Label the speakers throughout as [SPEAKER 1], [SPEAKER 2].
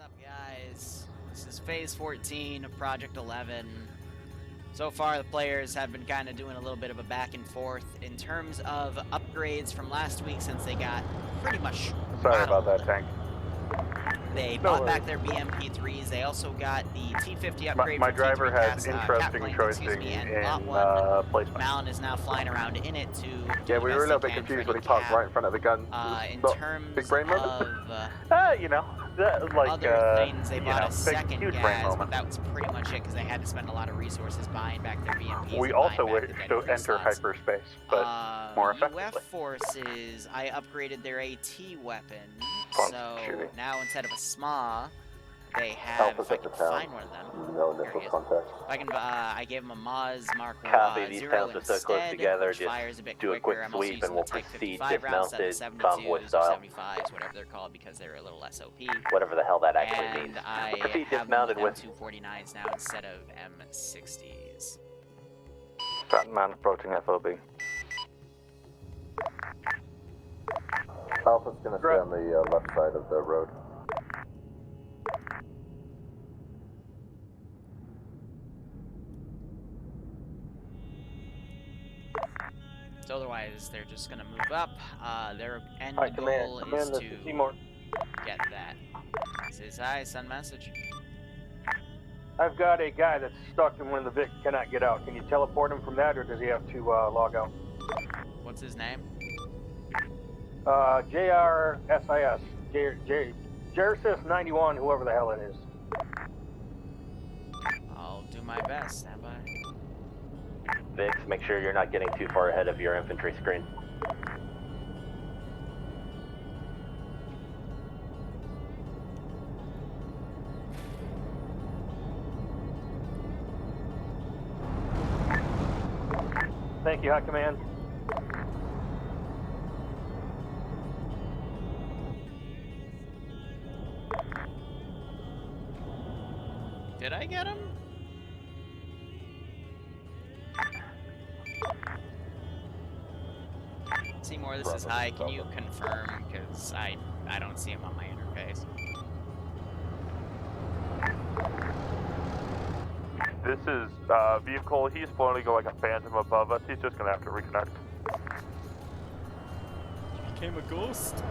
[SPEAKER 1] up, guys? This is Phase 14 of Project 11. So far, the players have been kind of doing a little bit of a back and forth in terms of upgrades from last week since they got pretty much
[SPEAKER 2] Sorry about
[SPEAKER 1] rattled.
[SPEAKER 2] that, Tank.
[SPEAKER 1] They bought back their BMP3s. They also got the T50 upgrade
[SPEAKER 2] My
[SPEAKER 1] from
[SPEAKER 2] driver
[SPEAKER 1] T3
[SPEAKER 2] has
[SPEAKER 1] Cat
[SPEAKER 2] interesting
[SPEAKER 1] planes,
[SPEAKER 2] choicing
[SPEAKER 1] and
[SPEAKER 2] in
[SPEAKER 1] bought one.
[SPEAKER 2] placement.
[SPEAKER 1] Malin is now flying around in it to
[SPEAKER 2] Yeah, we were a little bit confused when he parked right in front of the gun.
[SPEAKER 1] in
[SPEAKER 2] Not
[SPEAKER 1] terms
[SPEAKER 2] big brain moment?
[SPEAKER 1] of
[SPEAKER 2] you know, like
[SPEAKER 1] other things, they bought a
[SPEAKER 2] big,
[SPEAKER 1] second
[SPEAKER 2] huge brain
[SPEAKER 1] gas,
[SPEAKER 2] moment.
[SPEAKER 1] but that was pretty much it because they had to spend a lot of resources buying back their BMPs.
[SPEAKER 2] We also wish to enter hyperspace, but more effectively.
[SPEAKER 1] UF forces, I upgraded their AT weapon, so now instead of a SMA, they have, if I can find one of them,
[SPEAKER 3] no initial contact.
[SPEAKER 1] I can, I gave them a Maz Mark
[SPEAKER 4] Copy, these
[SPEAKER 1] 0
[SPEAKER 4] towns are so close
[SPEAKER 1] instead,
[SPEAKER 4] together,
[SPEAKER 1] which
[SPEAKER 4] just
[SPEAKER 1] fires a bit
[SPEAKER 4] do a
[SPEAKER 1] quicker.
[SPEAKER 4] quick
[SPEAKER 1] I'm also
[SPEAKER 4] sweep
[SPEAKER 1] using
[SPEAKER 4] and we'll
[SPEAKER 1] the Type
[SPEAKER 4] proceed
[SPEAKER 1] 55 rounds instead of
[SPEAKER 4] dismounted,
[SPEAKER 1] 72s
[SPEAKER 4] convoy
[SPEAKER 1] or
[SPEAKER 4] style.
[SPEAKER 1] 75s, whatever they're called, because they're a little less OP.
[SPEAKER 4] Whatever the hell that actually
[SPEAKER 1] And
[SPEAKER 4] means.
[SPEAKER 1] I
[SPEAKER 4] Proceed
[SPEAKER 1] have
[SPEAKER 4] dismounted with
[SPEAKER 1] M249s now instead of M60s.
[SPEAKER 2] Fat approaching FOB.
[SPEAKER 3] Alpha's gonna stay on the left side of the road.
[SPEAKER 1] So otherwise, they're just gonna move up. Their end
[SPEAKER 3] Hi,
[SPEAKER 1] goal
[SPEAKER 3] Command.
[SPEAKER 1] is
[SPEAKER 3] This
[SPEAKER 1] to
[SPEAKER 3] is Seymour.
[SPEAKER 1] get that. Says hi, send message.
[SPEAKER 5] I've got a guy that's stuck in one of the Vic, cannot get out. Can you teleport him from that, or does he have to log out?
[SPEAKER 1] What's his name?
[SPEAKER 5] JRSIS. JRSIS 91, whoever the hell it is.
[SPEAKER 1] I'll do my best. Stand by.
[SPEAKER 4] Vix, make sure you're not getting too far ahead of your infantry screen.
[SPEAKER 5] Thank you, High Command.
[SPEAKER 1] Did I get him? Seymour, this is hi. Can you confirm? Because I don't see him on my interface.
[SPEAKER 2] This is vehicle. He's floating like a phantom above us. He's just gonna have to reconnect.
[SPEAKER 1] Became a ghost.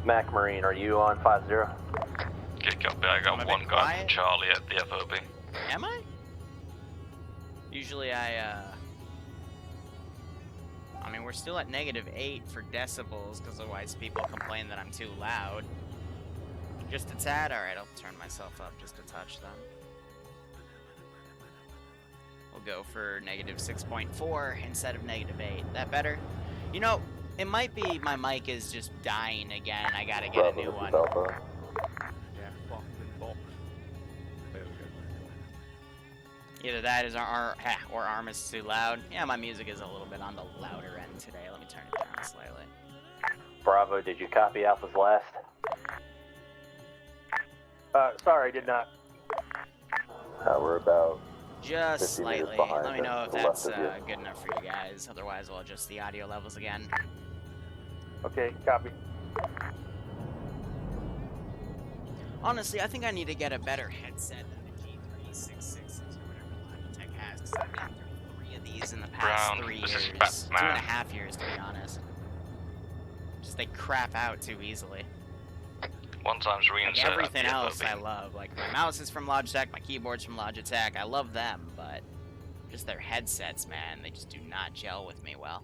[SPEAKER 4] Mac Marine, are you on 5-0?
[SPEAKER 6] Get copy. I got one guy from Charlie at the FOB.
[SPEAKER 1] Am I? Usually I mean, we're still at -8 for decibels, because otherwise people complain that I'm too loud. Just a tad? Alright, I'll turn myself up just a touch then. We'll go for -6.4 instead of -8. That better? You know, it might be my mic is just dying again. I gotta get a new one. Either that is or Arma's too loud. Yeah, my music is a little bit on the louder end today. Let me turn it down slightly.
[SPEAKER 4] Bravo, did you copy Alpha's last?
[SPEAKER 5] Sorry, did not.
[SPEAKER 3] We're about
[SPEAKER 1] just
[SPEAKER 3] 50 meters
[SPEAKER 1] slightly.
[SPEAKER 3] behind
[SPEAKER 1] Let me know if
[SPEAKER 3] to the left
[SPEAKER 1] that's
[SPEAKER 3] of you.
[SPEAKER 1] good enough for you guys. Otherwise, we'll adjust the audio levels again.
[SPEAKER 5] Okay, copy.
[SPEAKER 1] Honestly, I think I need to get a better headset than the G366s or whatever Logitech has, because I've been through 3 of these in the past
[SPEAKER 6] Brown,
[SPEAKER 1] 3
[SPEAKER 6] this is
[SPEAKER 1] years.
[SPEAKER 6] Batman.
[SPEAKER 1] 2.5 years, to be honest. Just they crap out too easily.
[SPEAKER 6] One time's
[SPEAKER 1] Like
[SPEAKER 6] reinset
[SPEAKER 1] everything
[SPEAKER 6] at the
[SPEAKER 1] else I
[SPEAKER 6] FOB.
[SPEAKER 1] love. Like my mouse is from Logitech, my keyboard's from Logitech. I love them, but just their headsets, man, they just do not gel with me well.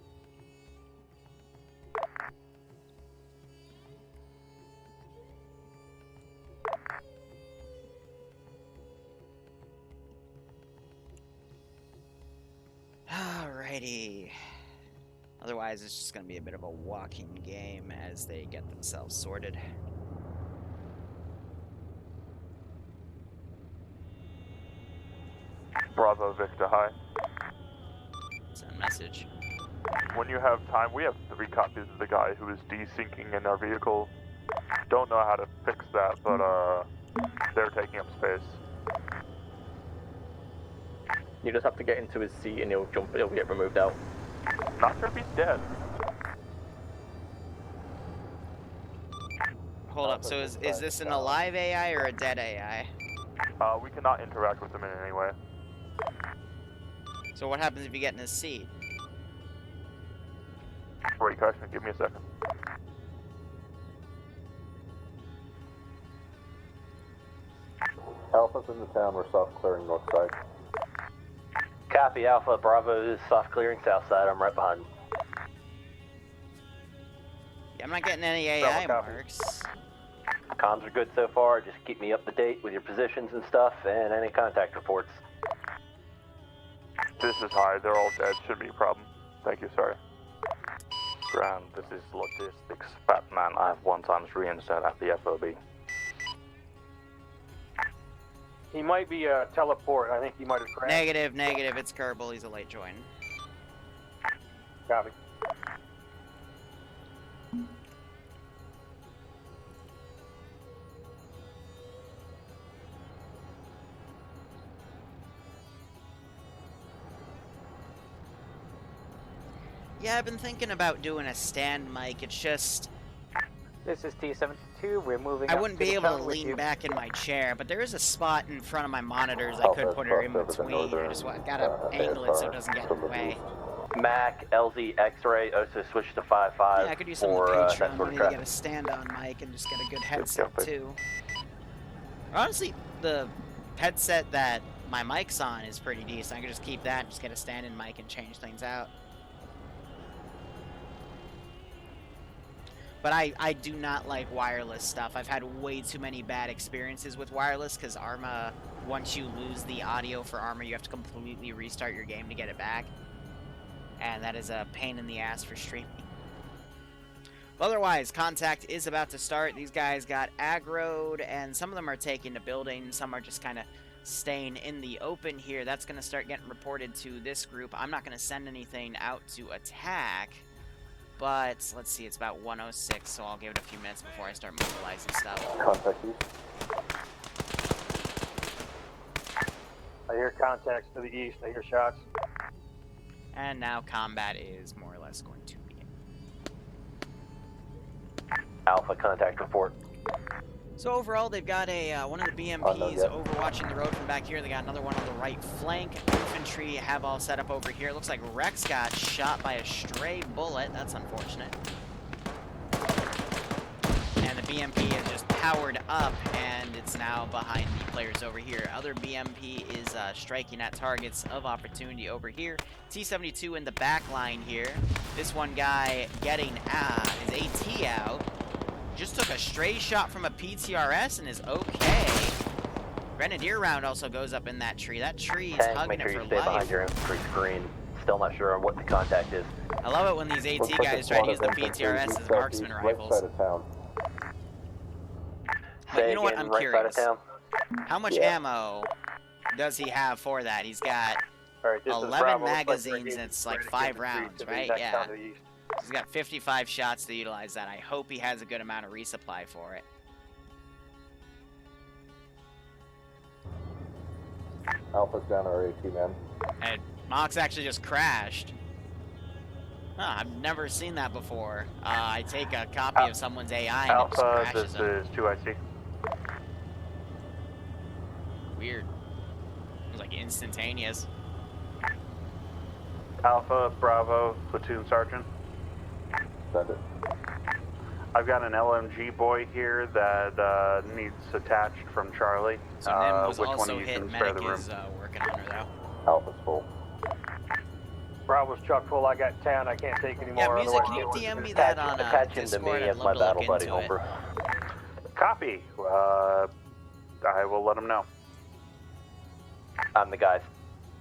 [SPEAKER 1] Alrighty. Otherwise, it's just going to be a bit of a walking game as they get themselves sorted.
[SPEAKER 2] Bravo, Victor, hi.
[SPEAKER 1] Send message.
[SPEAKER 2] When you have time, we have 3 copies of the guy who is desyncing in our vehicle. Don't know how to fix that, but they're taking up space.
[SPEAKER 7] You just have to get into his seat and he'll get removed out.
[SPEAKER 2] Not sure if he's dead.
[SPEAKER 1] Hold up, so is this an alive AI or a dead AI?
[SPEAKER 2] We cannot interact with them in any way.
[SPEAKER 1] So what happens if you get in his seat?
[SPEAKER 2] Great question, give me a second.
[SPEAKER 3] Alpha's in the town, we're soft clearing north side.
[SPEAKER 4] Copy, Alpha. Bravo is soft clearing south side. I'm right behind.
[SPEAKER 1] Yeah, I'm not getting any AI marks.
[SPEAKER 4] Comms are good so far. Just keep me up to date with your positions and stuff, and any contact reports.
[SPEAKER 2] This is high, they're all dead, shouldn't be a problem. Thank you, sorry.
[SPEAKER 8] Ground, this is logistics. Batman, I have 1x reinset at the FOB.
[SPEAKER 5] He might be a teleport. I think he might have crashed.
[SPEAKER 1] Negative, negative. It's Kerbal. He's a late join.
[SPEAKER 5] Copy.
[SPEAKER 1] Yeah, I've been thinking about doing a stand mic. It's just...
[SPEAKER 7] This is T-72, we're moving
[SPEAKER 1] I
[SPEAKER 7] up
[SPEAKER 1] wouldn't
[SPEAKER 7] to
[SPEAKER 1] be
[SPEAKER 7] the
[SPEAKER 1] able to
[SPEAKER 7] front with
[SPEAKER 1] lean
[SPEAKER 7] you.
[SPEAKER 1] back in my chair, but there is a spot in front of my monitors I could put her in between. I just gotta angle it so it doesn't get in the way.
[SPEAKER 4] Mac, LZ, X-ray, also switch to 5.5
[SPEAKER 1] Yeah, I could use some of the
[SPEAKER 4] for
[SPEAKER 1] Patreon
[SPEAKER 4] that sort
[SPEAKER 1] money
[SPEAKER 4] of
[SPEAKER 1] to get
[SPEAKER 4] traffic.
[SPEAKER 1] a stand-on mic and just get a good headset,
[SPEAKER 2] jumping.
[SPEAKER 1] too. Honestly, the headset that my mic's on is pretty decent. I could just keep that and just get a stand-in mic and change things out. But I do not like wireless stuff. I've had way too many bad experiences with wireless because Arma, once you lose the audio for Arma, you have to completely restart your game to get it back. And that is a pain in the ass for streaming. But otherwise, contact is about to start. These guys got aggroed, and some of them are taking to buildings. Some are just kind of staying in the open here. That's going to start getting reported to this group. I'm not going to send anything out to attack. But, let's see, it's about 1:06, so I'll give it a few minutes before I start mobilizing stuff.
[SPEAKER 3] Contact east.
[SPEAKER 5] I hear contacts to the east. I hear shots.
[SPEAKER 1] And now combat is more or less going to begin.
[SPEAKER 4] Alpha, contact report.
[SPEAKER 1] So overall, they've got a one of the BMPs overwatching the road from back here. They got another one on the right flank. Infantry have all set up over here. Looks like Rex got shot by a stray bullet. That's unfortunate. And the BMP is just powered up, and it's now behind the players over here. Other BMP is striking at targets of opportunity over here. T-72 in the back line here. This one guy getting his AT out. Just took a stray shot from a PTRS and is okay. Grenadier round also goes up in that tree. That tree is
[SPEAKER 4] Tank,
[SPEAKER 1] hugging
[SPEAKER 4] make sure
[SPEAKER 1] it
[SPEAKER 4] you
[SPEAKER 1] for
[SPEAKER 4] stay
[SPEAKER 1] life.
[SPEAKER 4] behind your infantry screen. Still not sure on what the contact is.
[SPEAKER 1] I love it when these AT guys try to use the PTRS as marksman rifles.
[SPEAKER 3] Right side of town.
[SPEAKER 1] But you know what? I'm
[SPEAKER 4] right side of
[SPEAKER 1] curious.
[SPEAKER 4] town.
[SPEAKER 1] How much ammo does he have for that? He's got
[SPEAKER 5] All right, this is
[SPEAKER 1] 11
[SPEAKER 5] Bravo.
[SPEAKER 1] magazines and it's like 5 rounds,
[SPEAKER 5] To the
[SPEAKER 1] right?
[SPEAKER 5] next
[SPEAKER 1] Yeah.
[SPEAKER 5] town to the east.
[SPEAKER 1] He's got 55 shots to utilize that. I hope he has a good amount of resupply for it.
[SPEAKER 3] Alpha's down our AT man.
[SPEAKER 1] And Mox actually just crashed. Huh, I've never seen that before. I take a copy of someone's AI and it just
[SPEAKER 8] Alpha,
[SPEAKER 1] crashes
[SPEAKER 8] this
[SPEAKER 1] them.
[SPEAKER 8] is 2IC.
[SPEAKER 1] Weird. It was like instantaneous.
[SPEAKER 8] Alpha, Bravo, platoon sergeant.
[SPEAKER 3] Send it.
[SPEAKER 8] I've got an LMG boy here that needs attached from Charlie.
[SPEAKER 1] So Nim was
[SPEAKER 8] which one
[SPEAKER 1] also
[SPEAKER 8] of you
[SPEAKER 1] hit.
[SPEAKER 8] can spare
[SPEAKER 1] Medic
[SPEAKER 8] the room?
[SPEAKER 1] is working on her though.
[SPEAKER 3] Alpha's full.
[SPEAKER 5] Bravo's chock full. I got 10. I can't take any
[SPEAKER 1] Yeah,
[SPEAKER 5] more.
[SPEAKER 1] Music, can you
[SPEAKER 5] otherwise-
[SPEAKER 1] DM me that on
[SPEAKER 4] Attach him to
[SPEAKER 1] Discord?
[SPEAKER 4] me
[SPEAKER 1] I'd
[SPEAKER 4] as my
[SPEAKER 1] love to
[SPEAKER 4] battle
[SPEAKER 1] look
[SPEAKER 4] buddy,
[SPEAKER 1] into it.
[SPEAKER 4] over.
[SPEAKER 8] Copy. I will let him know.
[SPEAKER 4] I'm the guy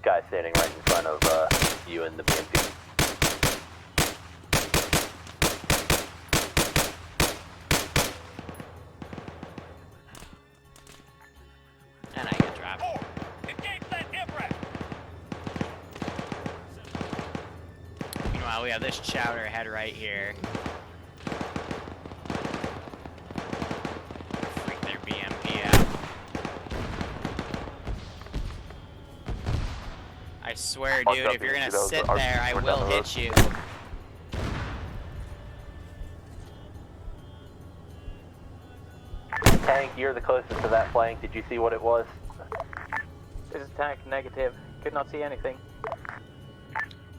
[SPEAKER 4] standing right in front of you and the BMP.
[SPEAKER 1] And I get dropped. Meanwhile, we have this chowder head right here. Freak their BMP out. I swear,
[SPEAKER 2] Fuck
[SPEAKER 1] dude,
[SPEAKER 2] up,
[SPEAKER 1] if you're gonna
[SPEAKER 2] those
[SPEAKER 1] sit
[SPEAKER 2] are-
[SPEAKER 1] there, I
[SPEAKER 2] we're
[SPEAKER 1] will
[SPEAKER 2] down the
[SPEAKER 1] hit you.
[SPEAKER 4] Tank, you're the closest to that flank. Did you see what it was?
[SPEAKER 7] This is Tank, negative. Could not see anything.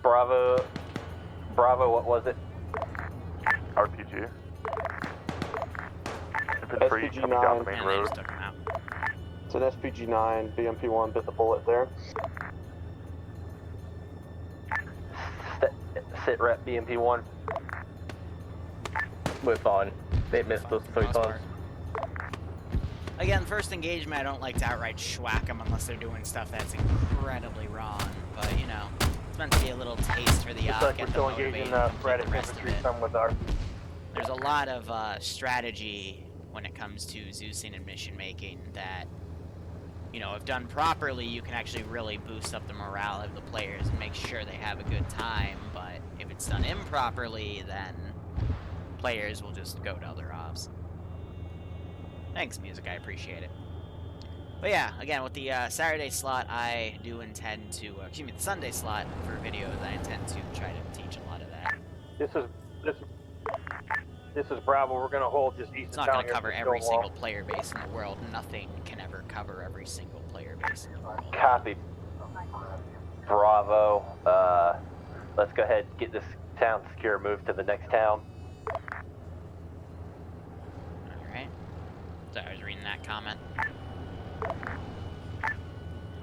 [SPEAKER 4] Bravo, what was it?
[SPEAKER 2] RPG. Infantry
[SPEAKER 3] SPG
[SPEAKER 2] coming down the
[SPEAKER 3] 9.
[SPEAKER 2] main
[SPEAKER 1] And they
[SPEAKER 2] road.
[SPEAKER 1] just took him out.
[SPEAKER 3] It's an SPG-9, BMP-1 bit the bullet there.
[SPEAKER 4] Sit rep BMP-1.
[SPEAKER 7] We're fine. They missed us 3
[SPEAKER 1] Most
[SPEAKER 7] times.
[SPEAKER 1] part. Again, first engagement, I don't like to outright schwack them unless they're doing stuff that's incredibly wrong. But, you know, it's meant to be a little taste for the
[SPEAKER 5] Looks
[SPEAKER 1] eye.
[SPEAKER 5] like we're still engaging the Reddit infantry some with our...
[SPEAKER 1] There's a lot of strategy when it comes to Zeusing and mission making that, you know, if done properly, you can actually really boost up the morale of the players and make sure they have a good time. But if it's done improperly, then players will just go to other ops. Thanks, music. I appreciate it. But yeah, again, with the Saturday slot, I do intend to, excuse me, the Sunday slot for videos, I intend to try to teach a lot of that.
[SPEAKER 5] This is Bravo. We're gonna hold just east
[SPEAKER 1] It's
[SPEAKER 5] of
[SPEAKER 1] not
[SPEAKER 5] town
[SPEAKER 1] going to
[SPEAKER 5] here
[SPEAKER 1] cover
[SPEAKER 5] for
[SPEAKER 1] every
[SPEAKER 5] Stonewall.
[SPEAKER 1] single player base in the world. Nothing can ever cover every single player base in the world.
[SPEAKER 4] Copy. Bravo. Let's go ahead and get this town secure. Move to the next town.
[SPEAKER 1] Alright. So I was reading that comment.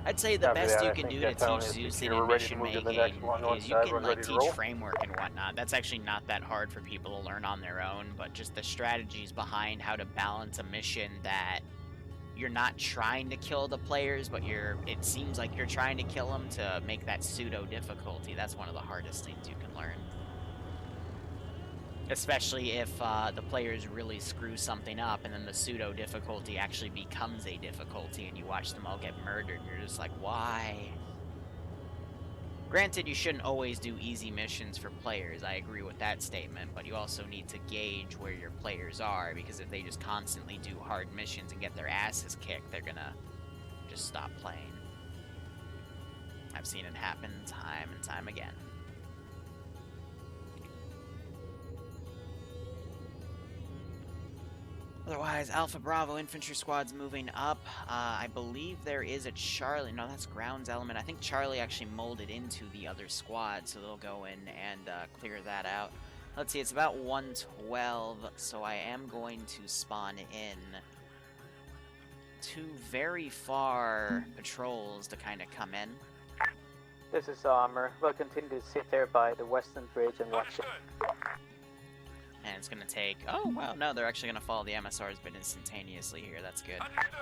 [SPEAKER 1] I'd say the
[SPEAKER 5] Copy
[SPEAKER 1] best
[SPEAKER 5] that.
[SPEAKER 1] you
[SPEAKER 5] I
[SPEAKER 1] can
[SPEAKER 5] think
[SPEAKER 1] do
[SPEAKER 5] that
[SPEAKER 1] to
[SPEAKER 5] town
[SPEAKER 1] teach
[SPEAKER 5] is
[SPEAKER 1] Zeusing
[SPEAKER 5] secure.
[SPEAKER 1] and
[SPEAKER 5] We're ready to
[SPEAKER 1] mission
[SPEAKER 5] move to the
[SPEAKER 1] making
[SPEAKER 5] next one.
[SPEAKER 1] is you
[SPEAKER 5] We're
[SPEAKER 1] can
[SPEAKER 5] ready
[SPEAKER 1] like
[SPEAKER 5] to
[SPEAKER 1] teach
[SPEAKER 5] roll.
[SPEAKER 1] framework and whatnot. That's actually not that hard for people to learn on their own, but just the strategies behind how to balance a mission that you're not trying to kill the players, but it seems like you're trying to kill them to make that pseudo difficulty. That's one of the hardest things you can learn. Especially if the players really screw something up and then the pseudo difficulty actually becomes a difficulty and you watch them all get murdered and you're just like, why? Granted, you shouldn't always do easy missions for players, I agree with that statement, but you also need to gauge where your players are, because if they just constantly do hard missions and get their asses kicked, they're gonna just stop playing. I've seen it happen time and time again. Otherwise, Alpha Bravo infantry squad's moving up. I believe there is a Charlie. No, that's grounds element. I think Charlie actually molded into the other squad, so they'll go in and clear that out. Let's see, it's about 112, so I am going to spawn in 2 very far patrols to kind of come in.
[SPEAKER 7] This is Armor. We'll continue to sit there by the western bridge and watch it.
[SPEAKER 1] And it's going to take... Oh, wow, no, they're actually going to follow the MSRs, but instantaneously here. That's good.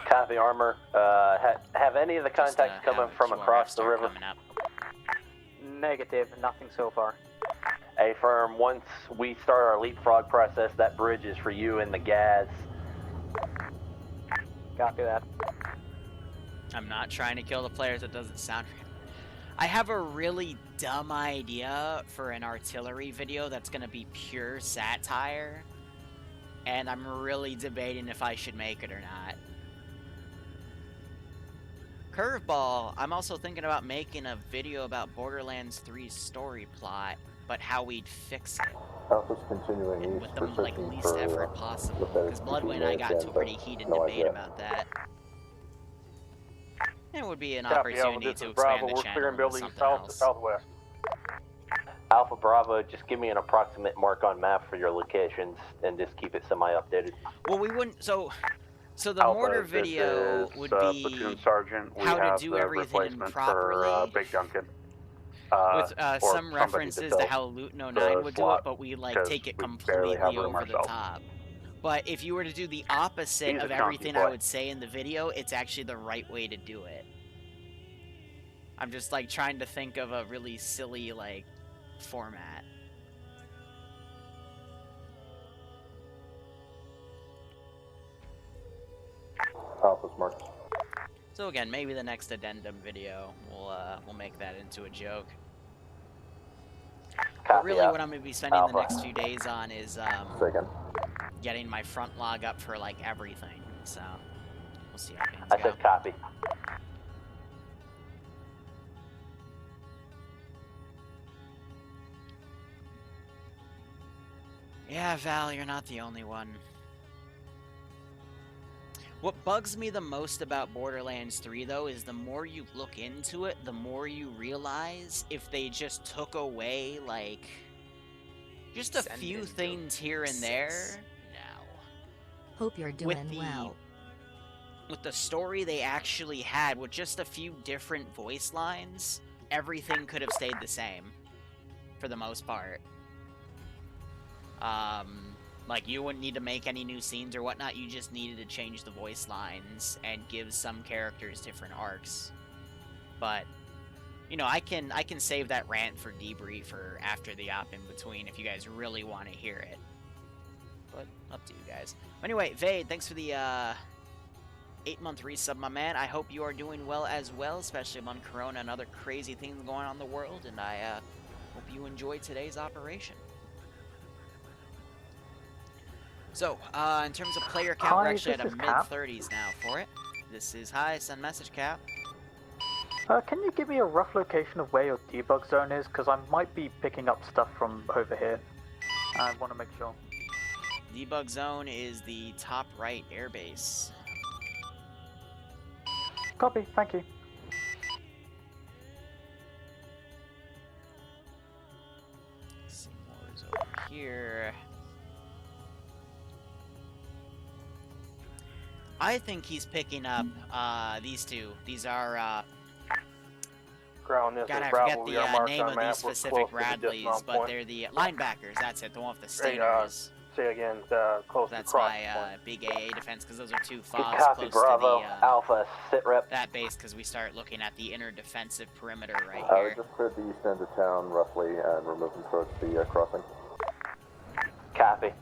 [SPEAKER 4] Copy, Armor. Have any of the contacts coming from across the river?
[SPEAKER 7] Negative, nothing so far.
[SPEAKER 4] A firm, once we start our leapfrog process, that bridge is for you and the Gaz.
[SPEAKER 7] Copy that.
[SPEAKER 1] I'm not trying to kill the players. It doesn't sound... I have a really dumb idea for an artillery video that's going to be pure satire, and I'm really debating if I should make it or not. Curveball, I'm also thinking about making a video about Borderlands 3's story plot, but how we'd fix it.
[SPEAKER 3] Alpha's continuing
[SPEAKER 1] And
[SPEAKER 3] east
[SPEAKER 1] with
[SPEAKER 3] for
[SPEAKER 1] the like,
[SPEAKER 3] searching
[SPEAKER 1] least
[SPEAKER 3] for
[SPEAKER 1] effort possible,
[SPEAKER 3] the better
[SPEAKER 1] because Bloodwind and I got into a pretty heated debate about that. It would be an opportunity
[SPEAKER 5] this
[SPEAKER 1] to
[SPEAKER 5] is Bravo.
[SPEAKER 1] expand the
[SPEAKER 5] We're
[SPEAKER 1] channel
[SPEAKER 5] clearing
[SPEAKER 1] into
[SPEAKER 5] buildings
[SPEAKER 1] something
[SPEAKER 5] south to
[SPEAKER 1] else.
[SPEAKER 5] southwest.
[SPEAKER 4] Alpha Bravo, just give me an approximate mark on map for your locations and just keep it semi-updated.
[SPEAKER 1] Well, we wouldn't. So the
[SPEAKER 8] Alpha,
[SPEAKER 1] mortar
[SPEAKER 8] this
[SPEAKER 1] video
[SPEAKER 8] is,
[SPEAKER 1] would
[SPEAKER 8] Platoon
[SPEAKER 1] be
[SPEAKER 8] Sergeant. We
[SPEAKER 1] how to
[SPEAKER 8] have
[SPEAKER 1] do
[SPEAKER 8] the
[SPEAKER 1] everything
[SPEAKER 8] replacement
[SPEAKER 1] properly.
[SPEAKER 8] for Big Duncan.
[SPEAKER 1] with
[SPEAKER 8] or
[SPEAKER 1] some
[SPEAKER 8] somebody
[SPEAKER 1] references to
[SPEAKER 8] fill
[SPEAKER 1] how Luton 09
[SPEAKER 8] the
[SPEAKER 1] would do it,
[SPEAKER 8] slot,
[SPEAKER 1] but we like
[SPEAKER 8] 'cause
[SPEAKER 1] take it
[SPEAKER 8] we
[SPEAKER 1] completely
[SPEAKER 8] barely have room
[SPEAKER 1] over the
[SPEAKER 8] ourselves.
[SPEAKER 1] top. But if you were to do the opposite
[SPEAKER 8] He's a
[SPEAKER 1] of
[SPEAKER 8] chunky
[SPEAKER 1] everything I
[SPEAKER 8] boy.
[SPEAKER 1] would say in the video, it's actually the right way to do it. I'm just like trying to think of a really silly like format.
[SPEAKER 3] Alpha's marked.
[SPEAKER 1] So again, maybe the next addendum video we'll make that into a joke. But really, what I'm going to be spending the next few days on is
[SPEAKER 3] Say again.
[SPEAKER 1] getting my front log up for like everything. So we'll see how things
[SPEAKER 4] I
[SPEAKER 1] go.
[SPEAKER 4] said copy.
[SPEAKER 1] Yeah, Val, you're not the only one. What bugs me the most about Borderlands 3, though, is the more you look into it, the more you realize if they just took away, like, just a few things here and there. No.
[SPEAKER 9] Hope you're doing well.
[SPEAKER 1] With the story they actually had, with just a few different voice lines, everything could have stayed the same, for the most part. Like, you wouldn't need to make any new scenes or whatnot, you just needed to change the voice lines and give some characters different arcs. But, you know, I can save that rant for Debrief or after the op in between if you guys really want to hear it. But, up to you guys. Anyway, Vade, thanks for the, 8-month resub, my man. I hope you are doing well as well, especially among Corona and other crazy things going on in the world, and I, hope you enjoyed today's operation. So, in terms of player count, we're actually at a mid-30s now for it. This is send message, Cap.
[SPEAKER 7] Can you give me a rough location of where your debug zone is? Because I might be picking up stuff from over here. I want to make sure.
[SPEAKER 1] Debug zone is the top right airbase.
[SPEAKER 7] Copy, thank you.
[SPEAKER 1] Seymour's over here. I think he's picking up these two. These are
[SPEAKER 5] Ground this
[SPEAKER 1] gotta
[SPEAKER 5] is
[SPEAKER 1] forget
[SPEAKER 5] Bravo.
[SPEAKER 1] the name of these specific Bradleys, but they're the linebackers. That's it, the one with the staters.
[SPEAKER 5] Say again, close
[SPEAKER 1] That's
[SPEAKER 5] to cross
[SPEAKER 1] my big AA defense, because those are two
[SPEAKER 4] Good
[SPEAKER 1] fobs
[SPEAKER 4] copy,
[SPEAKER 1] close
[SPEAKER 4] Bravo.
[SPEAKER 1] to the
[SPEAKER 4] Alpha, sit rep.
[SPEAKER 1] that base, because we start looking at the inner defensive perimeter right
[SPEAKER 3] We
[SPEAKER 1] here.
[SPEAKER 3] just cleared the east end of town roughly, and we're moving towards the crossing.
[SPEAKER 4] Copy.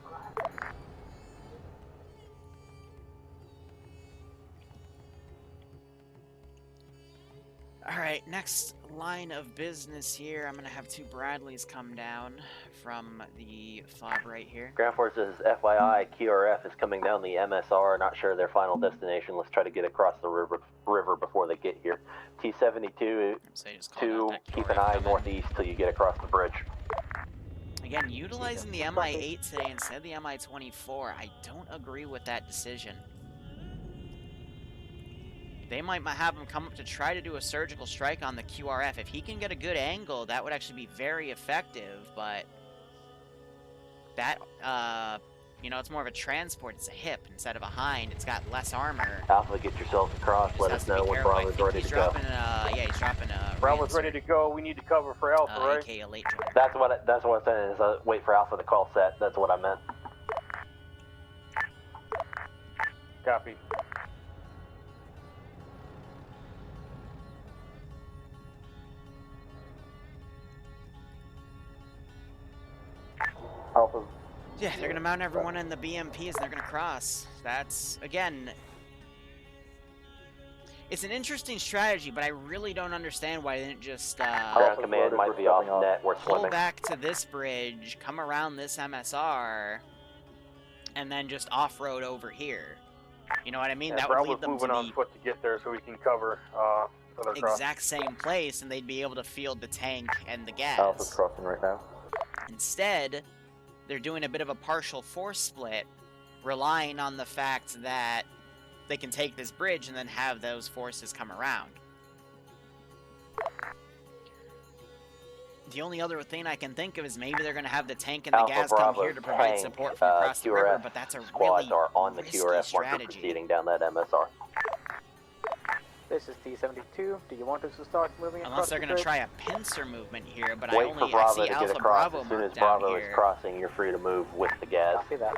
[SPEAKER 1] Alright, next line of business here. I'm going to have two Bradleys come down from the fob right here.
[SPEAKER 4] Ground Forces, FYI, QRF is coming down the MSR. Not sure their final destination. Let's try to get across the river before they get here. T-72,
[SPEAKER 1] So
[SPEAKER 4] keep an eye northeast till you get across the bridge.
[SPEAKER 1] Again, utilizing the MI-8 today instead of the MI-24, I don't agree with that decision. They might have him come up to try to do a surgical strike on the QRF. If he can get a good angle, that would actually be very effective, but that, you know, it's more of a transport. It's a hip instead of a hind. It's got less armor.
[SPEAKER 4] Alpha, get yourselves across. Let us know when Bravo's ready to go.
[SPEAKER 1] Yeah, he's dropping a
[SPEAKER 5] Bravo's ready to go. We need to cover for Alpha, right?
[SPEAKER 1] AKA a late joiner.
[SPEAKER 4] That's what I'm saying is wait for Alpha to call set. That's what I meant.
[SPEAKER 5] Copy.
[SPEAKER 3] Alpha.
[SPEAKER 1] Yeah, they're gonna mount everyone in the BMPs and they're gonna cross. That's, again, it's an interesting strategy, but I really don't understand why they didn't just
[SPEAKER 4] Ground command might be off net. We're
[SPEAKER 1] pull
[SPEAKER 4] swimming.
[SPEAKER 1] back to this bridge, come around this MSR, and then just off-road over here. You know what I mean?
[SPEAKER 5] Yeah,
[SPEAKER 1] that would
[SPEAKER 5] Bravo's
[SPEAKER 1] lead them
[SPEAKER 5] moving
[SPEAKER 1] to
[SPEAKER 5] on
[SPEAKER 1] the
[SPEAKER 5] foot to get there so we can cover other cross.
[SPEAKER 1] exact same place, and they'd be able to field the tank and the gas.
[SPEAKER 3] Alpha's crossing right now.
[SPEAKER 1] Instead, they're doing a bit of a partial force split, relying on the fact that they can take this bridge and then have those forces come around. The only other thing I can think of is maybe they're going to have the tank and the
[SPEAKER 4] Alpha
[SPEAKER 1] gas
[SPEAKER 4] Bravo,
[SPEAKER 1] come here to provide
[SPEAKER 4] tank,
[SPEAKER 1] support from across the river,
[SPEAKER 4] QRF
[SPEAKER 1] but that's a
[SPEAKER 4] squads
[SPEAKER 1] really
[SPEAKER 4] are on the
[SPEAKER 1] risky
[SPEAKER 4] QRF marker
[SPEAKER 1] strategy.
[SPEAKER 4] proceeding down that MSR.
[SPEAKER 7] This is T-72. Do you want us to start moving across
[SPEAKER 1] Unless they're
[SPEAKER 7] the
[SPEAKER 1] going to
[SPEAKER 7] bridge?
[SPEAKER 1] try a pincer movement here, but
[SPEAKER 4] Wait
[SPEAKER 1] I
[SPEAKER 4] for
[SPEAKER 1] only
[SPEAKER 4] Bravo
[SPEAKER 1] see
[SPEAKER 4] to
[SPEAKER 1] Alpha
[SPEAKER 4] get across.
[SPEAKER 1] Bravo
[SPEAKER 4] As soon as
[SPEAKER 1] marked down
[SPEAKER 4] Bravo
[SPEAKER 1] here.
[SPEAKER 4] is crossing, you're free to move with the gas.
[SPEAKER 7] Copy that.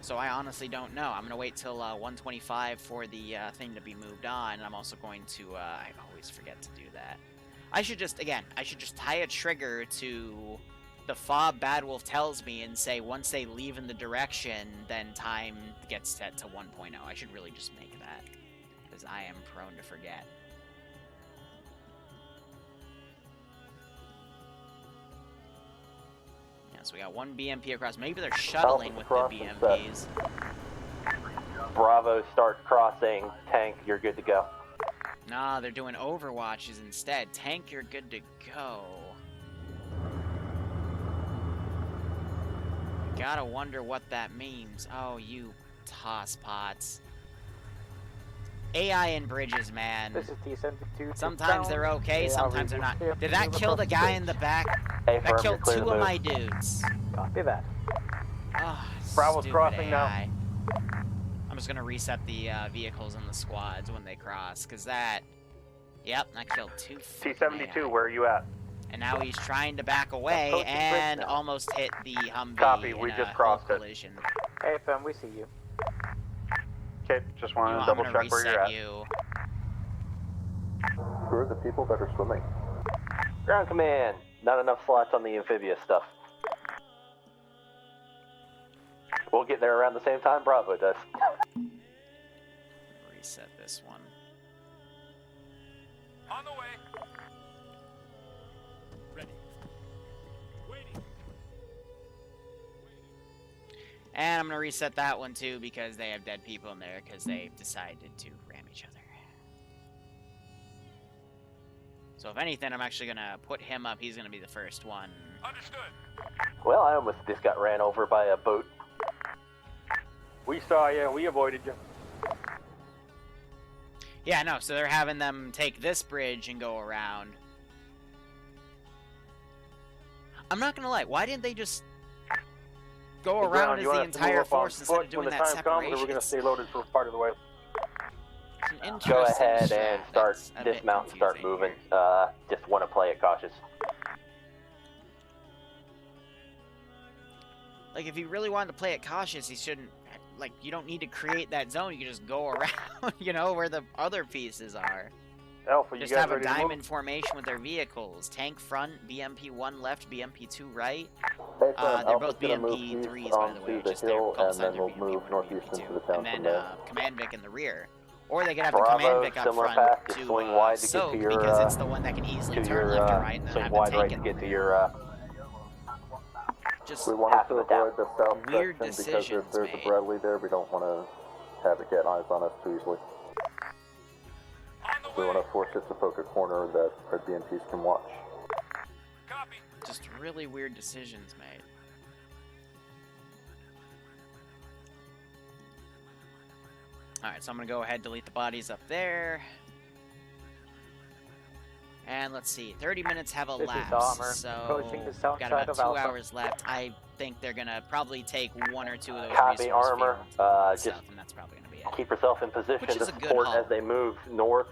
[SPEAKER 1] So I honestly don't know. I'm going to wait till 125 for the thing to be moved on, and I'm also going to, I always forget to do that. I should just tie a trigger to the fob Bad Wolf tells me and say once they leave in the direction, then time gets set to 1.0. I should really just make that, because I am prone to forget. Yeah, so we got one BMP across. Maybe they're shuttling with the BMPs.
[SPEAKER 4] Bravo, start crossing. Tank, you're good to go.
[SPEAKER 1] Nah, they're doing overwatches instead. Tank, you're good to go. Gotta wonder what that means. Oh, you toss pots. AI and bridges, man.
[SPEAKER 7] This is T72.
[SPEAKER 1] Sometimes they're okay, sometimes they're not. Did that kill the guy in the back?
[SPEAKER 4] Hey,
[SPEAKER 1] That killed 2 of my dudes.
[SPEAKER 7] Copy that.
[SPEAKER 1] Oh,
[SPEAKER 5] Bravo's
[SPEAKER 1] stupid
[SPEAKER 5] crossing
[SPEAKER 1] AI. I'm just gonna reset the vehicles and the squads when they cross, cause that. Yep, that killed 2.
[SPEAKER 8] T72,
[SPEAKER 1] AI.
[SPEAKER 8] where are you at?
[SPEAKER 1] And now he's trying to back away and almost hit the Humvee.
[SPEAKER 8] Copy, we
[SPEAKER 1] in
[SPEAKER 8] just
[SPEAKER 1] a
[SPEAKER 8] crossed it.
[SPEAKER 1] collision.
[SPEAKER 7] Hey, fam, we see you.
[SPEAKER 8] Okay, just wanted to
[SPEAKER 1] I'm
[SPEAKER 8] double
[SPEAKER 1] gonna
[SPEAKER 8] check where you're
[SPEAKER 1] reset
[SPEAKER 8] at.
[SPEAKER 1] you.
[SPEAKER 3] Who are the people that are swimming?
[SPEAKER 4] Ground command. Not enough slots on the amphibious stuff. We'll get there around the same time Bravo does.
[SPEAKER 1] Reset this one.
[SPEAKER 10] On the way. Ready. Waiting.
[SPEAKER 1] And I'm gonna reset that one too because they have dead people in there because they decided to ram each other. So if anything, I'm actually gonna put him up. He's gonna be the first one.
[SPEAKER 10] Understood.
[SPEAKER 4] Well, I almost just got ran over by a boat.
[SPEAKER 5] We saw you. We avoided you.
[SPEAKER 1] Yeah, no, so they're having them take this bridge and go around. I'm not gonna lie, why didn't they just go around as the entire force instead of doing that separation?
[SPEAKER 5] We're gonna stay loaded for part of the way.
[SPEAKER 4] Go ahead and dismount and start moving. Just want to play it cautious.
[SPEAKER 1] Like, if he really wanted to play it cautious, he shouldn't. Like, you don't need to create that zone. You can just go around, you know, where the other pieces are.
[SPEAKER 5] Alpha, you
[SPEAKER 1] Just
[SPEAKER 5] guys
[SPEAKER 1] have a
[SPEAKER 5] ready to move?
[SPEAKER 1] diamond formation with their vehicles. Tank front, BMP1 left, BMP2 right.
[SPEAKER 3] Hey,
[SPEAKER 1] They're both BMP3s, by the way. Just they're called center BMP1 and BMP2. And then Command Vic in the rear. Or they could have the Command Vic up front to
[SPEAKER 4] swing wide to
[SPEAKER 1] soak,
[SPEAKER 4] get to your,
[SPEAKER 1] because it's the one that can easily turn left or right and then
[SPEAKER 4] swing
[SPEAKER 1] have the
[SPEAKER 4] wide
[SPEAKER 1] tank
[SPEAKER 4] right
[SPEAKER 1] in
[SPEAKER 4] to
[SPEAKER 1] the
[SPEAKER 4] get to
[SPEAKER 1] rear.
[SPEAKER 4] your
[SPEAKER 1] Just
[SPEAKER 3] We wanted
[SPEAKER 4] half
[SPEAKER 3] to
[SPEAKER 4] of it down.
[SPEAKER 3] avoid the south
[SPEAKER 1] Weird
[SPEAKER 3] section because
[SPEAKER 1] decisions
[SPEAKER 3] if there's
[SPEAKER 1] made.
[SPEAKER 3] a Bradley there, we don't want to have it get eyes on us too easily. We want to force it to poke a corner that our BMPs can watch.
[SPEAKER 10] Copy.
[SPEAKER 1] Just really weird decisions made. Alright, so I'm gonna go ahead and delete the bodies up there. And let's see, 30 minutes have elapsed, so got about 2 hours left. I think they're gonna probably take 1 or 2 of those
[SPEAKER 4] Copy,
[SPEAKER 1] resource
[SPEAKER 4] Armor.
[SPEAKER 1] fields
[SPEAKER 4] Just
[SPEAKER 1] and that's probably gonna be it.
[SPEAKER 4] keep yourself in position
[SPEAKER 1] Which
[SPEAKER 4] to
[SPEAKER 1] is a good
[SPEAKER 4] support
[SPEAKER 1] haul.
[SPEAKER 4] as they move north.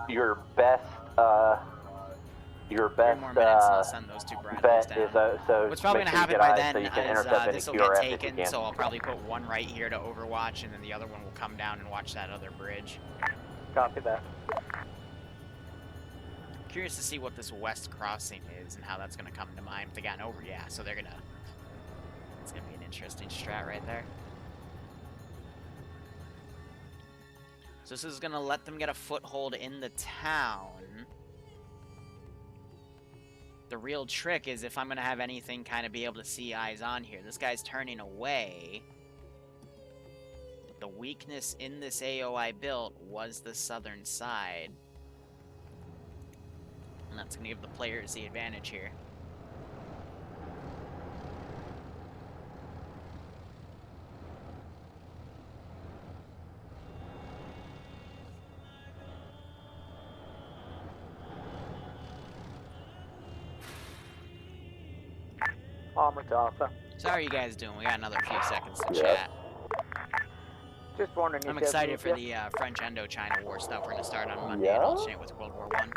[SPEAKER 4] Your best,
[SPEAKER 1] 3 more minutes and I'll send those 2 Bradleys
[SPEAKER 4] bet
[SPEAKER 1] down.
[SPEAKER 4] is so
[SPEAKER 1] What's probably
[SPEAKER 4] make
[SPEAKER 1] gonna
[SPEAKER 4] sure you
[SPEAKER 1] happen
[SPEAKER 4] get
[SPEAKER 1] by
[SPEAKER 4] eyes
[SPEAKER 1] then
[SPEAKER 4] so you can
[SPEAKER 1] is
[SPEAKER 4] intercept any
[SPEAKER 1] this will get
[SPEAKER 4] QRF if you
[SPEAKER 1] taken,
[SPEAKER 4] can.
[SPEAKER 1] so I'll probably put 1 right here to overwatch, and then the other one will come down and watch that other bridge.
[SPEAKER 7] Copy that.
[SPEAKER 1] Curious to see what this west crossing is and how that's gonna come to mind if they got over. Yeah, so they're gonna. It's gonna be an interesting strat right there. So this is gonna let them get a foothold in the town. The real trick is if I'm gonna have anything kind of be able to see eyes on here. This guy's turning away. The weakness in this AO built was the southern side. And that's going to give the players the advantage here.
[SPEAKER 7] Armor to Alpha.
[SPEAKER 1] So how are you guys doing? We got another few seconds to
[SPEAKER 3] Yeah.
[SPEAKER 1] chat.
[SPEAKER 7] Just wondering if
[SPEAKER 1] I'm
[SPEAKER 7] you have
[SPEAKER 1] excited
[SPEAKER 7] moved
[SPEAKER 1] for
[SPEAKER 7] yet?
[SPEAKER 1] the French Indo-China War stuff we're going to start on Monday and alternate with World War I.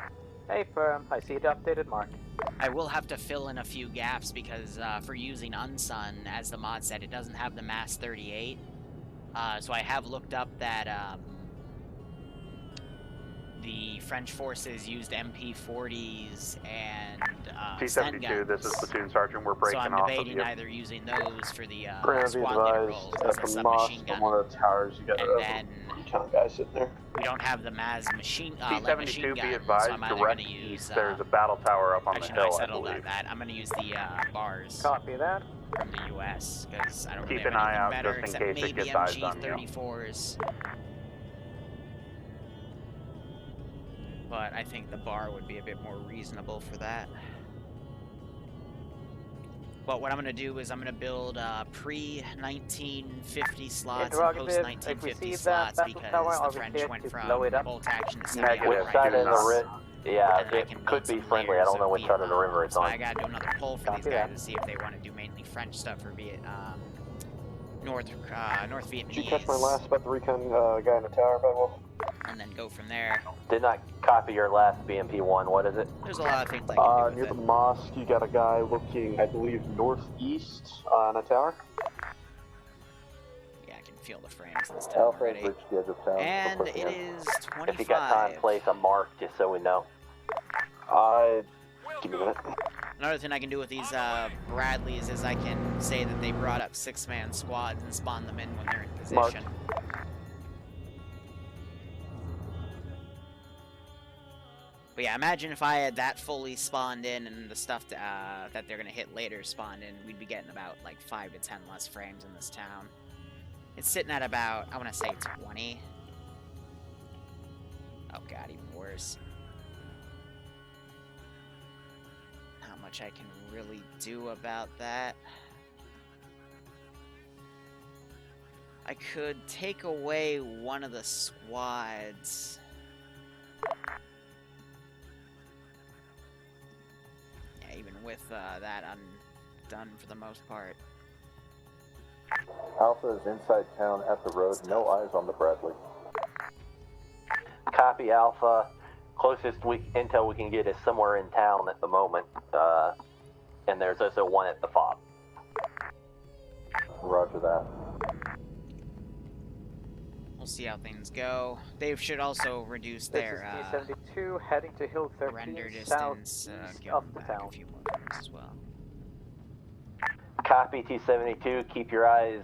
[SPEAKER 7] Hey, firm. I see the updated mark.
[SPEAKER 1] I will have to fill in a few gaps because for using Unsun, as the mod said, it doesn't have the Mass 38. So I have looked up that the French forces used MP40s and Sten
[SPEAKER 8] T72,
[SPEAKER 1] guns.
[SPEAKER 8] this is Platoon Sergeant. We're breaking
[SPEAKER 1] So I'm
[SPEAKER 8] off of
[SPEAKER 1] debating
[SPEAKER 8] you.
[SPEAKER 1] either using those for the
[SPEAKER 3] Granby
[SPEAKER 1] squad leader
[SPEAKER 3] advised
[SPEAKER 1] roles
[SPEAKER 3] at
[SPEAKER 1] as a
[SPEAKER 3] the
[SPEAKER 1] submachine
[SPEAKER 3] mosque
[SPEAKER 1] gun.
[SPEAKER 3] on one of the towers. You got
[SPEAKER 1] And then
[SPEAKER 3] recon guy sitting there.
[SPEAKER 1] we don't have the MAS lead machine
[SPEAKER 8] T72,
[SPEAKER 1] gun,
[SPEAKER 8] be advised,
[SPEAKER 1] so I'm either
[SPEAKER 8] direct
[SPEAKER 1] going to use.
[SPEAKER 8] east, there's a battle tower up on
[SPEAKER 1] actually,
[SPEAKER 8] the
[SPEAKER 1] no,
[SPEAKER 8] hill,
[SPEAKER 1] I
[SPEAKER 8] I
[SPEAKER 1] settled
[SPEAKER 8] believe.
[SPEAKER 1] that. I'm going to use the bars
[SPEAKER 7] Copy that.
[SPEAKER 1] from the U.S. because I don't really
[SPEAKER 8] Keep
[SPEAKER 1] have
[SPEAKER 8] an eye
[SPEAKER 1] anything
[SPEAKER 8] out
[SPEAKER 1] better
[SPEAKER 8] just in
[SPEAKER 1] except
[SPEAKER 8] case it
[SPEAKER 1] maybe
[SPEAKER 8] gets eyes on you.
[SPEAKER 1] MG34s. But I think the bar would be a bit more reasonable for that. But what I'm going to do is I'm going to build pre-1950 slots and
[SPEAKER 7] Interrogative, if we
[SPEAKER 1] post-1950
[SPEAKER 7] see
[SPEAKER 1] slots
[SPEAKER 7] that battle
[SPEAKER 1] because
[SPEAKER 7] tower,
[SPEAKER 1] the
[SPEAKER 7] are we
[SPEAKER 1] French
[SPEAKER 7] cleared
[SPEAKER 1] went
[SPEAKER 7] to
[SPEAKER 1] from
[SPEAKER 7] blow it up?
[SPEAKER 1] bolt action to
[SPEAKER 8] Negative.
[SPEAKER 1] semi-auto
[SPEAKER 4] Which side of the
[SPEAKER 1] rifles.
[SPEAKER 4] yeah,
[SPEAKER 1] And then I
[SPEAKER 4] it
[SPEAKER 1] can build
[SPEAKER 4] could be
[SPEAKER 1] some
[SPEAKER 4] friendly. I
[SPEAKER 1] layers
[SPEAKER 4] don't know
[SPEAKER 1] of
[SPEAKER 4] which side of the
[SPEAKER 1] Vietnam.
[SPEAKER 4] river it's
[SPEAKER 1] So
[SPEAKER 4] on.
[SPEAKER 1] I gotta do another poll for these
[SPEAKER 7] Copy
[SPEAKER 1] guys
[SPEAKER 7] that.
[SPEAKER 1] to see if they want to do mainly French stuff or North Vietnamese.
[SPEAKER 3] Did you catch my last about the recon guy in the tower, Bedwell?
[SPEAKER 1] And then go from there.
[SPEAKER 4] Did not copy your last BMP1. What is it?
[SPEAKER 1] There's a lot of things I can do
[SPEAKER 3] Near
[SPEAKER 1] with
[SPEAKER 3] the
[SPEAKER 1] it.
[SPEAKER 3] mosque, you got a guy looking, I believe, northeast on a tower.
[SPEAKER 1] Yeah, I can feel the frames in this town already.
[SPEAKER 3] reached the edge of town.
[SPEAKER 1] And it is 25.
[SPEAKER 4] If you got time, place a mark just so we know.
[SPEAKER 3] Give me a minute.
[SPEAKER 1] Another thing I can do with these Bradleys is I can say that they brought up 6-man squads and spawn them in when they're in position. But yeah, imagine if I had that fully spawned in and the stuff that they're going to hit later spawned in, we'd be getting about like 5 to 10 less frames in this town. It's sitting at about, I want to say 20. Oh god, even worse. Not much I can really do about that. I could take away one of the squads. Yeah, even with that, I'm done for the most part.
[SPEAKER 3] Alpha is inside town at the road. No eyes on the Bradley.
[SPEAKER 4] Copy Alpha. Closest intel we can get is somewhere in town at the moment. And there's also one at the fob.
[SPEAKER 3] Roger that.
[SPEAKER 1] We'll see how things go. They should also reduce their
[SPEAKER 7] This is D72 heading to Hill 13
[SPEAKER 1] render
[SPEAKER 7] south
[SPEAKER 1] distance
[SPEAKER 7] east
[SPEAKER 1] going
[SPEAKER 7] of the
[SPEAKER 1] back
[SPEAKER 7] town.
[SPEAKER 1] a few more frames as well.
[SPEAKER 4] Copy T-72. Keep your eyes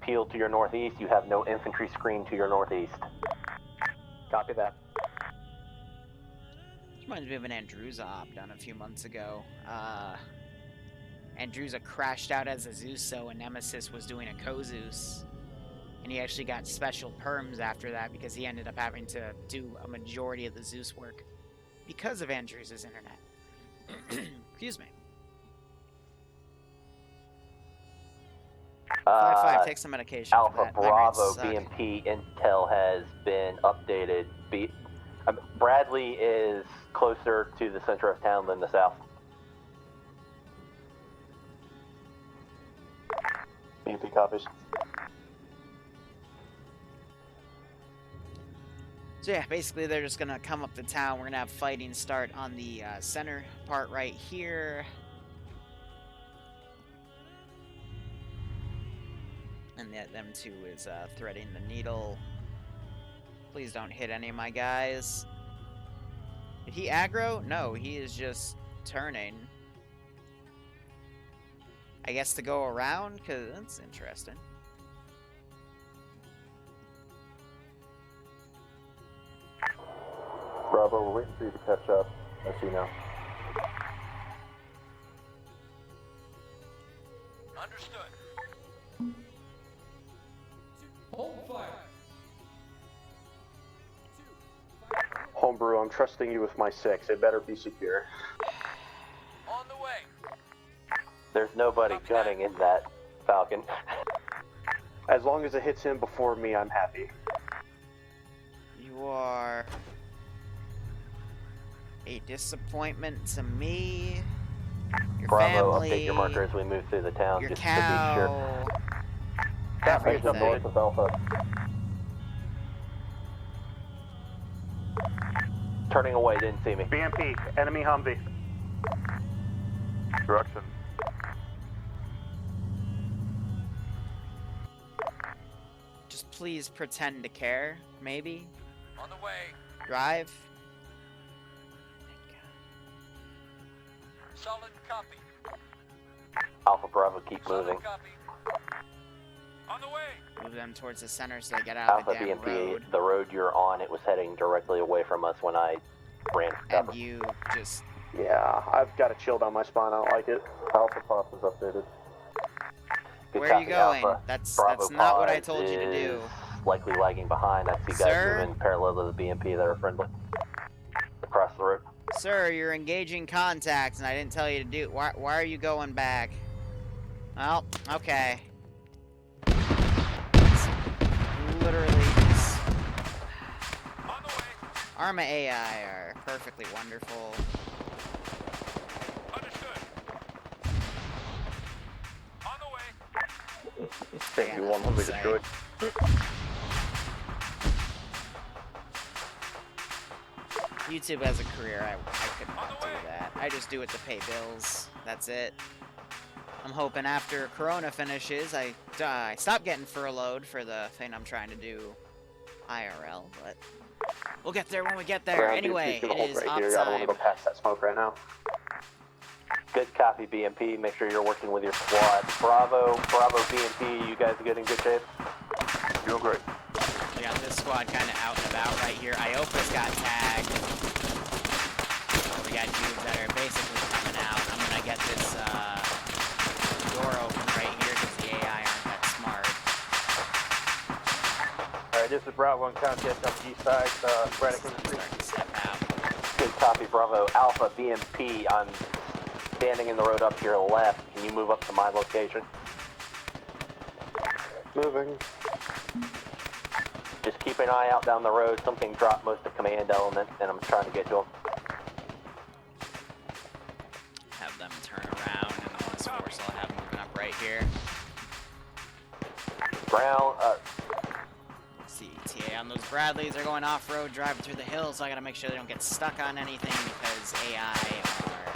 [SPEAKER 4] peeled to your northeast. You have no infantry screen to your northeast.
[SPEAKER 7] Copy that.
[SPEAKER 1] This reminds me of an Andruza op done a few months ago. Andruza crashed out as a Zeus, so a Nemesis was doing a Kozus. And he actually got special perms after that because he ended up having to do a majority of the Zeus work because of Andruza's internet. Excuse me. 5-5, take some medication.
[SPEAKER 4] Alpha
[SPEAKER 1] for that.
[SPEAKER 4] Bravo
[SPEAKER 1] Migraines suck.
[SPEAKER 4] BMP intel has been updated. Bradley is closer to the center of town than the south.
[SPEAKER 3] BMP copies.
[SPEAKER 1] So yeah, basically they're just gonna come up to town. We're gonna have fighting start on the center part right here. And them two is threading the needle. Please don't hit any of my guys. Did he aggro? No, he is just turning. I guess to go around, because that's interesting.
[SPEAKER 3] Bravo, we're waiting for you to catch up. I see now.
[SPEAKER 10] Understood. Hold fire.
[SPEAKER 3] Homebrew, I'm trusting you with my 6. It better be secure.
[SPEAKER 10] On the way.
[SPEAKER 4] There's nobody gunning in that Falcon.
[SPEAKER 3] As long as it hits him before me, I'm happy.
[SPEAKER 1] You are a disappointment to me. Your
[SPEAKER 4] Bravo,
[SPEAKER 1] family,
[SPEAKER 4] update your marker as we move through the town,
[SPEAKER 1] your
[SPEAKER 4] just
[SPEAKER 1] cow,
[SPEAKER 4] to be sure.
[SPEAKER 3] Traffic up north
[SPEAKER 1] everything.
[SPEAKER 3] of Alpha.
[SPEAKER 4] Turning away, didn't see me.
[SPEAKER 8] BMP, enemy Humvee.
[SPEAKER 2] Direction.
[SPEAKER 1] Just please pretend to care, maybe.
[SPEAKER 10] On the way.
[SPEAKER 1] Drive.
[SPEAKER 10] Solid copy.
[SPEAKER 4] Alpha Bravo, keep moving.
[SPEAKER 10] Solid copy. On the way.
[SPEAKER 1] Move them towards the center so they get out of
[SPEAKER 4] Alpha
[SPEAKER 1] the damn
[SPEAKER 4] BMP,
[SPEAKER 1] road.
[SPEAKER 4] the road you're on, it was heading directly away from us when I ran for cover.
[SPEAKER 1] And you just...
[SPEAKER 3] Yeah, I've got it chilled on my spine. I don't like it. Alpha Pop is updated.
[SPEAKER 4] Good
[SPEAKER 1] Where are you
[SPEAKER 4] copy,
[SPEAKER 1] going?
[SPEAKER 4] Alpha.
[SPEAKER 1] That's
[SPEAKER 4] Bravo
[SPEAKER 1] not what I
[SPEAKER 4] Pause
[SPEAKER 1] told you to do.
[SPEAKER 4] is likely lagging behind. I see guys
[SPEAKER 1] Sir?
[SPEAKER 4] moving parallel to the BMP that are friendly. Across the road.
[SPEAKER 1] Sir, you're engaging contacts and I didn't tell you to do... Why are you going back? Well, okay. It's literally just...
[SPEAKER 10] On the way.
[SPEAKER 1] Arma AI are perfectly wonderful.
[SPEAKER 10] Understood. On the way.
[SPEAKER 3] Thank you, 100 destroyed.
[SPEAKER 1] YouTube as a career, I could not do that. I just do it to pay bills. That's it. I'm hoping after Corona finishes, I stop getting furloughed for the thing I'm trying to do IRL, but we'll get there when we get there. Anyway, it is
[SPEAKER 3] right
[SPEAKER 1] op
[SPEAKER 3] here. I don't want
[SPEAKER 1] time.
[SPEAKER 3] to go past that smoke right now.
[SPEAKER 4] Good copy, BMP. Make sure you're working with your squad. Bravo, BMP. You guys good in good shape?
[SPEAKER 2] Doing great.
[SPEAKER 1] We got this squad kind of out and about right here. Iopa's got tagged. We got dudes that are basically coming out. I'm gonna get this door open right here because the AI aren't that smart.
[SPEAKER 5] Alright, this is Bravo and contact on the east side, Braddock in the street.
[SPEAKER 1] Starting to step out.
[SPEAKER 4] Good copy, Bravo. Alpha, BMP. I'm standing in the road up to your left. Can you move up to my location?
[SPEAKER 3] Moving.
[SPEAKER 4] Just keep an eye out down the road. Something dropped most of command element, and I'm trying to get to them.
[SPEAKER 1] Have them turn around, and then this force I'll have moving up right here.
[SPEAKER 4] Brown,
[SPEAKER 1] CTA on those Bradleys. They're going off-road, driving through the hills, so I gotta make sure they don't get stuck on anything because AI are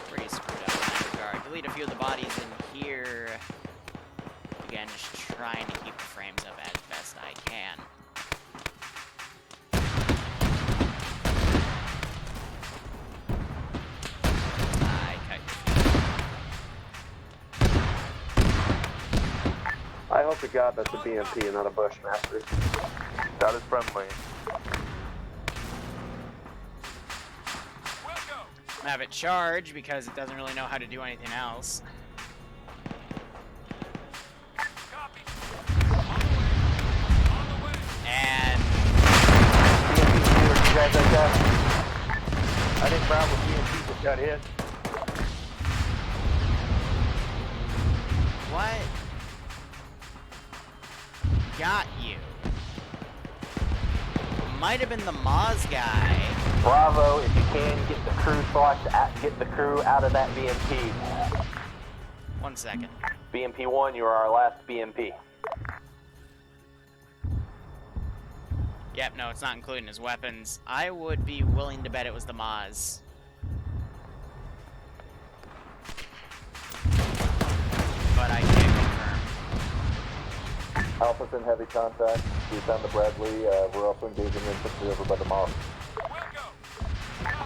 [SPEAKER 1] pretty screwed up in that regard. Delete a few of the bodies in here. Again, just trying to keep the frames up as best I can.
[SPEAKER 3] I hope to God that's a BMP and not a Bushmaster.
[SPEAKER 2] That is friendly.
[SPEAKER 10] We'll go.
[SPEAKER 1] Have it charge because it doesn't really know how to do anything else.
[SPEAKER 10] Copy. On the way.
[SPEAKER 1] And
[SPEAKER 4] BMP, are you guys okay?
[SPEAKER 5] I think Bravo BMP just got hit.
[SPEAKER 1] what? Got you. Might have been the Moz guy.
[SPEAKER 4] Bravo, if you can, get the crew slots, get the crew out of that BMP.
[SPEAKER 1] 1 second.
[SPEAKER 4] BMP-1, you are our last BMP.
[SPEAKER 1] Yep, no, it's not including his weapons. I would be willing to bet it was the Moz. But I can't confirm.
[SPEAKER 11] Alpha's in heavy contact. We found the Bradley. We're also engaging infantry over by the mosque.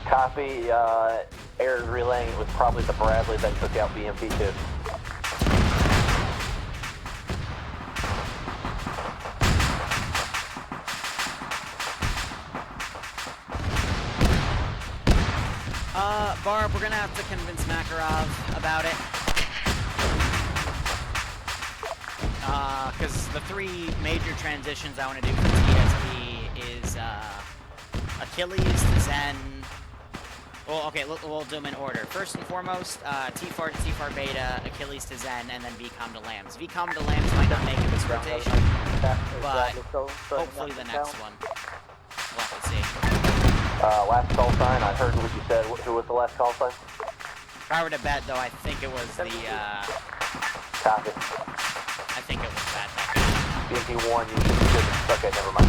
[SPEAKER 4] Copy. Air relaying. It was probably the Bradley that took out BMP-2.
[SPEAKER 1] Barb, we're gonna have to convince Makarov about it. Because the three major transitions I want to do for TSP is Achilles to Zen. Well, okay, we'll do them in order. First and foremost, T-Far to T-Far Beta, Achilles to Zen, and then VCOM to Lambs. VCOM to Lambs might not make it this rotation, but hopefully the next one. We'll have to see.
[SPEAKER 4] Last call sign, I heard what you said. Who was the last call sign?
[SPEAKER 1] If I were to bet, though, I think it was the,
[SPEAKER 4] Copy.
[SPEAKER 1] I think it was that guy.
[SPEAKER 4] BMP-1, you should be good. Okay, never mind.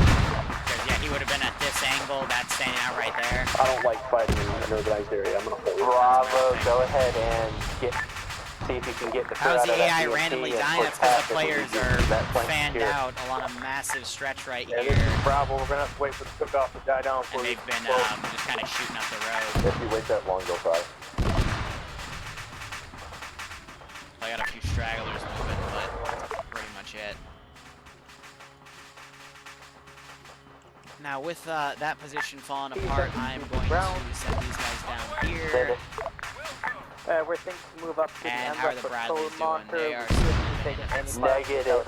[SPEAKER 1] Because, yeah, he would have been at this angle, that's standing out right there.
[SPEAKER 3] I don't like fighting in an urbanized area. I'm gonna hold it.
[SPEAKER 4] Bravo, go ahead and see if you can get the crew
[SPEAKER 1] How's
[SPEAKER 4] out
[SPEAKER 1] the
[SPEAKER 4] of that
[SPEAKER 1] AI
[SPEAKER 4] BMP
[SPEAKER 1] randomly
[SPEAKER 4] and
[SPEAKER 1] dying?
[SPEAKER 4] push
[SPEAKER 1] That's because
[SPEAKER 4] past
[SPEAKER 1] the
[SPEAKER 4] it
[SPEAKER 1] players
[SPEAKER 4] so you can
[SPEAKER 1] are
[SPEAKER 4] use that flank
[SPEAKER 1] fanned
[SPEAKER 4] here.
[SPEAKER 1] out along a massive stretch right
[SPEAKER 5] Yeah,
[SPEAKER 1] here.
[SPEAKER 5] this is Bravo. We're gonna have to wait for the cook-off to die down for
[SPEAKER 1] And
[SPEAKER 5] you.
[SPEAKER 1] they've been just kind of shooting up the road.
[SPEAKER 11] If you wait that long, they'll die.
[SPEAKER 1] I got a few stragglers moving, but that's pretty much it. Now with that position falling apart, I'm going to set these guys down here.
[SPEAKER 7] We're thinking to move up to
[SPEAKER 1] And
[SPEAKER 7] the
[SPEAKER 1] how are the Bradleys doing? They are still moving
[SPEAKER 7] taken any
[SPEAKER 4] Negative.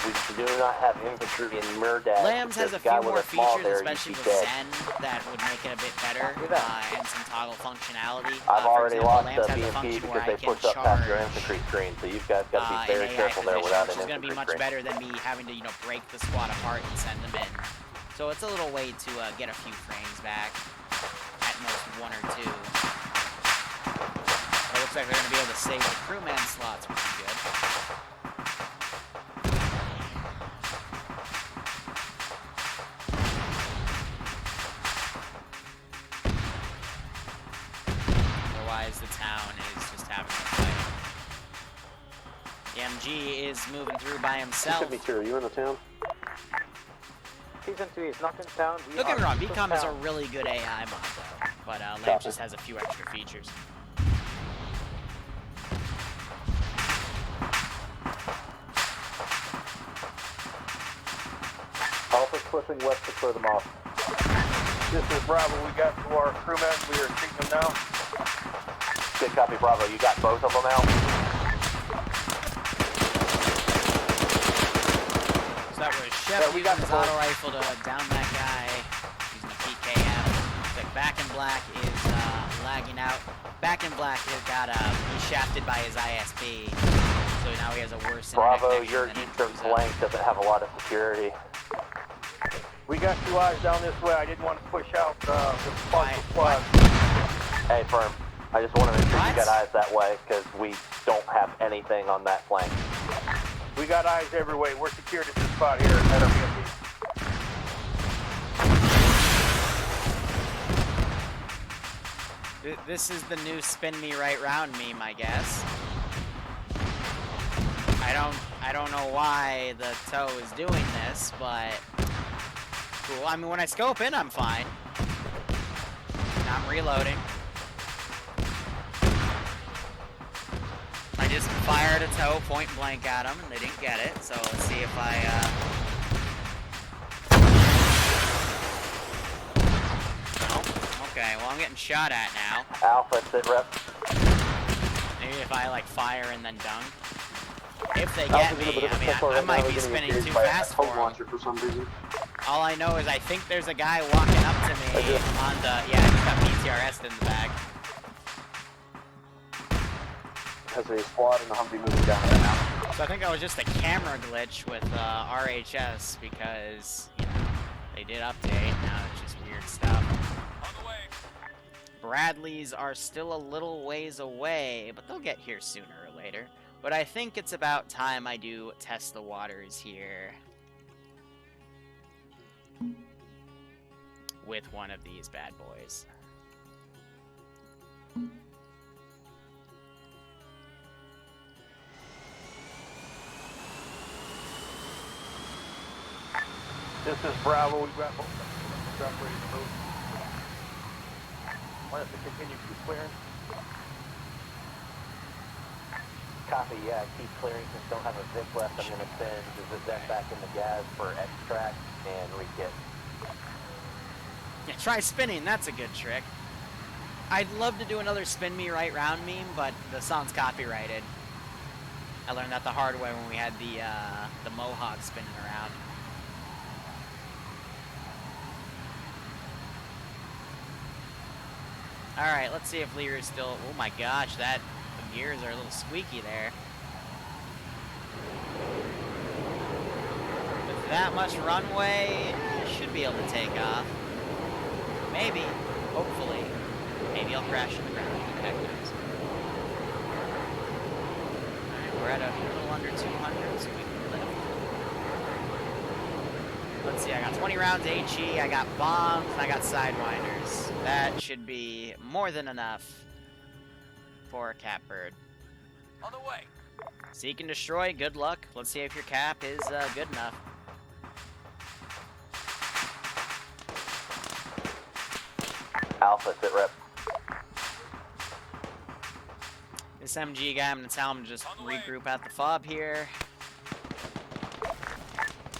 [SPEAKER 4] We do not have infantry in Murdag.
[SPEAKER 1] Lambs has a few more features, especially with Zen, that would make it a bit better, and some toggle functionality.
[SPEAKER 4] I've already
[SPEAKER 1] example,
[SPEAKER 4] lost the BMP because they pushed up past your infantry screen, so you guys got to be very careful there without an infantry screen.
[SPEAKER 1] Which is going to be much better than me having to, break the squad apart and send them in. So it's a little way to get a few frames back, at most 1 or 2. It looks like they're going to be able to save the crewman slots, which is good. Otherwise, the town is just having a fight. The MG is moving through by himself.
[SPEAKER 3] Are you in the town?
[SPEAKER 7] Season 3 is not in town.
[SPEAKER 1] Don't get me wrong, BCOM is a really good AI mod though, but Lamp just has a few extra features.
[SPEAKER 11] Alpha's pushing west to clear them off.
[SPEAKER 5] This is Bravo. We got to our crewmen. We are treating them now.
[SPEAKER 4] Good copy, Bravo. You got both of them out?
[SPEAKER 1] So that was Chef using his auto rifle to down that guy using a PKM. Looks like Back in Black is lagging out. Back in Black has got he's shafted by his ISP, so now he has a worse
[SPEAKER 4] Bravo, your eastern flank doesn't have a lot of security.
[SPEAKER 5] We got 2 eyes down this way. I didn't want to push out the squad.
[SPEAKER 4] Hey, Firm. I just want to make sure you got eyes that way, because we don't have anything on that flank.
[SPEAKER 5] We got eyes everywhere. We're secured at this spot here at our BMP.
[SPEAKER 1] This is the new spin me right round meme, I guess. I don't know why the toe is doing this, but cool. I mean, when I scope in, I'm fine. Now I'm reloading. I just fired a toe point blank at them, and they didn't get it. So let's see if No. Okay, well I'm getting shot at now.
[SPEAKER 4] Alpha, sit rep.
[SPEAKER 1] Maybe if I like fire and then dunk. If they get me, I mean, I might be spinning too fast for them. All I know is I think there's a guy walking up to me on the, yeah, he's got PTRS in the back.
[SPEAKER 3] Has a squad and a Humvee moving down right now.
[SPEAKER 1] So I think that was just a camera glitch with RHS because, they did update, now it's just weird stuff.
[SPEAKER 10] On the way.
[SPEAKER 1] Bradleys are still a little ways away, but they'll get here sooner or later. But I think it's about time I do test the waters here with one of these bad boys.
[SPEAKER 5] This is Bravo. We got both ready to move. Want us to continue clearing?
[SPEAKER 4] Copy, yeah, keep clearing since don't have a Vic left. I'm going to send the Zen back in the gas for extract and rekit.
[SPEAKER 1] Yeah, try spinning, that's a good trick. I'd love to do another spin me right round meme, but the song's copyrighted. I learned that the hard way when we had the Mohawk spinning around. Alright, let's see if Liru is still... Oh my gosh, the gears are a little squeaky there. With that much runway, should be able to take off. Maybe. Hopefully. Maybe I'll crash in the ground. Who the heck knows? Alright, we're at a little under 200, so we can lift. Let's see, I got 20 rounds HE, I got bombs, and I got sidewinders. That should be more than enough for a Catbird.
[SPEAKER 10] On the way.
[SPEAKER 1] Seek and destroy, good luck. Let's see if your cap is good enough.
[SPEAKER 4] Alpha, sit rep.
[SPEAKER 1] This MG guy, I'm gonna tell him to just regroup at the fob here.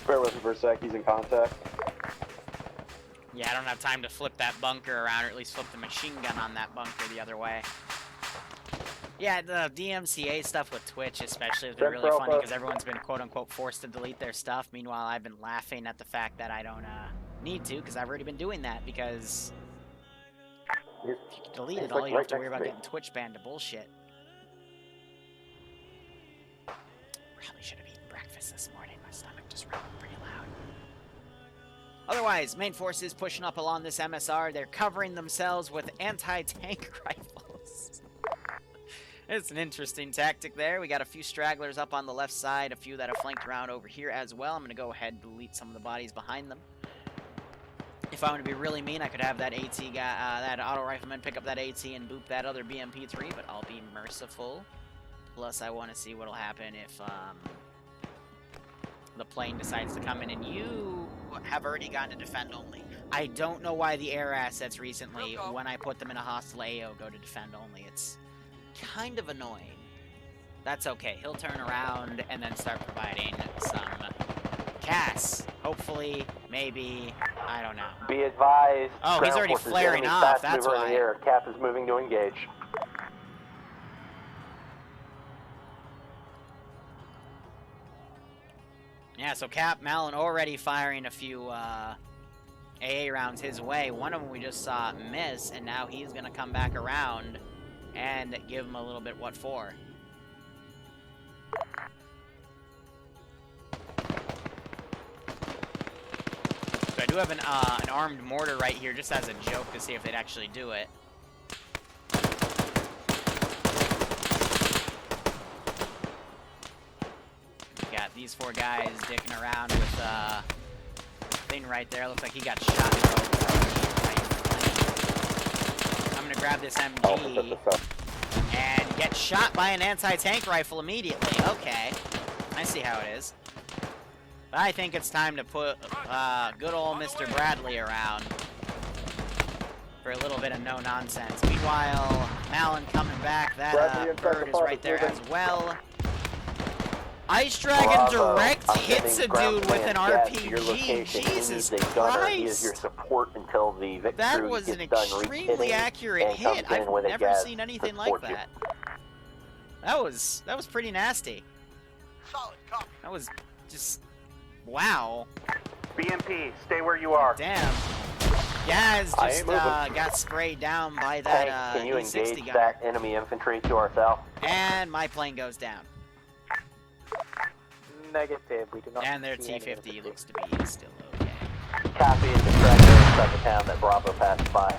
[SPEAKER 3] Bear with him for a sec, he's in contact.
[SPEAKER 1] Yeah, I don't have time to flip that bunker around, or at least flip the machine gun on that bunker the other way. Yeah, the DMCA stuff with Twitch especially has been really funny because everyone's been quote-unquote forced to delete their stuff. Meanwhile, I've been laughing at the fact that I don't need to because I've already been doing that because if you can delete it all, you don't have to worry about getting Twitch banned to bullshit. Probably should have eaten breakfast this morning. My stomach just rumbled pretty loud. Otherwise, main forces pushing up along this MSR. They're covering themselves with anti-tank rifles. It's an interesting tactic there. We got a few stragglers up on the left side, a few that have flanked around over here as well. I'm going to go ahead and delete some of the bodies behind them. If I want to be really mean, I could have that AT guy, that auto rifleman pick up that AT and boop that other BMP-3, but I'll be merciful. Plus, I want to see what'll happen if the plane decides to come in, and you have already gone to defend only. I don't know why the air assets recently, when I put them in a hostile AO, go to defend only. It's kind of annoying. That's okay. He'll turn around and then start providing some CAS. Hopefully, maybe, I don't know.
[SPEAKER 4] Be advised.
[SPEAKER 1] Oh, he's already flaring off. That's why.
[SPEAKER 4] In the air. Cap is moving to engage.
[SPEAKER 1] Yeah, so Cap Malin already firing a few AA rounds his way. One of them we just saw miss, and now he's going to come back around and give him a little bit what for. So I do have an armed mortar right here just as a joke to see if they'd actually do it. Got these four guys dicking around with thing right there. Looks like he got shot. I'm gonna grab this MG and get shot by an anti-tank rifle immediately. Okay, I see how it is. But I think it's time to put good old Mr. Bradley around for a little bit of no nonsense. Meanwhile, Malin coming back. That bird is right there as well. Ice Dragon direct hits a dude with an RPG. Jesus Christ!
[SPEAKER 4] He is your support until the victory
[SPEAKER 1] that was an extremely accurate hit. I've never seen anything like that. That was pretty nasty. That was just wow.
[SPEAKER 8] BMP, stay where you are.
[SPEAKER 1] Damn. Gaz just got sprayed down by that
[SPEAKER 4] can you
[SPEAKER 1] E60
[SPEAKER 4] engage
[SPEAKER 1] gunner.
[SPEAKER 4] that enemy infantry to our south?
[SPEAKER 1] And my plane goes down.
[SPEAKER 7] Negative, we do not.
[SPEAKER 1] And their T-50 looks to be still okay.
[SPEAKER 4] Copy and distractor inside the town that Bravo passed by.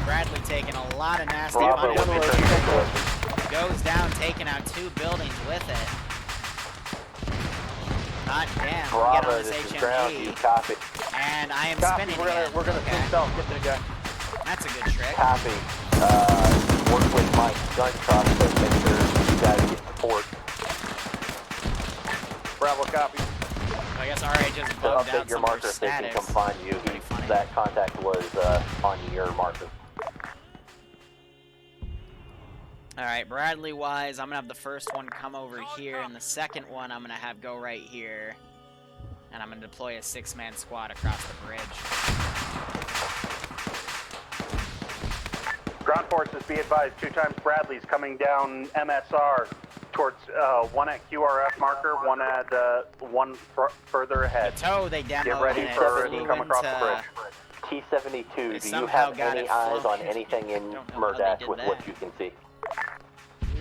[SPEAKER 1] Bradley taking a lot of nasty
[SPEAKER 4] Bravo
[SPEAKER 1] punishment. Goes down, taking out 2 buildings with it. Hot damn, we get on this HMG.
[SPEAKER 4] Copy.
[SPEAKER 1] And I am
[SPEAKER 5] Copy,
[SPEAKER 1] spinning
[SPEAKER 5] we're gonna switch south, get to the guy.
[SPEAKER 1] That's a good trick.
[SPEAKER 4] Copy. Work with my gun truck to make sure you guys get support.
[SPEAKER 5] Bravo, copy.
[SPEAKER 1] So I guess RA just bugged out
[SPEAKER 4] your
[SPEAKER 1] some
[SPEAKER 4] marker
[SPEAKER 1] of
[SPEAKER 4] so they
[SPEAKER 1] status.
[SPEAKER 4] can come find you. That contact was on your marker.
[SPEAKER 1] Alright, Bradley-wise, I'm going to have the first one come over here, and the second one I'm going to have go right here. And I'm going to deploy a 6-man squad across the bridge.
[SPEAKER 8] Ground forces, be advised, 2 times Bradley's coming down MSR towards one at QRF marker, one at one further ahead.
[SPEAKER 1] The tow they demoed.
[SPEAKER 8] Get ready for to come across the bridge.
[SPEAKER 4] T-72, do you have any eyes on anything in Murdash with what you can see?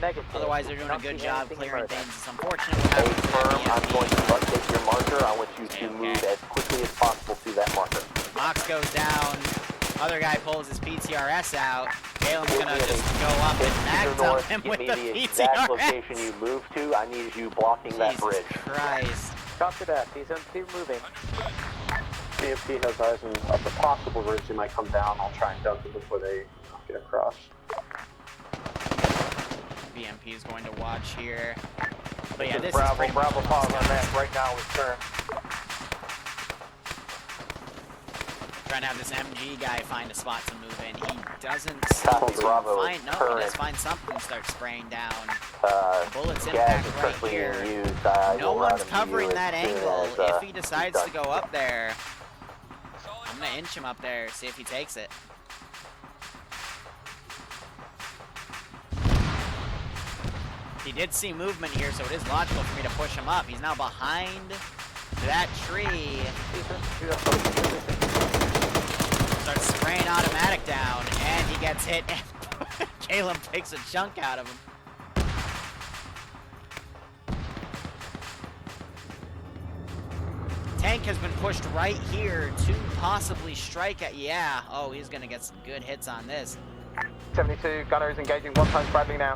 [SPEAKER 7] Negative.
[SPEAKER 1] Otherwise, they're doing a good job clearing things. It's unfortunate what
[SPEAKER 4] Hey,
[SPEAKER 1] happens
[SPEAKER 4] firm,
[SPEAKER 1] to
[SPEAKER 4] I'm going to update your marker. I want you to move as quickly as possible to that marker.
[SPEAKER 1] Mox goes down. Other guy pulls his PTRS out. Galen's gonna just go up and mag dump him with the
[SPEAKER 4] the exact
[SPEAKER 1] PTRS.
[SPEAKER 4] location you moved to. I need you blocking that bridge.
[SPEAKER 1] Christ.
[SPEAKER 7] Copy that. He's moving.
[SPEAKER 3] BMP has eyes on a possible ridge. They might come down. I'll try and dunk it before they get across.
[SPEAKER 1] BMP is going to watch here. But yeah, this
[SPEAKER 5] Bravo,
[SPEAKER 1] is pretty
[SPEAKER 5] Bravo
[SPEAKER 1] much
[SPEAKER 5] pause on that right now with turn.
[SPEAKER 1] trying to have this MG guy find a spot to move in. He doesn't
[SPEAKER 4] Copy,
[SPEAKER 1] seem to
[SPEAKER 4] Bravo,
[SPEAKER 1] find. No, he
[SPEAKER 4] current.
[SPEAKER 1] does find something and start spraying down. Bullets
[SPEAKER 4] Gas
[SPEAKER 1] impact
[SPEAKER 4] is
[SPEAKER 1] right
[SPEAKER 4] currently
[SPEAKER 1] here.
[SPEAKER 4] being used.
[SPEAKER 1] No
[SPEAKER 4] will
[SPEAKER 1] one's
[SPEAKER 4] run
[SPEAKER 1] covering
[SPEAKER 4] you
[SPEAKER 1] that
[SPEAKER 4] as soon
[SPEAKER 1] angle.
[SPEAKER 4] as,
[SPEAKER 1] If he decides to
[SPEAKER 4] done.
[SPEAKER 1] go up there, I'm gonna inch him up there, see if he takes it. He did see movement here, so it is logical for me to push him up. He's now behind that tree. Starts spraying automatic down, and he gets hit, and Caleb takes a chunk out of him. Tank has been pushed right here to possibly strike at, yeah. Oh, he's gonna get some good hits on this.
[SPEAKER 12] 72, gunner is engaging 1 times Bradley now.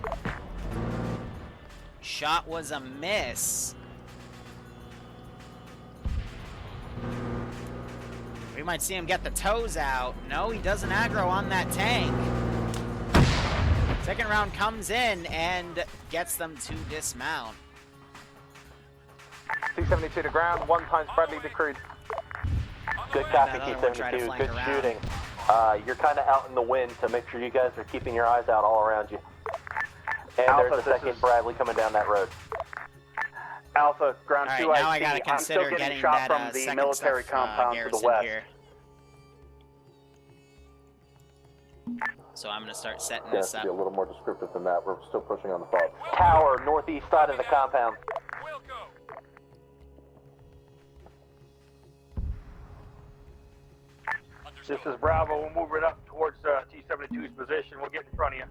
[SPEAKER 1] Shot was a miss. We might see him get the toes out. No, he doesn't aggro on that tank. Second round comes in and gets them to dismount.
[SPEAKER 12] T-72 to ground, 1 times Bradley to crude.
[SPEAKER 4] Good copy, T-72, good shooting. You're kind of out in the wind, so make sure you guys are keeping your eyes out all around you. And
[SPEAKER 8] Alpha,
[SPEAKER 4] there's a second Bradley coming down that road.
[SPEAKER 8] Alpha, ground 2
[SPEAKER 1] now I
[SPEAKER 8] IC.
[SPEAKER 1] gotta consider
[SPEAKER 8] I'm still getting
[SPEAKER 1] getting
[SPEAKER 8] shot
[SPEAKER 1] that,
[SPEAKER 8] from the
[SPEAKER 1] second
[SPEAKER 8] military
[SPEAKER 1] stuff,
[SPEAKER 8] compound to the
[SPEAKER 1] garrison
[SPEAKER 8] west.
[SPEAKER 1] here. So I'm gonna start setting
[SPEAKER 11] Yeah,
[SPEAKER 1] this
[SPEAKER 11] to
[SPEAKER 1] up.
[SPEAKER 11] be a little more descriptive than that. We're still pushing on the fob.
[SPEAKER 4] Tower, northeast side of the compound.
[SPEAKER 10] We'll go.
[SPEAKER 5] This is Bravo. We'll move it up towards T-72's position. We'll get in front of you.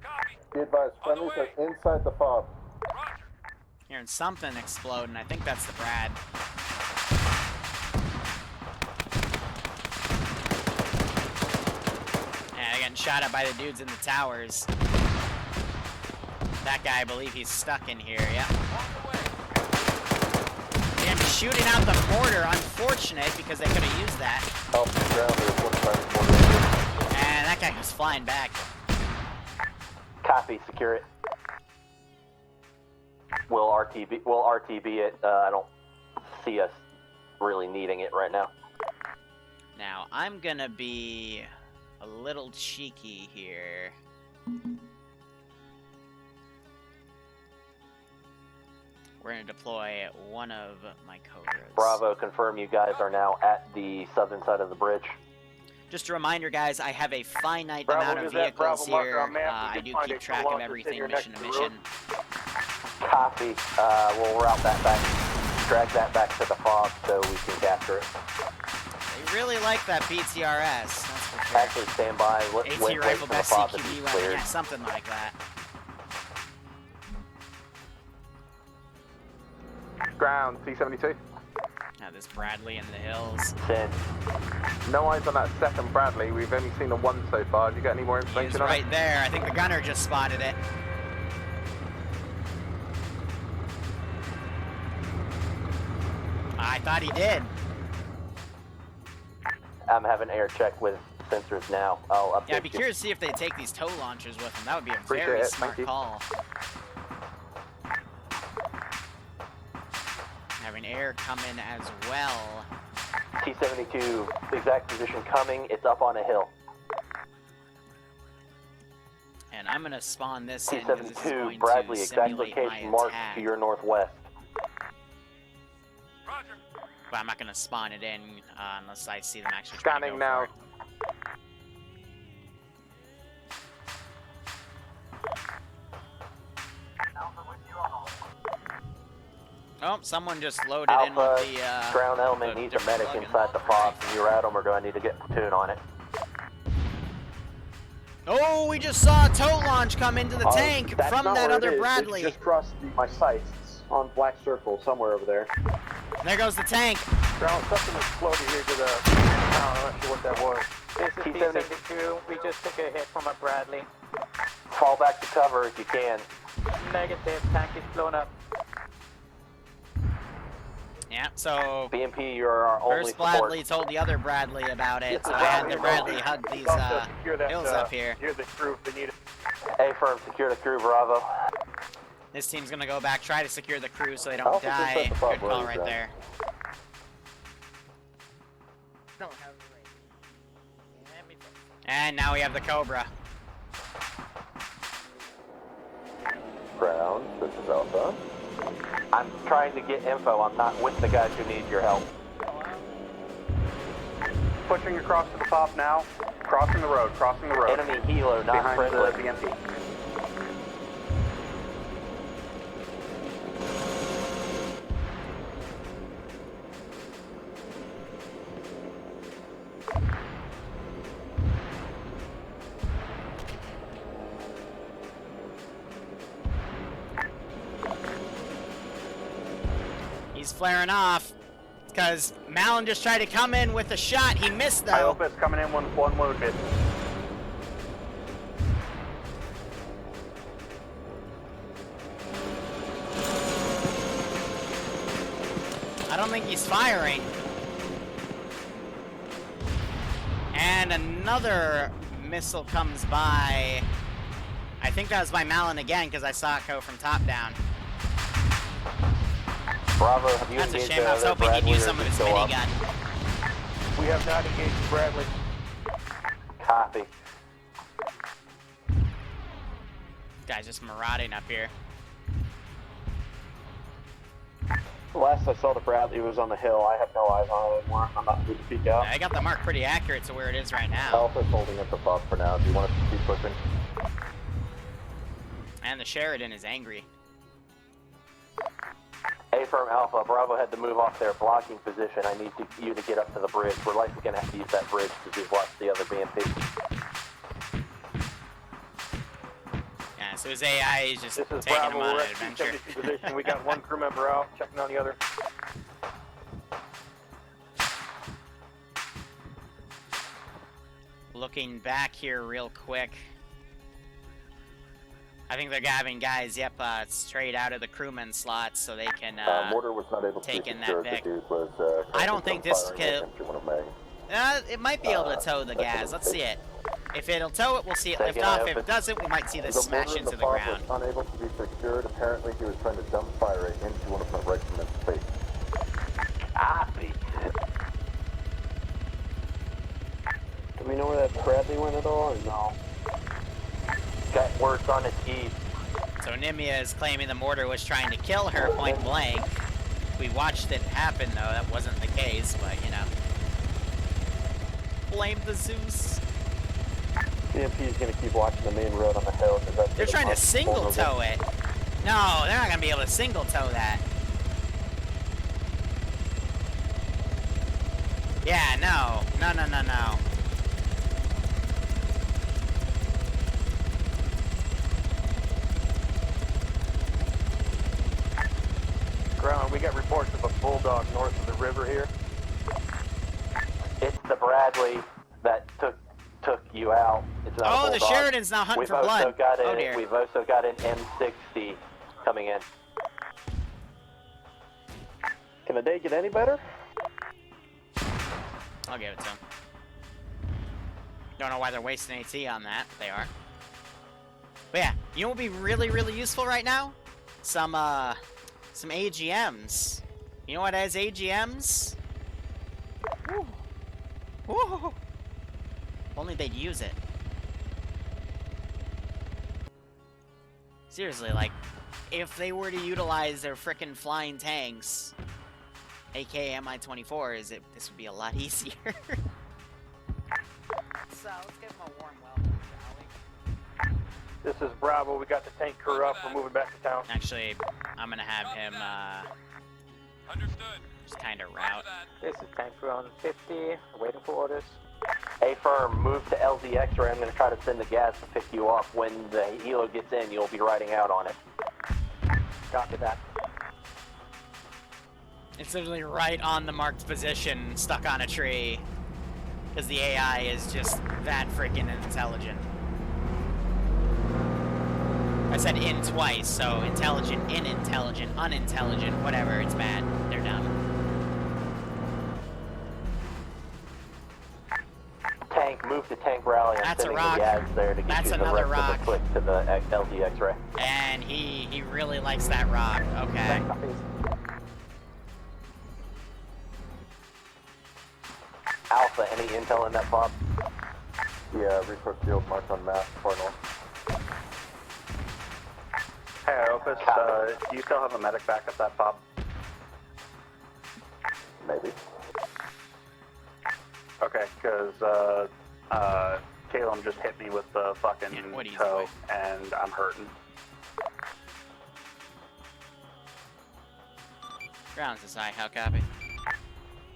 [SPEAKER 10] Copy.
[SPEAKER 11] Be advised, friendlies are inside the fob.
[SPEAKER 10] Roger.
[SPEAKER 1] Hearing something explode, and I think that's the Brad. Yeah, they're getting shot at by the dudes in the towers. That guy, I believe he's stuck in here, yeah. And shooting out the mortar, unfortunate, because they could have used that.
[SPEAKER 11] Oh, ground, there's 1 times mortar.
[SPEAKER 1] And that guy was flying back.
[SPEAKER 4] Copy, secure it. We'll RTB it. I don't see us really needing it right now.
[SPEAKER 1] Now, I'm gonna be a little cheeky here. We're gonna deploy one of my Cobras.
[SPEAKER 4] Bravo, confirm you guys are now at the southern side of the bridge.
[SPEAKER 1] Just a reminder, guys, I have a finite
[SPEAKER 5] Bravo,
[SPEAKER 1] amount of
[SPEAKER 5] is that
[SPEAKER 1] vehicles
[SPEAKER 5] Bravo marker
[SPEAKER 1] here.
[SPEAKER 5] on map? You
[SPEAKER 1] I
[SPEAKER 5] can
[SPEAKER 1] do
[SPEAKER 5] find
[SPEAKER 1] keep
[SPEAKER 5] it
[SPEAKER 1] track
[SPEAKER 5] from
[SPEAKER 1] of
[SPEAKER 5] launch
[SPEAKER 1] everything
[SPEAKER 5] center
[SPEAKER 1] mission
[SPEAKER 5] next
[SPEAKER 1] to
[SPEAKER 5] to the road.
[SPEAKER 1] mission.
[SPEAKER 4] Copy. We'll route that back, drag that back to the fog so we can capture it.
[SPEAKER 1] They really like that PTRS, that's for sure.
[SPEAKER 4] Actually, stand by. Wait
[SPEAKER 1] AT
[SPEAKER 4] for
[SPEAKER 1] rifle,
[SPEAKER 4] the
[SPEAKER 1] best
[SPEAKER 4] fog to
[SPEAKER 1] CQB
[SPEAKER 4] be
[SPEAKER 1] weapon,
[SPEAKER 4] cleared.
[SPEAKER 1] yeah, something like that.
[SPEAKER 12] Ground, T-72.
[SPEAKER 1] Now this Bradley in the hills.
[SPEAKER 4] Send.
[SPEAKER 12] No eyes on that second Bradley. We've only seen the one so far. Do you get any more
[SPEAKER 1] He's
[SPEAKER 12] information on
[SPEAKER 1] right
[SPEAKER 12] it?
[SPEAKER 1] there. I think the gunner just spotted it. I thought he did.
[SPEAKER 4] I'm having air check with sensors now. I'll update
[SPEAKER 1] Yeah, I'd be
[SPEAKER 4] you.
[SPEAKER 1] curious to see if they take these tow launchers with them. That would be a
[SPEAKER 12] Appreciate
[SPEAKER 1] very
[SPEAKER 12] it,
[SPEAKER 1] smart
[SPEAKER 12] thank you.
[SPEAKER 1] call. Having air come in as well.
[SPEAKER 4] T-72, exact position coming. It's up on a hill.
[SPEAKER 1] And I'm going to spawn this in. 'cause this is
[SPEAKER 4] T-72,
[SPEAKER 1] going
[SPEAKER 4] Bradley,
[SPEAKER 1] to
[SPEAKER 4] exact
[SPEAKER 1] simulate my
[SPEAKER 4] location marked
[SPEAKER 1] attack.
[SPEAKER 4] to your northwest.
[SPEAKER 10] Roger.
[SPEAKER 1] But I'm not going to spawn it in unless I see them actually trying to
[SPEAKER 12] Scanning
[SPEAKER 1] go
[SPEAKER 12] now.
[SPEAKER 1] for it. Oh, someone just loaded in
[SPEAKER 4] Alpha,
[SPEAKER 1] with the
[SPEAKER 4] ground element needs a medic
[SPEAKER 1] plug-in.
[SPEAKER 4] inside the fob. Can you rat him, or do I need to get platoon on it?
[SPEAKER 1] Oh, we just saw a tow launch come into the tank
[SPEAKER 3] That's
[SPEAKER 1] from
[SPEAKER 3] not
[SPEAKER 1] that
[SPEAKER 3] where
[SPEAKER 1] other
[SPEAKER 3] it is.
[SPEAKER 1] Bradley.
[SPEAKER 3] It just crossed my sights. It's on black circle somewhere over there.
[SPEAKER 1] There goes the tank.
[SPEAKER 5] Ground, something exploded here to the I'm not sure what that was.
[SPEAKER 7] This is T-72. We just took a hit from a Bradley.
[SPEAKER 4] Fall back to cover if you can.
[SPEAKER 7] Negative. Tank is blown up.
[SPEAKER 1] Yeah, so
[SPEAKER 4] BMP, you're our only
[SPEAKER 1] first
[SPEAKER 4] support.
[SPEAKER 1] Bradley told the other Bradley about it, so I had the Bradley hug these hills up here.
[SPEAKER 5] Secure the crew if they need it.
[SPEAKER 4] A-firm, secure the crew, Bravo.
[SPEAKER 1] This team's gonna go back, try to secure the crew so they
[SPEAKER 11] I'll
[SPEAKER 1] don't
[SPEAKER 11] just
[SPEAKER 1] die.
[SPEAKER 11] set the fob
[SPEAKER 1] Good call
[SPEAKER 11] right
[SPEAKER 1] right
[SPEAKER 11] down.
[SPEAKER 1] there. And now we have the Cobra.
[SPEAKER 11] Ground, this is Alpha.
[SPEAKER 4] I'm trying to get info. I'm not with the guys who need your help.
[SPEAKER 8] Pushing across to the top now. Crossing the road, crossing the road.
[SPEAKER 4] Enemy helo, not
[SPEAKER 8] behind
[SPEAKER 4] friendly.
[SPEAKER 8] the BMP.
[SPEAKER 1] He's flaring off. Because Malin just tried to come in with a shot. He missed, though.
[SPEAKER 8] I hope it's coming in one wounded.
[SPEAKER 1] I don't think he's firing. And another missile comes by. I think that was by Malin again, because I saw it go from top down.
[SPEAKER 4] Bravo, have you
[SPEAKER 1] That's a
[SPEAKER 4] engaged
[SPEAKER 1] shame. I was hoping he'd use some of his minigun.
[SPEAKER 5] We have not engaged Bradley.
[SPEAKER 4] Copy.
[SPEAKER 1] Guy's just marauding up here.
[SPEAKER 3] Last I saw the Bradley was on the hill. I have no eyes on it anymore. I'm not going to peek out.
[SPEAKER 1] I got the mark pretty accurate to where it is right now.
[SPEAKER 11] Alpha's holding at the fob for now. Do you want us to keep pushing?
[SPEAKER 1] And the Sheridan is angry.
[SPEAKER 4] A-firm Alpha, Bravo had to move off their blocking position. I need you to get up to the bridge. We're likely going to have to use that bridge to watch the other BMP.
[SPEAKER 1] Yeah, so his AI is just
[SPEAKER 5] This is
[SPEAKER 1] taking
[SPEAKER 5] Bravo.
[SPEAKER 1] him on
[SPEAKER 5] We're
[SPEAKER 1] an
[SPEAKER 5] at
[SPEAKER 1] adventure.
[SPEAKER 5] 272 position. We got one crew member out, checking on the other.
[SPEAKER 1] Looking back here real quick. I think they're having guys, straight out of the crewman slots so they can
[SPEAKER 11] Mortar was not able to
[SPEAKER 1] take
[SPEAKER 11] be
[SPEAKER 1] in that
[SPEAKER 11] secured.
[SPEAKER 1] Vic.
[SPEAKER 11] The dude was,
[SPEAKER 1] I don't think this could...
[SPEAKER 11] one of May.
[SPEAKER 1] it might be able to tow the gas. Let's see it. If it'll tow it, we'll see it lift off. If it doesn't, we might see this smash into the ground.
[SPEAKER 11] Was unable to be secured. Apparently, he was trying to dump fire it into one of my regiments' face.
[SPEAKER 4] Copy.
[SPEAKER 3] Do we know where that Bradley went at all, or no?
[SPEAKER 4] Got words on its east.
[SPEAKER 1] So Nimia is claiming the mortar was trying to kill her point blank. We watched it happen, though. That wasn't the case, but, you know. Blame the Zeus.
[SPEAKER 3] BMP is going to keep watching the main road on the hill.
[SPEAKER 1] They're trying to single tow it. No, they're not going to be able to single tow that. Yeah, no. No.
[SPEAKER 5] Ground, we got reports of a bulldog north of the river here.
[SPEAKER 4] It's the Bradley that took you out. It's not a
[SPEAKER 1] Oh, the
[SPEAKER 4] bulldog.
[SPEAKER 1] Sheridan's now hunting for blood. Oh, dear.
[SPEAKER 4] We've also got an M60 coming in.
[SPEAKER 3] Can the day get any better?
[SPEAKER 1] I'll give it to him. Don't know why they're wasting AT on that. They are. But yeah, you know what would be really, really useful right now? Some AGMs. You know what has AGMs? Woo. Woo. Only they'd use it. Seriously, like, if they were to utilize their frickin' flying tanks, aka Mi-24s, this would be a lot easier. So, let's give them a warm welcome, shall we?
[SPEAKER 5] This is Bravo. We got the tank crew up. We're moving back to town.
[SPEAKER 1] Actually, I'm gonna have him, just kinda route.
[SPEAKER 7] This is tank crew on 50, waiting for orders.
[SPEAKER 4] A-firm, move to LDX, or I'm going to try to send the gas to pick you up. When the helo gets in, you'll be riding out on it.
[SPEAKER 7] Copy that.
[SPEAKER 1] It's literally right on the marked position, stuck on a tree. Because the AI is just that freaking intelligent. I said in twice, so intelligent, inintelligent, unintelligent, whatever, it's bad. They're dumb.
[SPEAKER 4] Tank, move to tank rally. I'm
[SPEAKER 1] That's a
[SPEAKER 4] sending
[SPEAKER 1] rock.
[SPEAKER 4] the gas there to get
[SPEAKER 1] That's
[SPEAKER 4] you the
[SPEAKER 1] another
[SPEAKER 4] rest
[SPEAKER 1] rock.
[SPEAKER 4] of the click to the LDX ray.
[SPEAKER 1] And he really likes that rock. Okay.
[SPEAKER 4] Alpha, any intel in that fob?
[SPEAKER 11] Yeah, resource field marked on map, far north.
[SPEAKER 8] Hey, Opus, do you still have a medic back at that fob?
[SPEAKER 11] Maybe.
[SPEAKER 8] Okay, because Caleb just hit me with the fucking toe, and I'm hurting.
[SPEAKER 1] Ground says hi, how copy?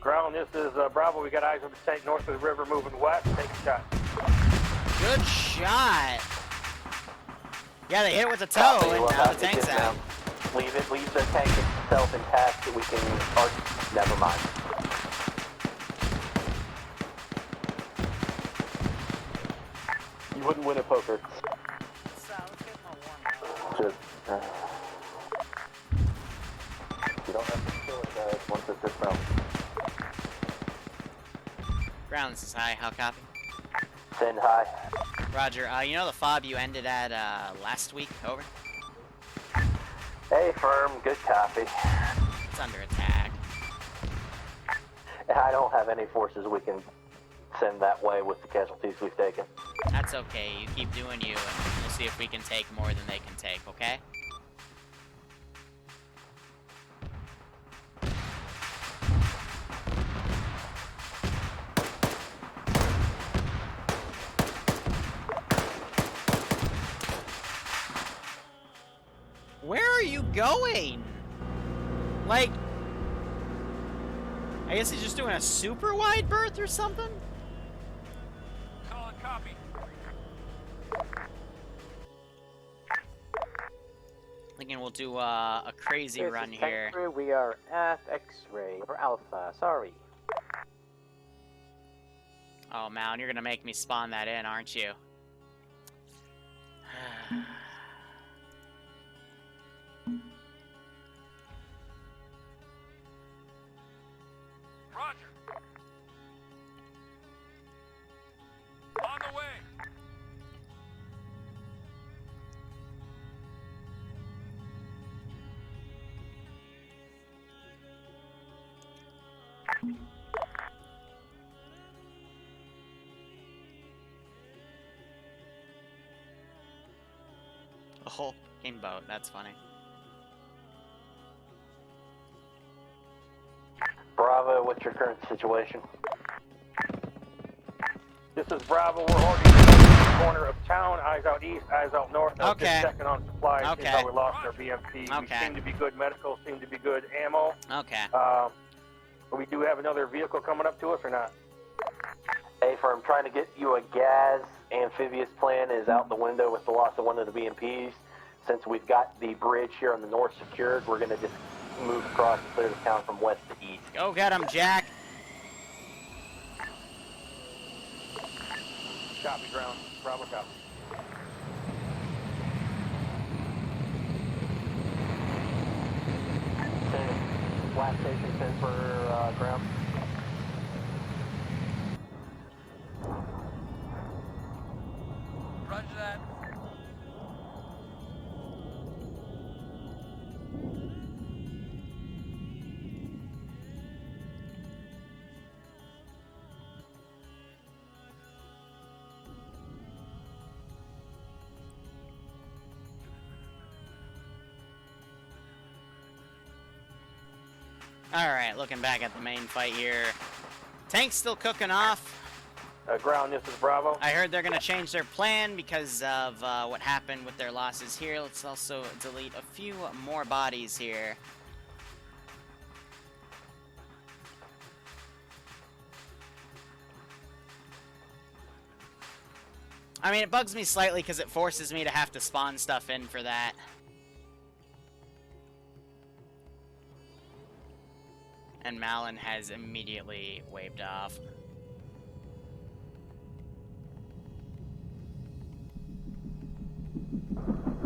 [SPEAKER 5] Ground, this is Bravo. We got eyes on the tank north of the river moving west. Take a shot.
[SPEAKER 1] Good shot! Yeah, they hit it with the toe, and now the tank's out.
[SPEAKER 4] Leave it. Leave the tank itself intact. We can. Or, never mind.
[SPEAKER 3] You wouldn't win at poker. Just, you don't have to kill it, guys, once it's dismount.
[SPEAKER 1] Ground, this is high. How copy?
[SPEAKER 4] Send high.
[SPEAKER 1] Roger. You know the fob you ended at last week? Over.
[SPEAKER 4] Hey, firm. Good copy.
[SPEAKER 1] It's under attack.
[SPEAKER 4] I don't have any forces we can send that way with the casualties we've taken.
[SPEAKER 1] That's okay. You keep doing you, and we'll see if we can take more than they can take, okay? Where are you going? Like, I guess he's just doing a super wide berth or something?
[SPEAKER 10] Solid copy.
[SPEAKER 1] Thinking we'll do a crazy run here.
[SPEAKER 13] We are at X-ray for Alpha. Sorry.
[SPEAKER 1] Oh, man, you're gonna make me spawn that in, aren't you?
[SPEAKER 10] Roger. On the way.
[SPEAKER 1] A whole fucking boat, that's funny.
[SPEAKER 4] Bravo, what's your current situation?
[SPEAKER 5] This is Bravo. We're already in the corner of town. Eyes out east, eyes out north.
[SPEAKER 1] Okay.
[SPEAKER 5] Just checking on supplies.
[SPEAKER 1] Okay.
[SPEAKER 5] See how we lost our BMP.
[SPEAKER 1] Okay.
[SPEAKER 5] We seem to be good medical, seem to be good ammo.
[SPEAKER 1] Okay.
[SPEAKER 5] But we do have another vehicle coming up to us or not?
[SPEAKER 4] Hey, firm, trying to get you a gas amphibious plan is out the window with the loss of one of the BMPs. Since we've got the bridge here on the north secured, we're going to just move across and clear the town from west to east.
[SPEAKER 1] Go get him, Jack.
[SPEAKER 5] Copy, ground. Bravo, copy.
[SPEAKER 3] Last station 10 for ground.
[SPEAKER 10] Roger that.
[SPEAKER 1] Alright, looking back at the main fight here. Tank's still cooking off.
[SPEAKER 5] Ground, this is Bravo.
[SPEAKER 1] I heard they're going to change their plan because of what happened with their losses here. Let's also delete a few more bodies here. I mean, it bugs me slightly because it forces me to have to spawn stuff in for that. And Malin has immediately waved off.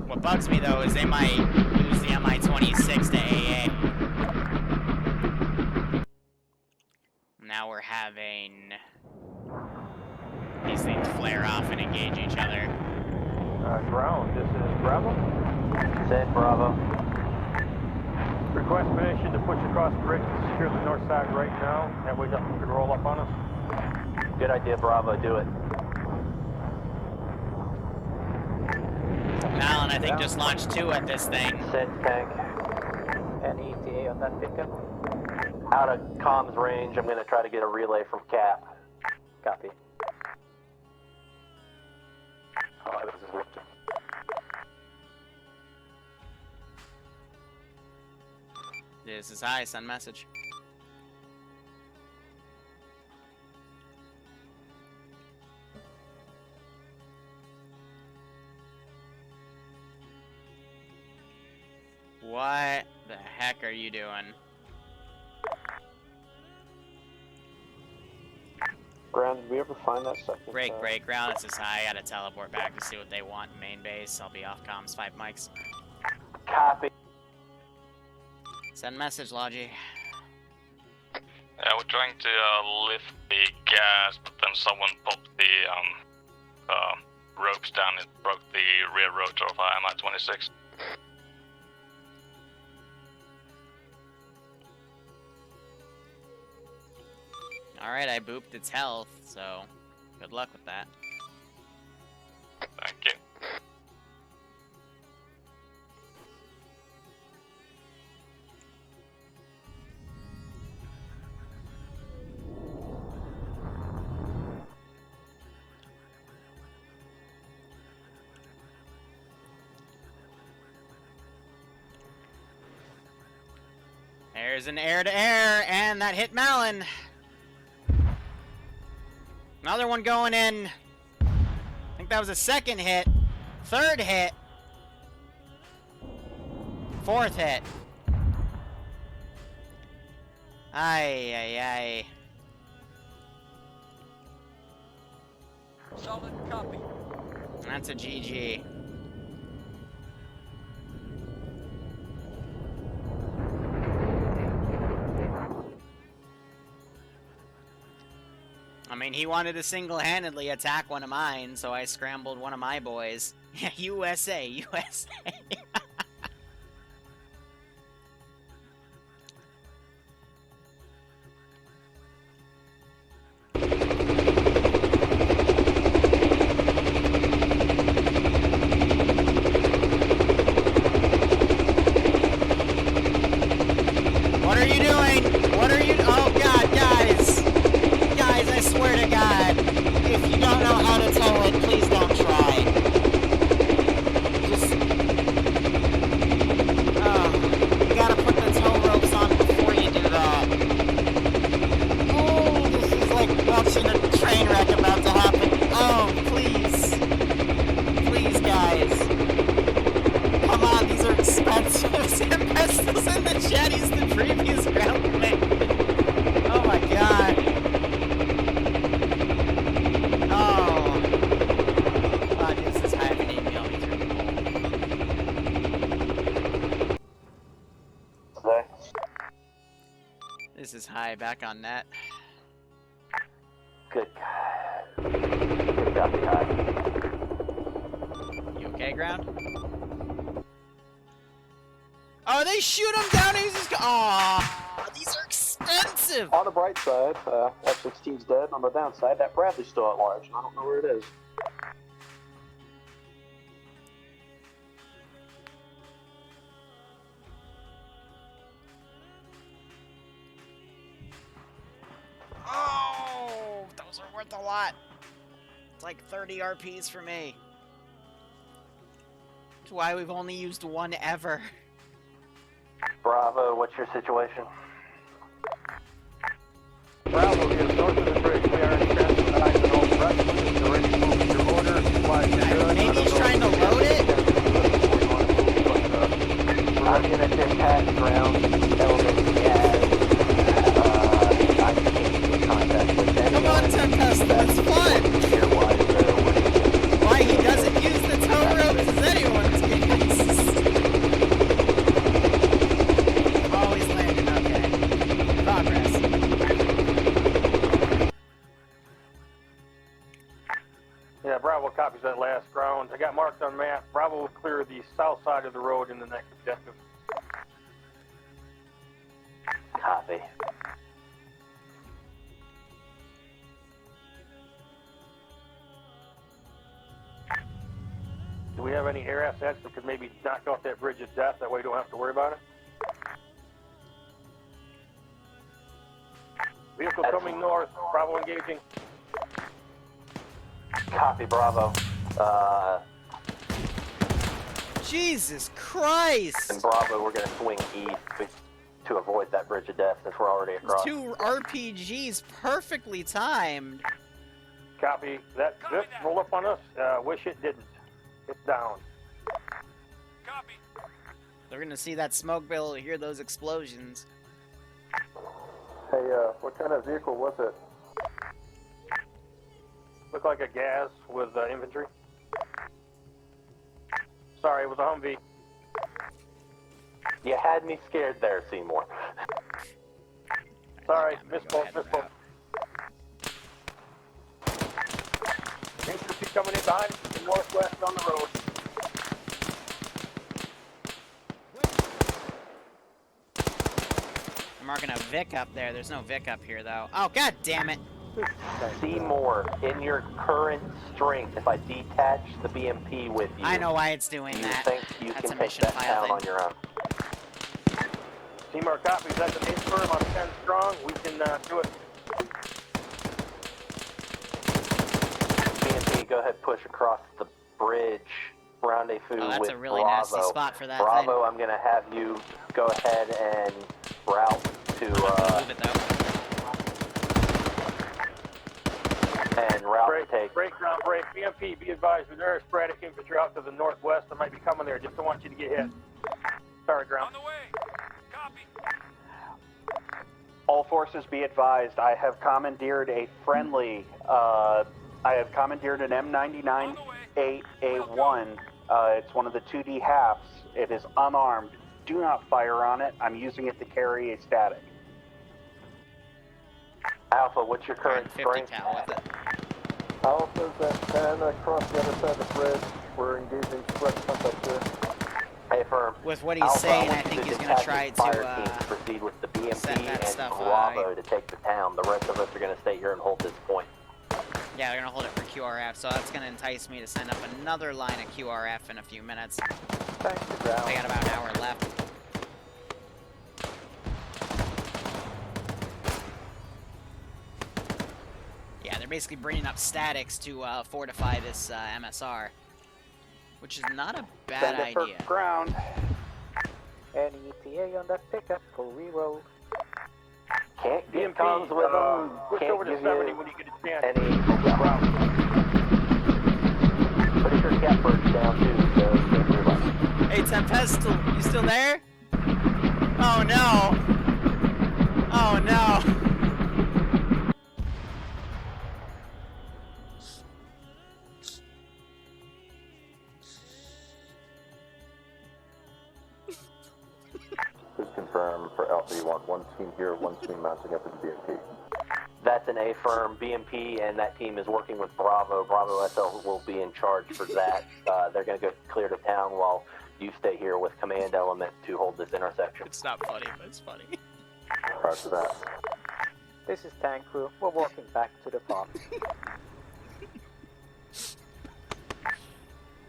[SPEAKER 1] What bugs me, though, is they might lose the Mi-26 to AA. Now we're having these things flare off and engage each other.
[SPEAKER 5] Ground, this is Bravo.
[SPEAKER 4] Send Bravo.
[SPEAKER 5] Request permission to push across the bridge and secure the north side right now. That way nothing can roll up on us.
[SPEAKER 4] Good idea, Bravo. Do it.
[SPEAKER 1] Malin, I think, just launched 2 at this thing.
[SPEAKER 4] Send tank.
[SPEAKER 13] Any ETA on that pickup?
[SPEAKER 4] Out of comms range, I'm going to try to get a relay from Cap.
[SPEAKER 13] Copy.
[SPEAKER 3] Oh, this is Victor.
[SPEAKER 1] This is high, send message. What the heck are you doing?
[SPEAKER 3] Ground, did we ever find that second?
[SPEAKER 1] Break, ground. This is high. I gotta teleport back to see what they want in main base. I'll be off comms. 5 mics.
[SPEAKER 4] Copy.
[SPEAKER 1] Send message, Logi.
[SPEAKER 6] Yeah, we're trying to lift the gas, but then someone popped the ropes down and broke the rear rotor of Mi-26.
[SPEAKER 1] Alright, I booped its health, so good luck with that.
[SPEAKER 6] Thank you.
[SPEAKER 1] There's an air-to-air, and that hit Malin. Another one going in. I think that was a second hit. Third hit. Fourth hit. Ay.
[SPEAKER 10] Solid copy.
[SPEAKER 1] That's a GG. I mean, he wanted to single-handedly attack one of mine, so I scrambled one of my boys. Yeah, USA. What are you doing? Oh God, guys! Guys, I swear to God, if you don't know how to tow it, please don't try. Just... you gotta put the tow ropes on before you do that. Oh, this is like watching a train wreck about to happen. Oh, please. Please, guys. Come on, these are expensive. Sam Pestil's in the chat, he's the previous groundman. Oh my God. This is high, back on net.
[SPEAKER 4] Good copy, high.
[SPEAKER 1] You okay, ground? Oh, they shoot him down and he's just aww, these are expensive!
[SPEAKER 3] On the bright side, F-16's dead. On the downside, that Bradley's still at large, and I don't know where it is.
[SPEAKER 1] Oh, those are worth a lot. It's like 30 RPs for me. That's why we've only used one ever.
[SPEAKER 4] Bravo, what's your situation?
[SPEAKER 5] Bravo is north of the bridge. We are in transit eyes and all the rest of it is already moving your order. Supplies are good.
[SPEAKER 1] Maybe he's trying to load it?
[SPEAKER 4] I'm gonna detach ground element gas. I can't get contact with anyone.
[SPEAKER 1] Come on, Tempest, that's fun! Why he doesn't use the tow ropes is anyone's guess. Oh, he's landing, okay. Progress.
[SPEAKER 5] Yeah, Bravo copies that last ground. I got marked on map. Bravo will clear the south side of the road in the next objective.
[SPEAKER 4] Copy.
[SPEAKER 5] Do we have any air assets that could maybe knock off that bridge of death? That way we don't have to worry about it. Vehicle coming north. Bravo engaging.
[SPEAKER 4] Copy, Bravo.
[SPEAKER 1] Jesus Christ!
[SPEAKER 4] And Bravo, we're gonna swing east to avoid that bridge of death since we're already across.
[SPEAKER 1] 2 RPGs perfectly timed.
[SPEAKER 5] Copy. That zip rolled up on us. Wish it didn't. It's down.
[SPEAKER 10] Copy.
[SPEAKER 1] They're gonna see that smoke bill, hear those explosions.
[SPEAKER 11] Hey, what kind of vehicle was it?
[SPEAKER 5] Looked like a gas with infantry. Sorry, it was a Humvee.
[SPEAKER 4] You had me scared there, Seymour.
[SPEAKER 5] Sorry, misspoke. Infantry coming in behind us from northwest on the road.
[SPEAKER 1] I'm marking a Vic up there. There's no Vic up here, though. Oh, god damn it!
[SPEAKER 4] Seymour, in your current strength, if I detach the BMP with you,
[SPEAKER 1] I know why it's doing
[SPEAKER 4] you
[SPEAKER 1] that.
[SPEAKER 4] think you
[SPEAKER 1] That's
[SPEAKER 4] can
[SPEAKER 1] a
[SPEAKER 4] take
[SPEAKER 1] mission
[SPEAKER 4] that
[SPEAKER 1] file
[SPEAKER 4] town
[SPEAKER 1] thing.
[SPEAKER 4] on your own?
[SPEAKER 5] Seymour copies. That's an infirm. I'm 10 strong. We can do it.
[SPEAKER 4] BMP, go ahead, push across the bridge. Rendezvous
[SPEAKER 1] Oh, that's
[SPEAKER 4] with
[SPEAKER 1] a really
[SPEAKER 4] Bravo.
[SPEAKER 1] nasty spot for that
[SPEAKER 4] Bravo,
[SPEAKER 1] thing.
[SPEAKER 4] I'm going to have you go ahead and route to...
[SPEAKER 1] Move it, though.
[SPEAKER 4] and route to take...
[SPEAKER 5] Break ground, break. BMP, be advised, there are sporadic infantry out to the northwest that might be coming there. Just don't want you to get hit. Sorry, ground.
[SPEAKER 10] On the way. Copy.
[SPEAKER 8] All forces be advised, I have commandeered a friendly, I have commandeered an M99-8A1. It's one of the 2D halves. It is unarmed. Do not fire on it. I'm using it to carry a static.
[SPEAKER 4] Alpha, what's your current
[SPEAKER 1] 50
[SPEAKER 4] strength?
[SPEAKER 1] cal with it.
[SPEAKER 11] Alpha's at 10 across the other side of the bridge. We're engaging direct contact here.
[SPEAKER 4] Hey, firm.
[SPEAKER 1] With what he's
[SPEAKER 4] Alpha,
[SPEAKER 1] saying,
[SPEAKER 4] I
[SPEAKER 1] I
[SPEAKER 4] want you
[SPEAKER 1] think
[SPEAKER 4] to
[SPEAKER 1] he's going
[SPEAKER 4] detach
[SPEAKER 1] to try
[SPEAKER 4] his fire
[SPEAKER 1] to
[SPEAKER 4] team to proceed with the BMP
[SPEAKER 1] set that
[SPEAKER 4] and
[SPEAKER 1] stuff,
[SPEAKER 4] Bravo to take the town. The rest of us are going to stay here and hold this point.
[SPEAKER 1] Yeah, they're going to hold it for QRF, so that's going to entice me to send up another line of QRF in a few minutes.
[SPEAKER 13] Thanks to ground.
[SPEAKER 1] We got about an hour left. Yeah, they're basically bringing up statics to fortify this MSR, which is not a bad
[SPEAKER 8] Send it for
[SPEAKER 1] idea.
[SPEAKER 8] ground.
[SPEAKER 13] Any ETA on that pickup for reroll?
[SPEAKER 4] Can't get
[SPEAKER 5] BMP,
[SPEAKER 4] comms with them.
[SPEAKER 5] push
[SPEAKER 4] Can't
[SPEAKER 5] over to
[SPEAKER 4] give
[SPEAKER 5] 70
[SPEAKER 4] you
[SPEAKER 5] when you get a chance.
[SPEAKER 4] any route. Pretty sure Catbird's down too, so can't worry about it.
[SPEAKER 1] Hey, Tempestal, you still there? Oh no! Oh no!
[SPEAKER 11] Please confirm for Alpha, you want one team here, one team mounting up at the BMP.
[SPEAKER 4] That's an A-firm. BMP and that team is working with Bravo. Bravo SL will be in charge for that. They're going to go clear to town while you stay here with command element to hold this intersection.
[SPEAKER 1] It's not funny, but it's funny.
[SPEAKER 11] Prior to that.
[SPEAKER 13] This is Tank Crew. We're walking back to the farm.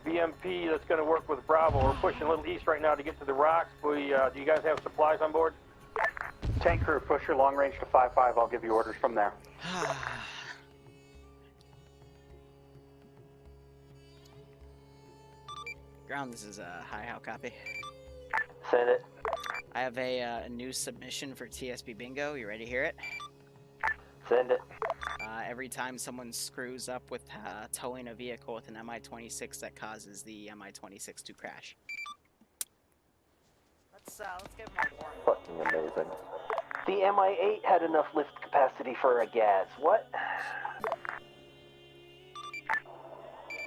[SPEAKER 5] BMP that's going to work with Bravo. We're pushing a little east right now to get to the rocks. Do you guys have supplies on board?
[SPEAKER 8] Tank crew, push your long range to 5-5. I'll give you orders from there.
[SPEAKER 1] Ground, this is a how copy.
[SPEAKER 4] Send it.
[SPEAKER 1] I have a new submission for TSP Bingo. You ready to hear it?
[SPEAKER 4] Send it.
[SPEAKER 1] Every time someone screws up with towing a vehicle with an MI-26, that causes the MI-26 to crash. Let's give him a warning.
[SPEAKER 11] Fucking amazing.
[SPEAKER 4] The MI-8 had enough lift capacity for a gas. What?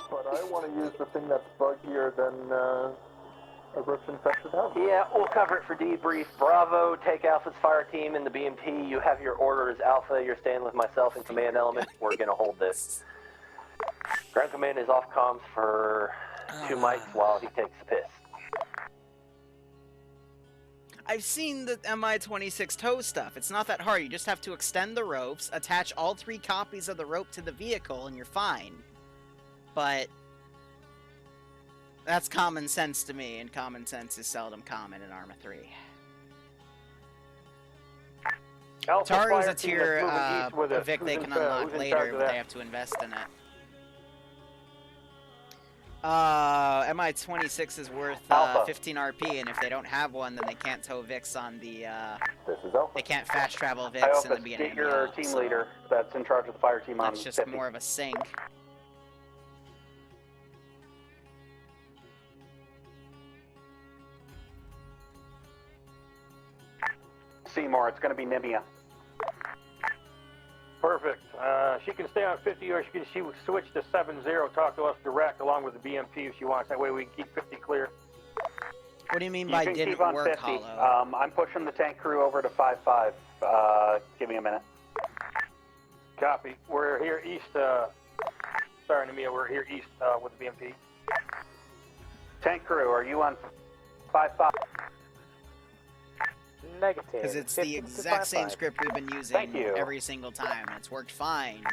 [SPEAKER 11] But I want to use the thing that's buggier than a roof-infested house.
[SPEAKER 4] Yeah, we'll cover it for debrief. Bravo, take Alpha's fire team and the BMP. You have your orders. Alpha, you're staying with myself in command element. We're going to hold this. Ground command is off comms for 2 mics while he takes the piss.
[SPEAKER 1] I've seen the MI-26 tow stuff. It's not that hard. You just have to extend the ropes, attach all 3 copies of the rope to the vehicle, and you're fine. But that's common sense to me, and common sense is seldom common in Arma 3. Tari's a tier Vic they can unlock later, but they have to invest in it. MI-26 is worth 15 RP, and if they don't have one, then they can't tow Vics on the,
[SPEAKER 11] This is Alpha.
[SPEAKER 1] they can't fast travel
[SPEAKER 8] Hi,
[SPEAKER 1] Vics in
[SPEAKER 8] Alpha,
[SPEAKER 1] the beginning
[SPEAKER 8] get your
[SPEAKER 1] of the
[SPEAKER 8] team
[SPEAKER 1] so
[SPEAKER 8] leader that's in charge of the fire team on
[SPEAKER 1] that's just
[SPEAKER 8] 50.
[SPEAKER 1] more of a sink.
[SPEAKER 8] Seymour. It's going to be Nimia.
[SPEAKER 5] Perfect. She can stay on 50 or she will switch to 7-0, talk to us direct along with the BMP if she wants. That way we can keep 50 clear.
[SPEAKER 1] What do you mean
[SPEAKER 8] You
[SPEAKER 1] by
[SPEAKER 8] can
[SPEAKER 1] didn't
[SPEAKER 8] keep on
[SPEAKER 1] work,
[SPEAKER 8] 50.
[SPEAKER 1] Hollow?
[SPEAKER 8] I'm pushing the tank crew over to 5-5. Give me a minute.
[SPEAKER 5] Copy. We're here east. Sorry, Namia, we're here east with the BMP.
[SPEAKER 8] Tank crew, are you on 5-5?
[SPEAKER 13] Negative.
[SPEAKER 1] Because it's
[SPEAKER 13] 50
[SPEAKER 1] the
[SPEAKER 13] to
[SPEAKER 1] exact same
[SPEAKER 13] 5-5.
[SPEAKER 1] script we've been using
[SPEAKER 8] Thank you.
[SPEAKER 1] every single time, and it's worked fine.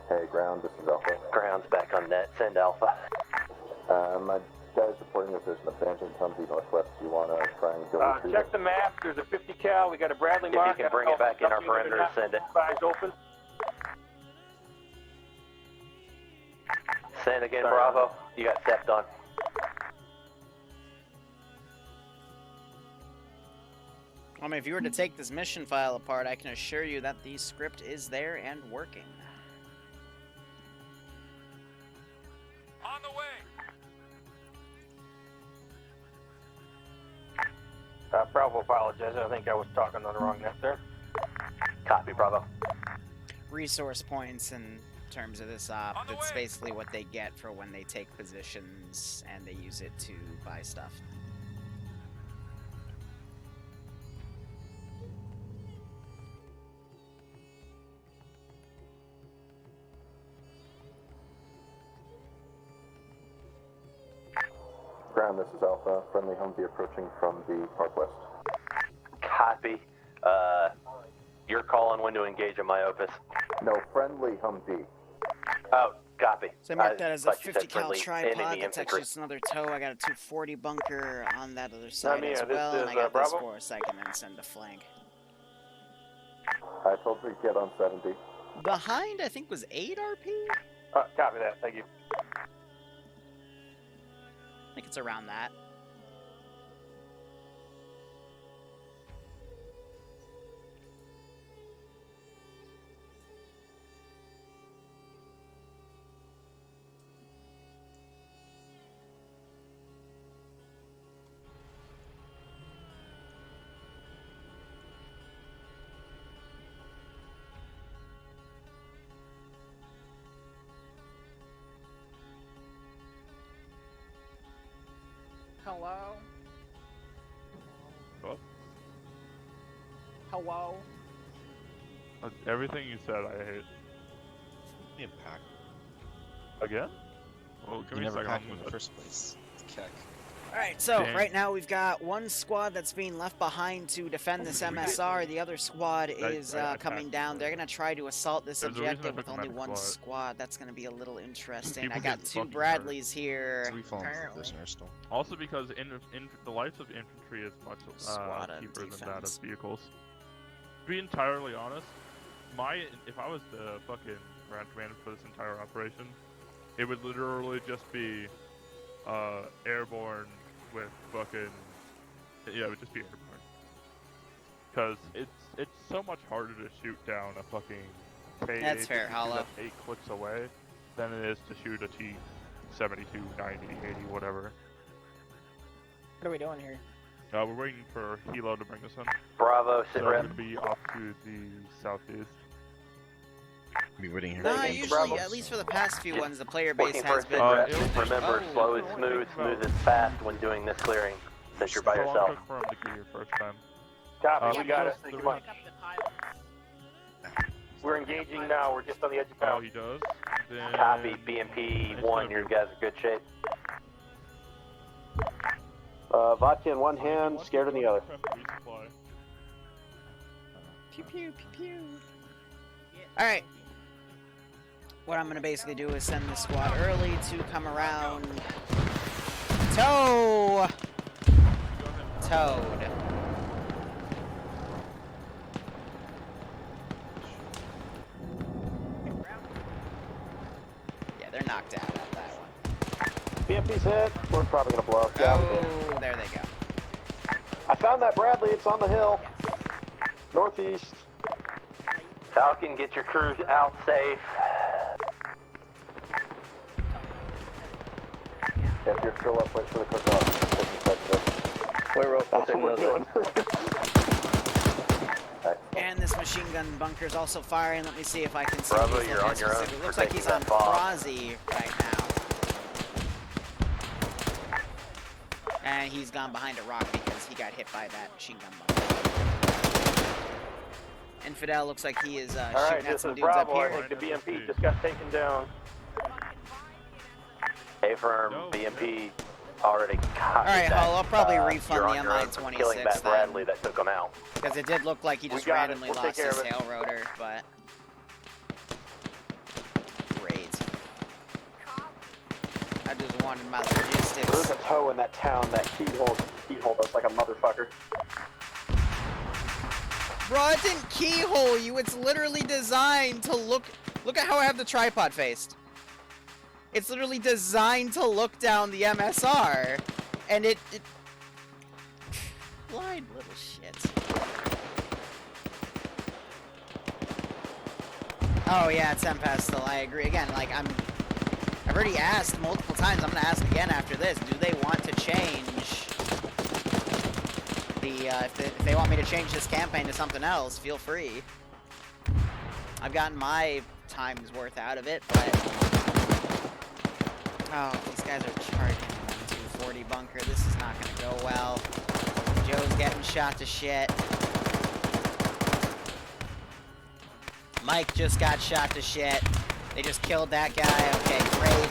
[SPEAKER 11] Hey, ground, this is Alpha.
[SPEAKER 4] Ground's back on net. Send Alpha.
[SPEAKER 11] My guys reporting that there's an abandoned Humvee northwest. You want to try and go retrieve
[SPEAKER 5] Check
[SPEAKER 11] it?
[SPEAKER 5] the map. There's a 50 cal. We got a Bradley
[SPEAKER 4] If you
[SPEAKER 5] mark.
[SPEAKER 4] can bring it back in our perimeter, send it.
[SPEAKER 5] Eyes open.
[SPEAKER 4] Send again, Bravo. You got stepped on.
[SPEAKER 1] I mean, if you were to take this mission file apart, I can assure you that the script is there and working.
[SPEAKER 10] On the way.
[SPEAKER 5] Bravo apologizes. I think I was talking on the wrong net there.
[SPEAKER 4] Copy, Bravo.
[SPEAKER 1] Resource points in terms of this op, it's basically what they get for when they take positions and they use it to buy stuff.
[SPEAKER 11] Ground, this is Alpha. Friendly Humvee approaching from the northwest.
[SPEAKER 4] Copy. You're calling when to engage in my opus.
[SPEAKER 11] No, friendly Humvee.
[SPEAKER 4] Oh, copy.
[SPEAKER 1] So I marked that as a
[SPEAKER 4] thought you said
[SPEAKER 1] 50 cal
[SPEAKER 4] friendly
[SPEAKER 1] tripod.
[SPEAKER 4] enemy
[SPEAKER 1] That's
[SPEAKER 4] infantry.
[SPEAKER 1] actually just another tow. I got a 240 bunker on that other side
[SPEAKER 5] Namia,
[SPEAKER 1] as
[SPEAKER 5] this
[SPEAKER 1] well,
[SPEAKER 5] is,
[SPEAKER 1] and I got this
[SPEAKER 5] Bravo?
[SPEAKER 1] for a second and send a flank.
[SPEAKER 11] I told you to get on 70.
[SPEAKER 1] Behind, I think, was 8 RP?
[SPEAKER 5] Copy that. Thank you.
[SPEAKER 1] I think it's around that. Hello?
[SPEAKER 2] What?
[SPEAKER 1] Hello?
[SPEAKER 2] Everything you said, I hate.
[SPEAKER 14] Me and pack.
[SPEAKER 2] Again? Well, give
[SPEAKER 14] You
[SPEAKER 2] me a
[SPEAKER 14] never
[SPEAKER 2] second.
[SPEAKER 14] packed him in the first place. It's keck.
[SPEAKER 1] Alright, so
[SPEAKER 2] Dang.
[SPEAKER 1] right now we've got one squad that's being left behind to defend this MSR. The other squad is coming down. They're going to try to assault this
[SPEAKER 2] There's a reason I
[SPEAKER 1] objective with
[SPEAKER 2] took
[SPEAKER 1] only
[SPEAKER 2] the
[SPEAKER 1] one
[SPEAKER 2] medic
[SPEAKER 1] squad. That's going to be a little interesting.
[SPEAKER 2] People
[SPEAKER 1] I got
[SPEAKER 2] get
[SPEAKER 1] 2
[SPEAKER 2] fucking
[SPEAKER 1] Bradleys here.
[SPEAKER 14] 3 fallen
[SPEAKER 1] Apparently.
[SPEAKER 14] prisoners still.
[SPEAKER 2] Also because the life of infantry is much
[SPEAKER 1] Squad of
[SPEAKER 2] cheaper than that
[SPEAKER 1] defense.
[SPEAKER 2] of vehicles. To be entirely honest, if I was the fucking branch manager for this entire operation, it would literally just be airborne with fucking it would just be airborne. Because it's so much harder to shoot down a fucking K8
[SPEAKER 1] That's fair, Hollow.
[SPEAKER 2] 8 clicks away than it is to shoot a T-72, 90, 80, whatever.
[SPEAKER 1] What are we doing here?
[SPEAKER 2] We're waiting for Hilo to bring us in.
[SPEAKER 4] Bravo, sit
[SPEAKER 2] So we're
[SPEAKER 4] rep.
[SPEAKER 2] going to be off to the southeast.
[SPEAKER 14] Be waiting here.
[SPEAKER 1] No,
[SPEAKER 14] for
[SPEAKER 1] usually,
[SPEAKER 14] Bravo.
[SPEAKER 1] at least for the past few ones, the player base
[SPEAKER 4] Looking for
[SPEAKER 1] has
[SPEAKER 4] a
[SPEAKER 1] been...
[SPEAKER 4] sit rep. Remember, slow is smooth, smooth is fast when doing this clearing, since you're by
[SPEAKER 2] So long
[SPEAKER 4] yourself.
[SPEAKER 2] took for him to get here first time.
[SPEAKER 5] Copy. We got it.
[SPEAKER 2] just
[SPEAKER 5] Thank
[SPEAKER 2] the
[SPEAKER 5] you much. We're engaging now. We're just on the edge of
[SPEAKER 2] Oh,
[SPEAKER 5] town.
[SPEAKER 2] he does? Then
[SPEAKER 4] Copy, BMP 1, your guys are good shape.
[SPEAKER 3] Vodka in one hand, scared in the other.
[SPEAKER 2] Resupply.
[SPEAKER 1] Pew pew pew pew. Alright. What I'm gonna basically do is send the squad early to come around. Tow! Towed. Yeah, they're knocked out at that one.
[SPEAKER 3] BMP's hit. We're probably gonna blow up.
[SPEAKER 1] Oh, there they go.
[SPEAKER 3] I found that Bradley. It's on the hill. Northeast.
[SPEAKER 4] Falcon, get your crews out safe.
[SPEAKER 11] If you're still up, wait for the cook-off.
[SPEAKER 3] That's what we're doing.
[SPEAKER 1] And this machine gun bunker is also firing. Let me see if I can see.
[SPEAKER 4] Bravo,
[SPEAKER 1] these
[SPEAKER 4] you're on your own.
[SPEAKER 1] specifically. Looks like he's on Prazi right now. And he's gone behind a rock because he got hit by that machine gun bunker. Infidel looks like he is shooting at some dudes
[SPEAKER 5] Bravo.
[SPEAKER 1] up here.
[SPEAKER 5] I think the BMP just got taken down.
[SPEAKER 4] A-firm, BMP already got
[SPEAKER 1] Alright, Hull, I'll probably refund
[SPEAKER 4] you're
[SPEAKER 1] the
[SPEAKER 4] on your own for killing
[SPEAKER 1] MI-26
[SPEAKER 4] that Bradley that took him out.
[SPEAKER 1] because it did look like he just randomly lost his tail rotor, but... Great. I just wanted my logistics.
[SPEAKER 3] There's a toe in that town that keyhole us like a motherfucker.
[SPEAKER 1] Bro, it didn't keyhole you. It's literally designed to look... Look at how I have the tripod faced. It's literally designed to look down the MSR. And it... Blind little shit. Oh yeah, it's Tempest still. I agree. Again, like, I've already asked multiple times. I'm gonna ask again after this. Do they want to change... if they want me to change this campaign to something else, feel free. I've gotten my time's worth out of it, but... Oh, these guys are charging 240 bunker. This is not going to go well. Joe's getting shot to shit. Mike just got shot to shit. They just killed that guy. Okay, great.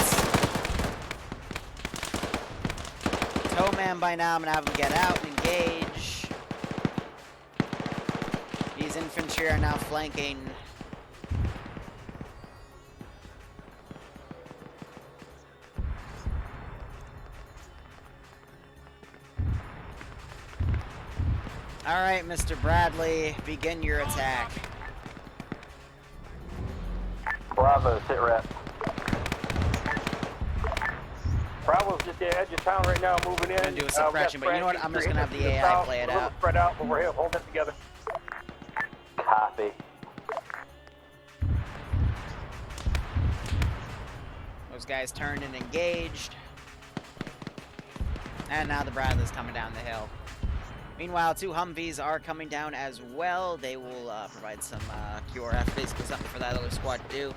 [SPEAKER 1] Toe man by now. I'm going to have him get out and engage. These infantry are now flanking. Alright, Mr. Bradley, begin your attack.
[SPEAKER 4] Bravo, sit rep.
[SPEAKER 5] Bravo's just at the edge of town right now, moving in.
[SPEAKER 1] I'm gonna do a suppression, but you know what? I'm just gonna have the AI play it out.
[SPEAKER 5] Spread out, but we're here, hold it together.
[SPEAKER 4] Copy.
[SPEAKER 1] Those guys turned and engaged. And now the Bradley's coming down the hill. Meanwhile, 2 Humvees are coming down as well. They will provide some QRF, basically something for that other squad to do.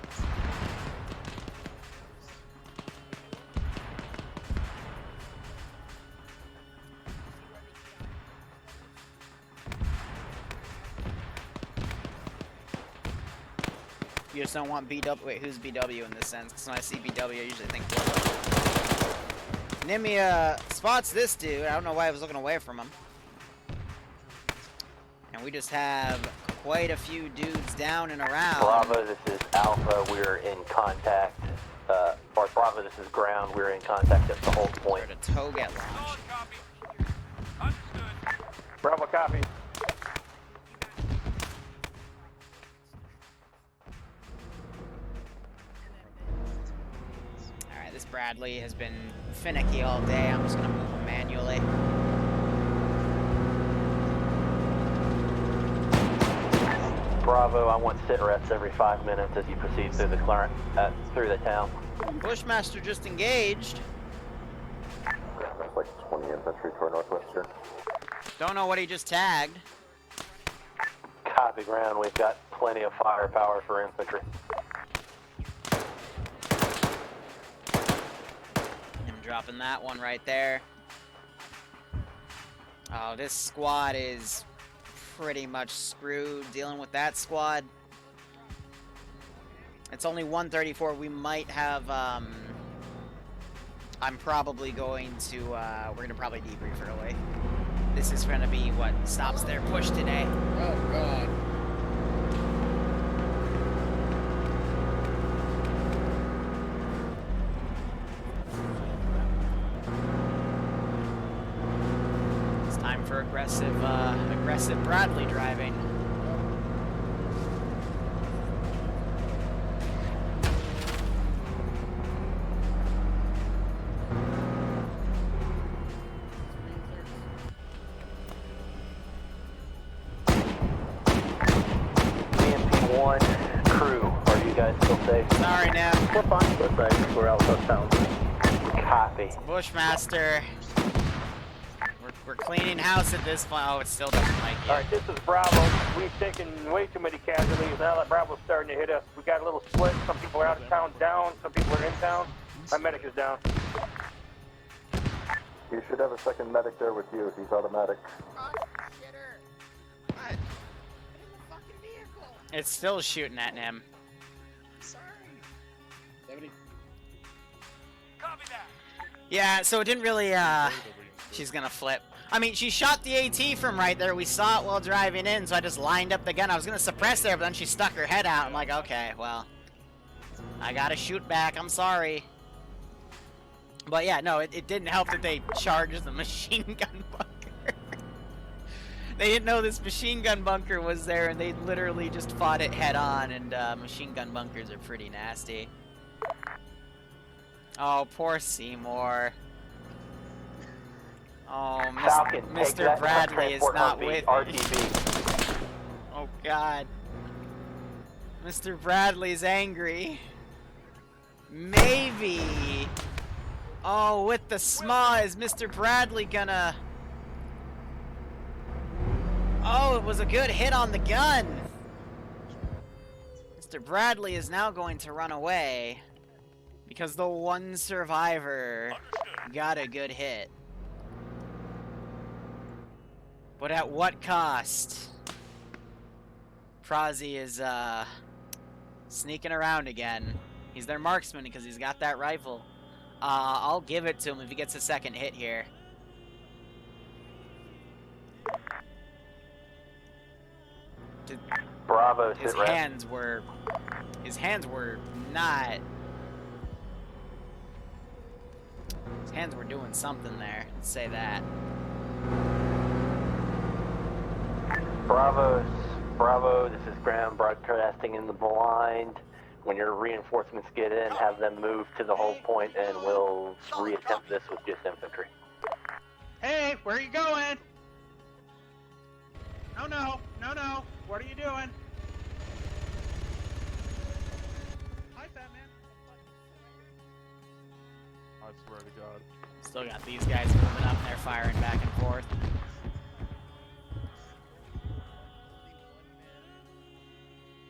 [SPEAKER 1] You just don't want BW. Wait, who's BW in this sense? Because when I see BW, I usually think Nimia spots this dude. I don't know why I was looking away from him. And we just have quite a few dudes down and around.
[SPEAKER 4] Bravo, this is Alpha. We're in contact. Or Bravo, this is ground. We're in contact at the hold point.
[SPEAKER 1] Where the tow get launched.
[SPEAKER 5] Bravo, copy.
[SPEAKER 1] Alright, this Bradley has been finicky all day. I'm just going to move him manually.
[SPEAKER 4] Bravo, I want sit reps every 5 minutes as you proceed through the through the town.
[SPEAKER 1] Bushmaster just engaged.
[SPEAKER 3] That's like 20 infantry toward northwestern.
[SPEAKER 1] Don't know what he just tagged.
[SPEAKER 4] Copy ground, we've got plenty of firepower for infantry.
[SPEAKER 1] I'm dropping that one right there. Oh, this squad is pretty much screwed dealing with that squad. It's only 134. We might have, I'm probably going to, we're going to probably debrief early. This is going to be what stops their push today.
[SPEAKER 15] Oh, God.
[SPEAKER 1] It's time for aggressive Bradley driving.
[SPEAKER 4] BMP-1 crew, are you guys still safe?
[SPEAKER 1] Sorry, Nev.
[SPEAKER 3] We're fine, but we're out of town.
[SPEAKER 4] Copy.
[SPEAKER 1] Bushmaster. We're cleaning house at this point. Oh, it still doesn't like you.
[SPEAKER 5] Alright, this is Bravo. We've taken way too many casualties. Now that Bravo's starting to hit us, we got a little split. Some people are out of town down, some people are in town. My medic is down.
[SPEAKER 11] You should have a second medic there with you. He's automatic.
[SPEAKER 1] It's still shooting at him.
[SPEAKER 14] Sorry.
[SPEAKER 10] Copy that.
[SPEAKER 1] Yeah, so it didn't really, she's gonna flip. I mean, she shot the AT from right there. We saw it while driving in, so I just lined up the gun. I was gonna suppress there, but then she stuck her head out. I'm like, okay, well, I gotta shoot back. I'm sorry. But yeah, no, it didn't help that they charged the machine gun bunker. They didn't know this machine gun bunker was there, and they literally just fought it head on, and machine gun bunkers are pretty nasty. Oh, poor Seymour. Oh,
[SPEAKER 4] Falcon,
[SPEAKER 1] Mr. Bradley is not with me.
[SPEAKER 4] RTB.
[SPEAKER 1] Oh, God. Mr. Bradley's angry. Maybe. Oh, with the SMA, is Mr. Bradley gonna... Oh, it was a good hit on the gun. Mr. Bradley is now going to run away because the one survivor got a good hit. But at what cost? Prozzy is sneaking around again. He's their marksman because he's got that rifle. I'll give it to him if he gets a second hit here.
[SPEAKER 4] Bravo,
[SPEAKER 1] His hands were not. His hands were doing something there. Let's say that.
[SPEAKER 4] Bravo, this is Graham broadcasting in the blind. When your reinforcements get in, have them move to the hold point and we'll reattempt this with just infantry.
[SPEAKER 8] Hey, where are you going? No. What are you doing? Hi, Batman.
[SPEAKER 2] I swear to God.
[SPEAKER 1] Still got these guys moving up and they're firing back and forth.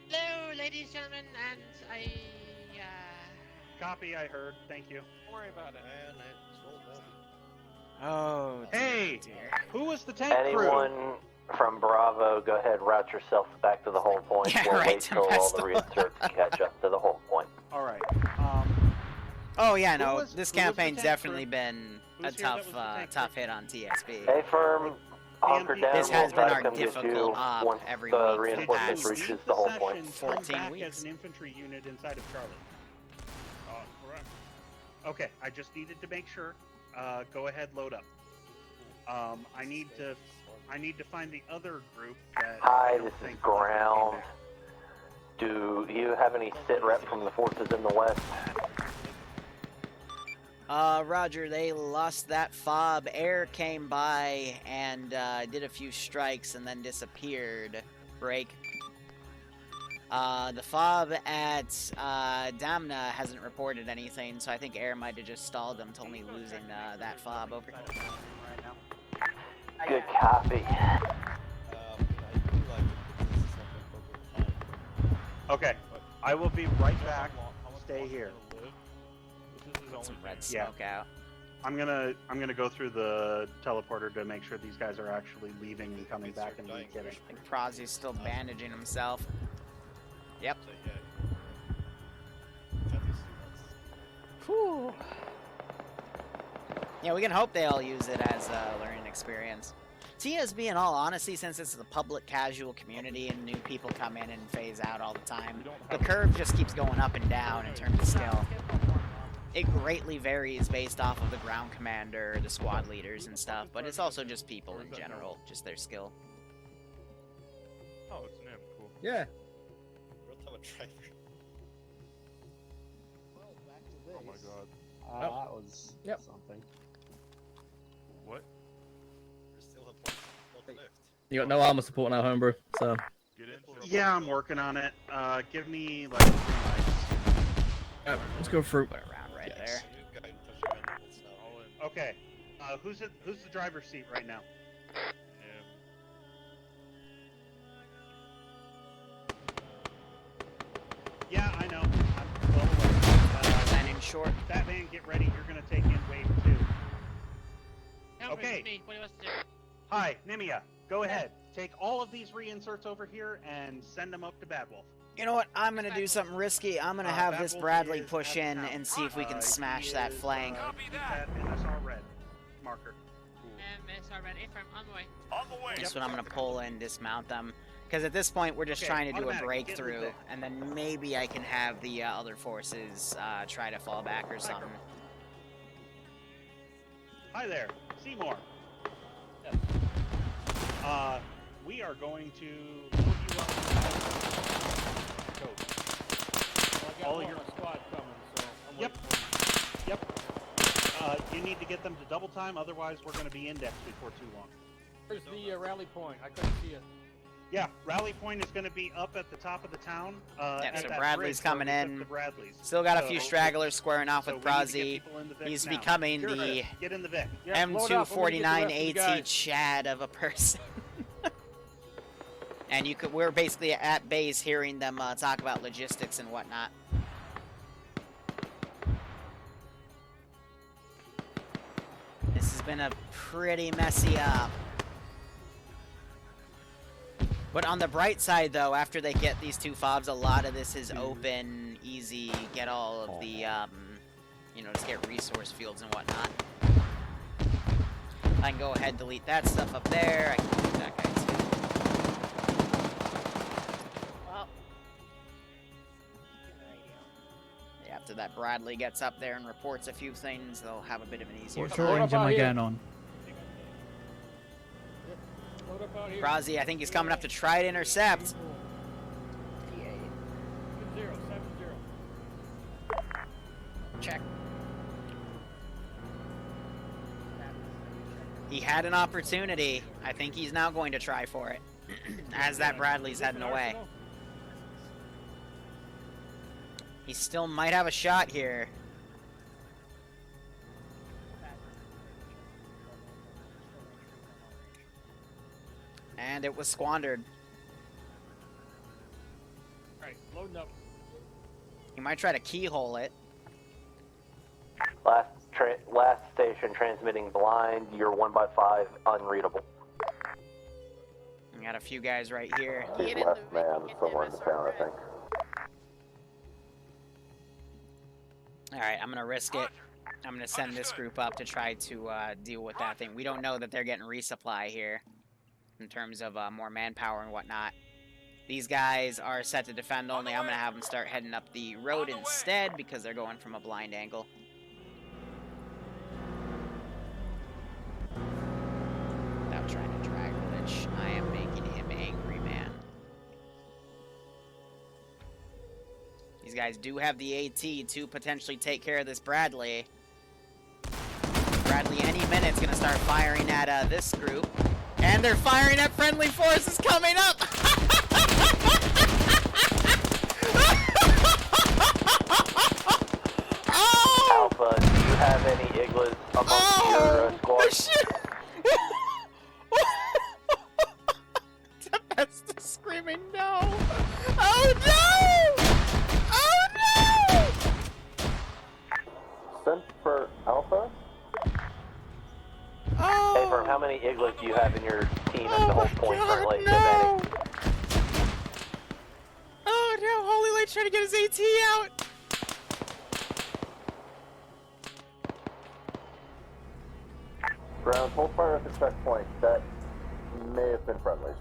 [SPEAKER 15] Hello, ladies and gentlemen, and
[SPEAKER 8] Copy, I heard. Thank you.
[SPEAKER 15] Don't worry about it.
[SPEAKER 1] Oh,
[SPEAKER 8] Hey,
[SPEAKER 1] dear.
[SPEAKER 8] who was the tank
[SPEAKER 4] Anyone
[SPEAKER 8] crew?
[SPEAKER 4] from Bravo, go ahead, route yourself back to the hold point.
[SPEAKER 1] Yeah,
[SPEAKER 4] we'll
[SPEAKER 1] right,
[SPEAKER 4] wait till all
[SPEAKER 1] rest
[SPEAKER 4] the
[SPEAKER 1] of
[SPEAKER 4] reinserts catch up to the hold point.
[SPEAKER 8] All right.
[SPEAKER 1] Oh yeah,
[SPEAKER 8] Who
[SPEAKER 1] no,
[SPEAKER 8] was-
[SPEAKER 1] this
[SPEAKER 8] who was the
[SPEAKER 1] campaign's
[SPEAKER 8] tank
[SPEAKER 1] definitely
[SPEAKER 8] crew?
[SPEAKER 1] been a
[SPEAKER 8] Who's here that
[SPEAKER 1] tough,
[SPEAKER 8] was the tank
[SPEAKER 1] tough hit on TSB.
[SPEAKER 4] Hey, firm, hunker down.
[SPEAKER 1] This has
[SPEAKER 4] we'll try
[SPEAKER 1] been
[SPEAKER 4] to
[SPEAKER 1] our
[SPEAKER 4] come get
[SPEAKER 1] difficult
[SPEAKER 4] you
[SPEAKER 1] op
[SPEAKER 4] once
[SPEAKER 1] every
[SPEAKER 4] the
[SPEAKER 1] week for the
[SPEAKER 4] reinforcements
[SPEAKER 1] past
[SPEAKER 4] reaches the hold point.
[SPEAKER 8] Come
[SPEAKER 1] 14
[SPEAKER 8] back
[SPEAKER 1] weeks.
[SPEAKER 8] as an infantry unit inside of Charlie. Correct. Okay, I just needed to make sure. Go ahead, load up. I need to find the other group that I
[SPEAKER 4] Hi,
[SPEAKER 8] don't
[SPEAKER 4] this is
[SPEAKER 8] think
[SPEAKER 4] Ground. Do you have any sit rep from the forces in the west?
[SPEAKER 1] Roger, they lost that fob. Air came by and did a few strikes and then disappeared. Break. The fob at Damna hasn't reported anything, so I think Air might have just stalled them till me losing that fob over.
[SPEAKER 4] Good copy.
[SPEAKER 8] Okay, I will be right back. Stay here.
[SPEAKER 1] Put some red smoke out.
[SPEAKER 8] I'm gonna go through the teleporter to make sure these guys are actually leaving and coming back and getting.
[SPEAKER 1] I think Prozzy's still bandaging himself. Yep. Whew. Yeah, we can hope they all use it as a learning experience. TSB, in all honesty, since it's a public casual community and new people come in and phase out all the time, the curve just keeps going up and down in terms of skill. It greatly varies based off of the ground commander, the squad leaders and stuff, but it's also just people in general, just their skill.
[SPEAKER 2] Oh, it's an M. Cool.
[SPEAKER 16] Yeah.
[SPEAKER 2] Oh my God.
[SPEAKER 16] That was something.
[SPEAKER 2] What?
[SPEAKER 16] You got no armor support now, homebrew, so.
[SPEAKER 8] Yeah, I'm working on it. Give me like 3 nights.
[SPEAKER 16] Let's go through.
[SPEAKER 1] Around right there.
[SPEAKER 8] Okay. Who's the driver's seat right now? Yeah, I know. I'm well aware.
[SPEAKER 1] And in short,
[SPEAKER 8] Batman, get ready. You're gonna take in wave 2. Okay.
[SPEAKER 15] Me. What do you want to do?
[SPEAKER 8] Hi, Nimia. Go ahead. Take all of these reinserts over here and send them up to Badwolf.
[SPEAKER 1] you know what? I'm gonna do something risky. I'm gonna have this
[SPEAKER 8] Badwolf
[SPEAKER 1] Bradley
[SPEAKER 8] is
[SPEAKER 1] push
[SPEAKER 8] at
[SPEAKER 1] in
[SPEAKER 8] the
[SPEAKER 1] and
[SPEAKER 8] town.
[SPEAKER 1] see if we can smash
[SPEAKER 8] He
[SPEAKER 1] that
[SPEAKER 8] is,
[SPEAKER 1] flank.
[SPEAKER 8] keep that NSR red marker.
[SPEAKER 15] Sorry, man. If I'm on the way.
[SPEAKER 10] On the way.
[SPEAKER 1] That's what I'm gonna pull in, dismount them. Because at this point, we're just
[SPEAKER 8] Okay,
[SPEAKER 1] trying to do a
[SPEAKER 8] automatic, get in the
[SPEAKER 1] breakthrough,
[SPEAKER 8] Vic.
[SPEAKER 1] and then maybe I can have the other forces try to fall back or something.
[SPEAKER 8] Hi there, Seymour. We are going to load you up. Go.
[SPEAKER 5] Well, I got
[SPEAKER 8] All
[SPEAKER 5] one
[SPEAKER 8] your
[SPEAKER 5] squad coming, so I'm
[SPEAKER 8] Yep.
[SPEAKER 5] waiting for
[SPEAKER 8] Yep. You need to get them to double time, otherwise we're going to be indexed before too long.
[SPEAKER 5] Where's the rally point? I couldn't see it.
[SPEAKER 8] Yeah, rally point is going to be up at the top of the town.
[SPEAKER 1] Yeah,
[SPEAKER 8] at
[SPEAKER 1] so
[SPEAKER 8] that
[SPEAKER 1] Bradley's
[SPEAKER 8] bridge where
[SPEAKER 1] coming
[SPEAKER 8] we took
[SPEAKER 1] in.
[SPEAKER 8] the Bradleys.
[SPEAKER 1] Still got a
[SPEAKER 8] So-
[SPEAKER 1] few stragglers squaring off
[SPEAKER 8] so
[SPEAKER 1] with
[SPEAKER 8] we need to get
[SPEAKER 1] Brazi.
[SPEAKER 8] people in the Vic
[SPEAKER 1] He's
[SPEAKER 8] now.
[SPEAKER 1] becoming
[SPEAKER 8] Sure,
[SPEAKER 1] the
[SPEAKER 8] get in the Vic.
[SPEAKER 5] Yeah, load up. I'm gonna get the
[SPEAKER 1] M249
[SPEAKER 5] rest of the
[SPEAKER 1] AT
[SPEAKER 5] guys.
[SPEAKER 1] Chad of a person. And we're basically at base hearing them talk about logistics and whatnot. This has been a pretty messy But on the bright side, though, after they get these two fobs, a lot of this is open, easy, get all of the, you know, just get resource fields and whatnot. I can go ahead, delete that stuff up there. I can delete that guy, too. Well, yeah, after that Bradley gets up there and reports a few things, they'll have a bit of an easier
[SPEAKER 7] What
[SPEAKER 1] time.
[SPEAKER 7] range am I getting on?
[SPEAKER 5] Load up out here.
[SPEAKER 1] Brazi, I think he's coming up to try to intercept.
[SPEAKER 5] 70.
[SPEAKER 1] Check. He had an opportunity. I think he's now going to try for it. As that Bradley's heading away. He still might have a shot here. And it was squandered.
[SPEAKER 5] Alright, loading up.
[SPEAKER 1] He might try to keyhole it.
[SPEAKER 4] Last station transmitting blind. You're 1x5 unreadable.
[SPEAKER 1] We got a few guys right here.
[SPEAKER 11] He's last man somewhere in the town, I think.
[SPEAKER 1] Alright, I'm gonna risk it. I'm gonna send this group up to try to deal with that thing. We don't know that they're getting resupply here in terms of more manpower and whatnot. These guys are set to defend only. I'm gonna have them start heading up the road instead because they're going from a blind angle. Without trying to drag glitch, I am making him angry, man. These guys do have the AT to potentially take care of this Bradley. Bradley any minute's gonna start firing at this group. And they're firing at friendly forces coming up! Oh!
[SPEAKER 4] Alpha, do you have any Iglas amongst your squad?
[SPEAKER 1] Shit! That's the screaming no! Oh no! Oh no!
[SPEAKER 11] Sent for Alpha?
[SPEAKER 1] Oh!
[SPEAKER 4] Hey, Firm, how many Iglas do you have in your team at the whole point currently? if
[SPEAKER 1] No!
[SPEAKER 4] any?
[SPEAKER 1] Oh no, Holy Light's trying to get his AT out!
[SPEAKER 11] Ground, hold fire at the checkpoint. That may have been friendlies.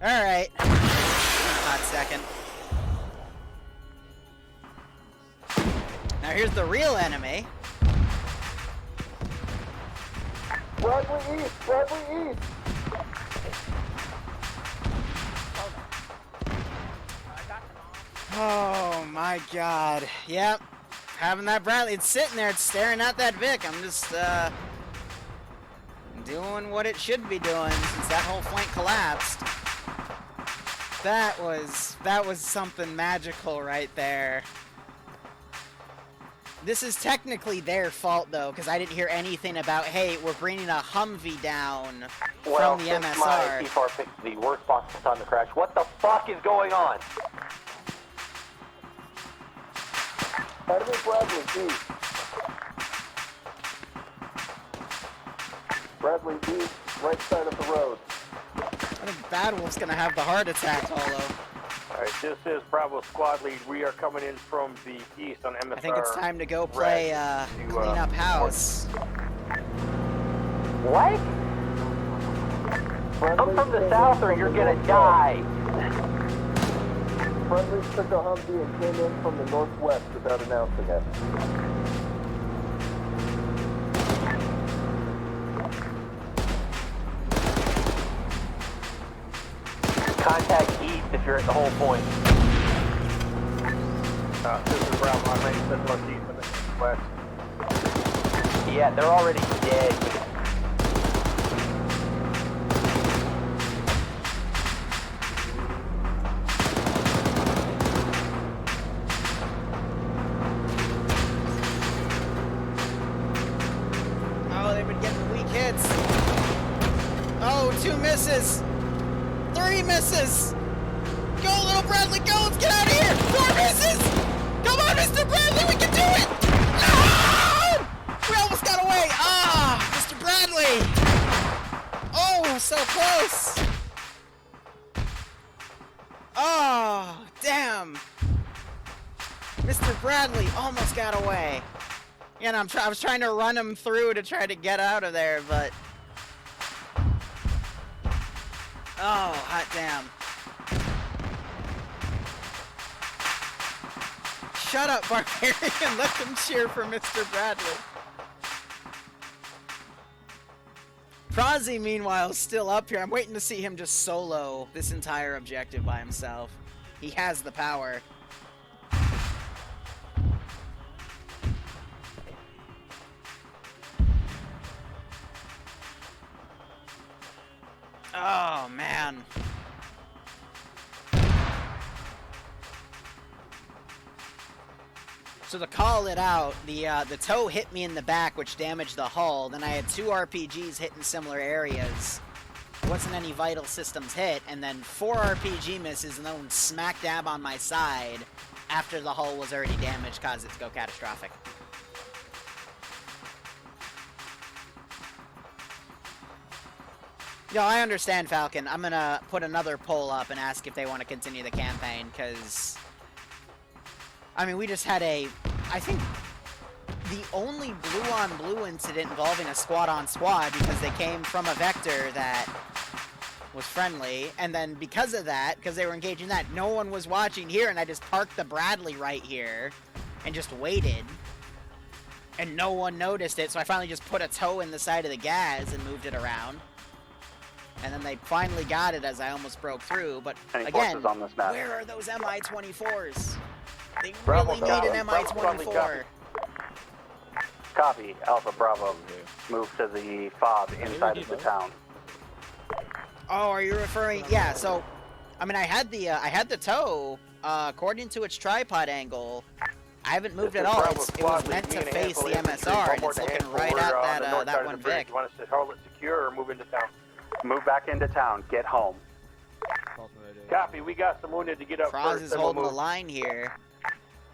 [SPEAKER 1] Alright. Hot second. Now here's the real enemy.
[SPEAKER 11] Bradley East! Bradley East!
[SPEAKER 1] Oh my god. Yep. Having that Bradley, it's sitting there, it's staring at that Vic. I'm just, doing what it should be doing since that whole flank collapsed. That was something magical right there. This is technically their fault, though, because I didn't hear anything about, hey, we're bringing a Humvee down
[SPEAKER 4] Well,
[SPEAKER 1] from the
[SPEAKER 4] since
[SPEAKER 1] MSR.
[SPEAKER 4] my T4 picked the worst possible time to crash, what the fuck is going on?
[SPEAKER 11] Enemy Bradley, D. Bradley, D, right side of the road.
[SPEAKER 1] I think Bad Wolf's gonna have the heart attack, Holo.
[SPEAKER 5] Alright, this is Bravo Squad Lead. We are coming in from the east on MSR.
[SPEAKER 1] I think it's time to go play Clean Up House.
[SPEAKER 4] What? Come from the south or you're gonna die.
[SPEAKER 11] Friendly took a Humvee and came in from the northwest without announcing it.
[SPEAKER 4] Contact east if you're at the whole point.
[SPEAKER 5] This is Bravo. I'm ready to set northeast and the west.
[SPEAKER 4] Yeah, they're already dead.
[SPEAKER 1] Oh, they've been getting weak hits. Oh, 2 misses. 3 misses. Go, little Bradley, go. Let's get out of here. 4 misses. Come on, Mr. Bradley, we can do it. No! We almost got away. Ah, Mr. Bradley. Oh, so close. Oh, damn. Mr. Bradley almost got away. You know, I was trying to run him through to try to get out of there, but... Oh, hot damn. Shut up, Barbarian. Let them cheer for Mr. Bradley. Prozzy, meanwhile, is still up here. I'm waiting to see him just solo this entire objective by himself. He has the power. Oh, man. So to call it out, the tow hit me in the back, which damaged the hull. Then I had 2 RPGs hit in similar areas. Wasn't any vital systems hit, and then 4 RPG misses, and then one smack dab on my side after the hull was already damaged, caused it to go catastrophic. Yo, I understand, Falcon. I'm gonna put another poll up and ask if they want to continue the campaign, because... I mean, we just had I think, the only blue-on-blue incident involving a squad-on-squad, because they came from a vector that was friendly, and then because of that, because they were engaging that, no one was watching here, and I just parked the Bradley right here, and just waited, and no one noticed it, so I finally just put a toe in the side of the gas and moved it around. And then they finally got it as I almost broke through, but again,
[SPEAKER 3] on this map.
[SPEAKER 1] where are those MI-24s? They
[SPEAKER 3] Bravo,
[SPEAKER 1] really need an MI-24.
[SPEAKER 3] Copy, Alpha Bravo. Move to the fob inside of the town.
[SPEAKER 1] Oh, are you referring? Yeah. So, I mean, I had the tow. According to its tripod angle, I haven't moved at all. It was meant to face the MSR, and it's looking right at that one Vic.
[SPEAKER 5] You want us to hold it secure or move into town?
[SPEAKER 3] Move back into town. Get home.
[SPEAKER 5] Copy. We got some wounded to get up
[SPEAKER 1] Cross
[SPEAKER 5] first.
[SPEAKER 1] is
[SPEAKER 5] then we'll
[SPEAKER 1] holding the
[SPEAKER 5] move.
[SPEAKER 1] line here.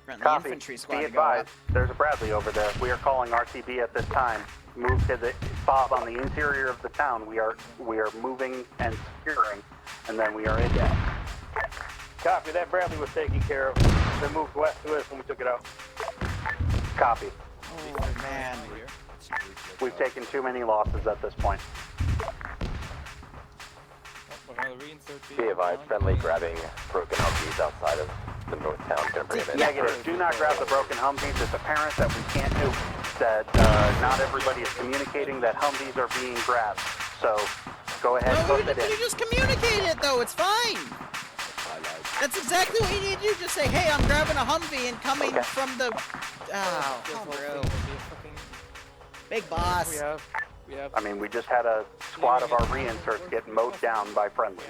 [SPEAKER 1] The
[SPEAKER 3] Copy.
[SPEAKER 1] infantry squad
[SPEAKER 3] Be
[SPEAKER 1] to go up.
[SPEAKER 3] advised, there's a Bradley over there. We are calling RTB at this time. Move to the fob on the interior of the town. We are moving and securing, and then we are in.
[SPEAKER 5] Copy. That Bradley was taken care of. Then moved west to us when we took it out.
[SPEAKER 3] Copy.
[SPEAKER 1] Oh man.
[SPEAKER 3] We've taken too many losses at this point.
[SPEAKER 4] Be advised, friendly grabbing broken Humvees outside of the north town. Gonna bring them in.
[SPEAKER 3] Negative. Do not grab the broken Humvees. It's apparent that we can't do that. Not everybody is communicating that Humvees are being grabbed. So go ahead and put it in.
[SPEAKER 1] You just communicate it though. It's fine. That's exactly what you need to do. Just say, hey, I'm grabbing a Humvee and coming from the... Oh, bro. Big boss.
[SPEAKER 3] I mean, we just had a squad of our reinserts get mowed down by friendlies.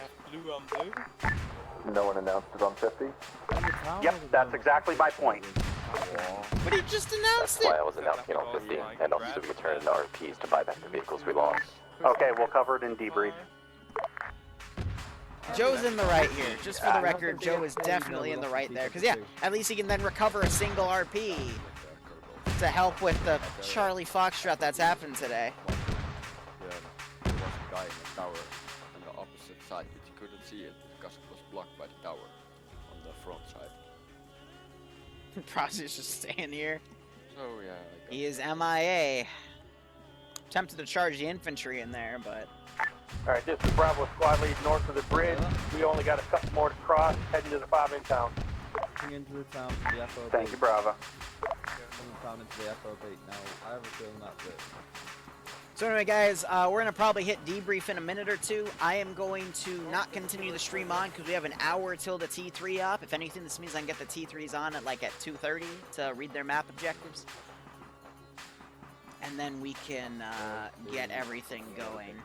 [SPEAKER 11] No one announced it on 50?
[SPEAKER 3] Yep, that's exactly my point.
[SPEAKER 1] But he just announced
[SPEAKER 4] That's why I was announcing on 50, and also returning the RPs to buy back the vehicles we lost.
[SPEAKER 3] Okay, we'll cover it in debrief.
[SPEAKER 1] Joe's in the right here. Just for the record, Joe is definitely in the right there. Because, yeah, at least he can then recover a single RP to help with the Charlie Foxtrot that's happened today.
[SPEAKER 17] There was a guy in the tower on the opposite side, but you couldn't see it because it was blocked by the tower on the front side.
[SPEAKER 1] Prosty's just staying here.
[SPEAKER 17] So, yeah.
[SPEAKER 1] He is MIA. Tempted to charge the infantry in there, but...
[SPEAKER 5] Alright, this is Bravo Squad lead north of the bridge. We only got a couple more to cross, heading to the fob in town.
[SPEAKER 18] Into the town from the FOB.
[SPEAKER 3] Thank you, Bravo.
[SPEAKER 18] Down into the FOB. Now, I have a feeling that's it.
[SPEAKER 1] So anyway, guys, we're going to probably hit debrief in a minute or two. I am going to not continue the stream on because we have an hour till the T3 up. If anything, this means I can get the T3s on at 2:30 to read their map objectives. And then we can get everything going.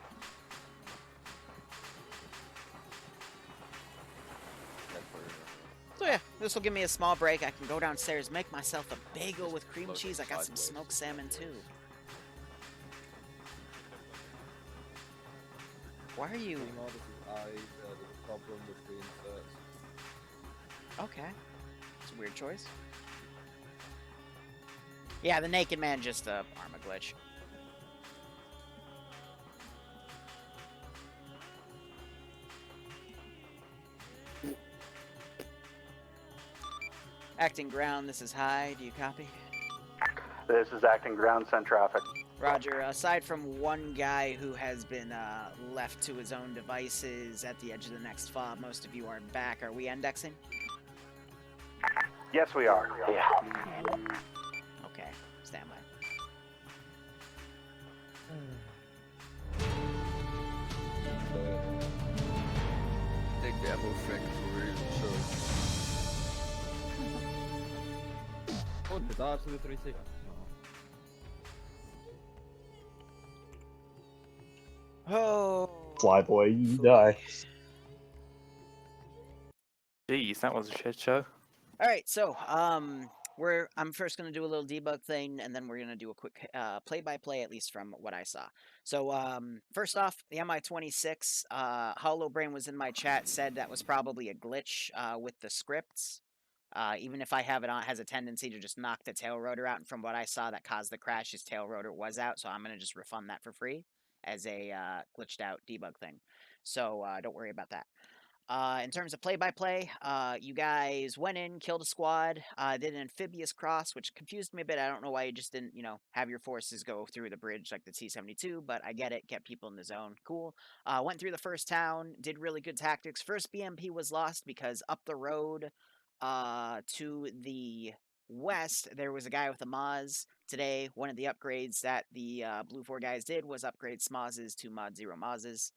[SPEAKER 1] So yeah, this will give me a small break. I can go downstairs, make myself a bagel with cream cheese. I got some smoked salmon too. Why are you... Okay. It's a weird choice. Yeah, the naked man just Arma glitch. Acting ground, this is high. Do you copy?
[SPEAKER 3] This is acting ground, send traffic.
[SPEAKER 1] Roger. Aside from one guy who has been left to his own devices at the edge of the next fob, most of you are back. Are we indexing?
[SPEAKER 3] Yes, we are.
[SPEAKER 4] Yeah.
[SPEAKER 1] Okay. Stand by.
[SPEAKER 17] Take the ammo factory, so...
[SPEAKER 18] Und det är absolut riktigt.
[SPEAKER 1] Oh.
[SPEAKER 19] Fly boy, you die.
[SPEAKER 20] Jeez, that was a shit show.
[SPEAKER 1] All right, so I'm first going to do a little debug thing, and then we're going to do a quick play-by-play, at least from what I saw. So first off, the MI-26, Hollow Brain was in my chat, said that was probably a glitch with the scripts. Even if I have it on, it has a tendency to just knock the tail rotor out, and from what I saw that caused the crash, his tail rotor was out, so I'm going to just refund that for free as a glitched out debug thing. So don't worry about that. In terms of play-by-play, you guys went in, killed a squad, did an amphibious cross, which confused me a bit. I don't know why you just didn't, have your forces go through the bridge like the T-72, but I get it. Get people in the zone. Cool. Went through the first town, did really good tactics. First BMP was lost because up the road to the west, there was a guy with a Maz. Today, one of the upgrades that the Blue 4 guys did was upgrade Smazes to Mod 0 Mazes.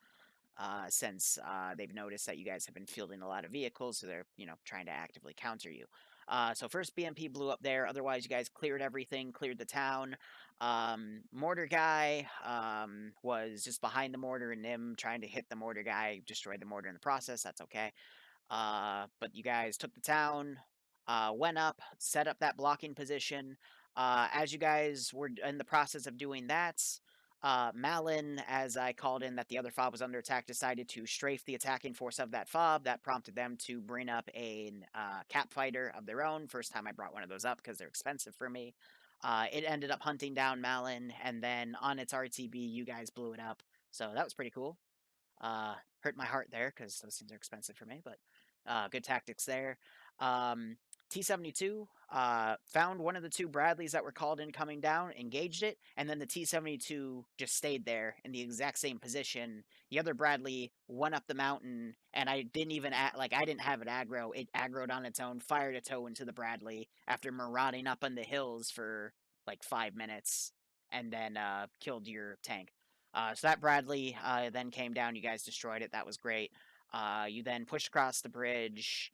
[SPEAKER 1] Since they've noticed that you guys have been fielding a lot of vehicles, so they're, trying to actively counter you. So first BMP blew up there. Otherwise, you guys cleared everything, cleared the town. Mortar guy was just behind the mortar and Nim trying to hit the mortar guy, destroyed the mortar in the process. That's okay. But you guys took the town, went up, set up that blocking position. As you guys were in the process of doing that, Malin, as I called in that the other fob was under attack, decided to strafe the attacking force of that fob. That prompted them to bring up a cap fighter of their own. First time I brought one of those up because they're expensive for me. It ended up hunting down Malin, and then on its RTB, you guys blew it up. So that was pretty cool. Hurt my heart there because those things are expensive for me, but good tactics there. T-72 found one of the two Bradleys that were called in coming down, engaged it, and then the T-72 just stayed there in the exact same position. The other Bradley went up the mountain, and I didn't even I didn't have it aggro. It aggroed on its own, fired a tow into the Bradley after marauding up on the hills for 5 minutes, and then killed your tank. So that Bradley then came down. You guys destroyed it. That was great. You then pushed across the bridge.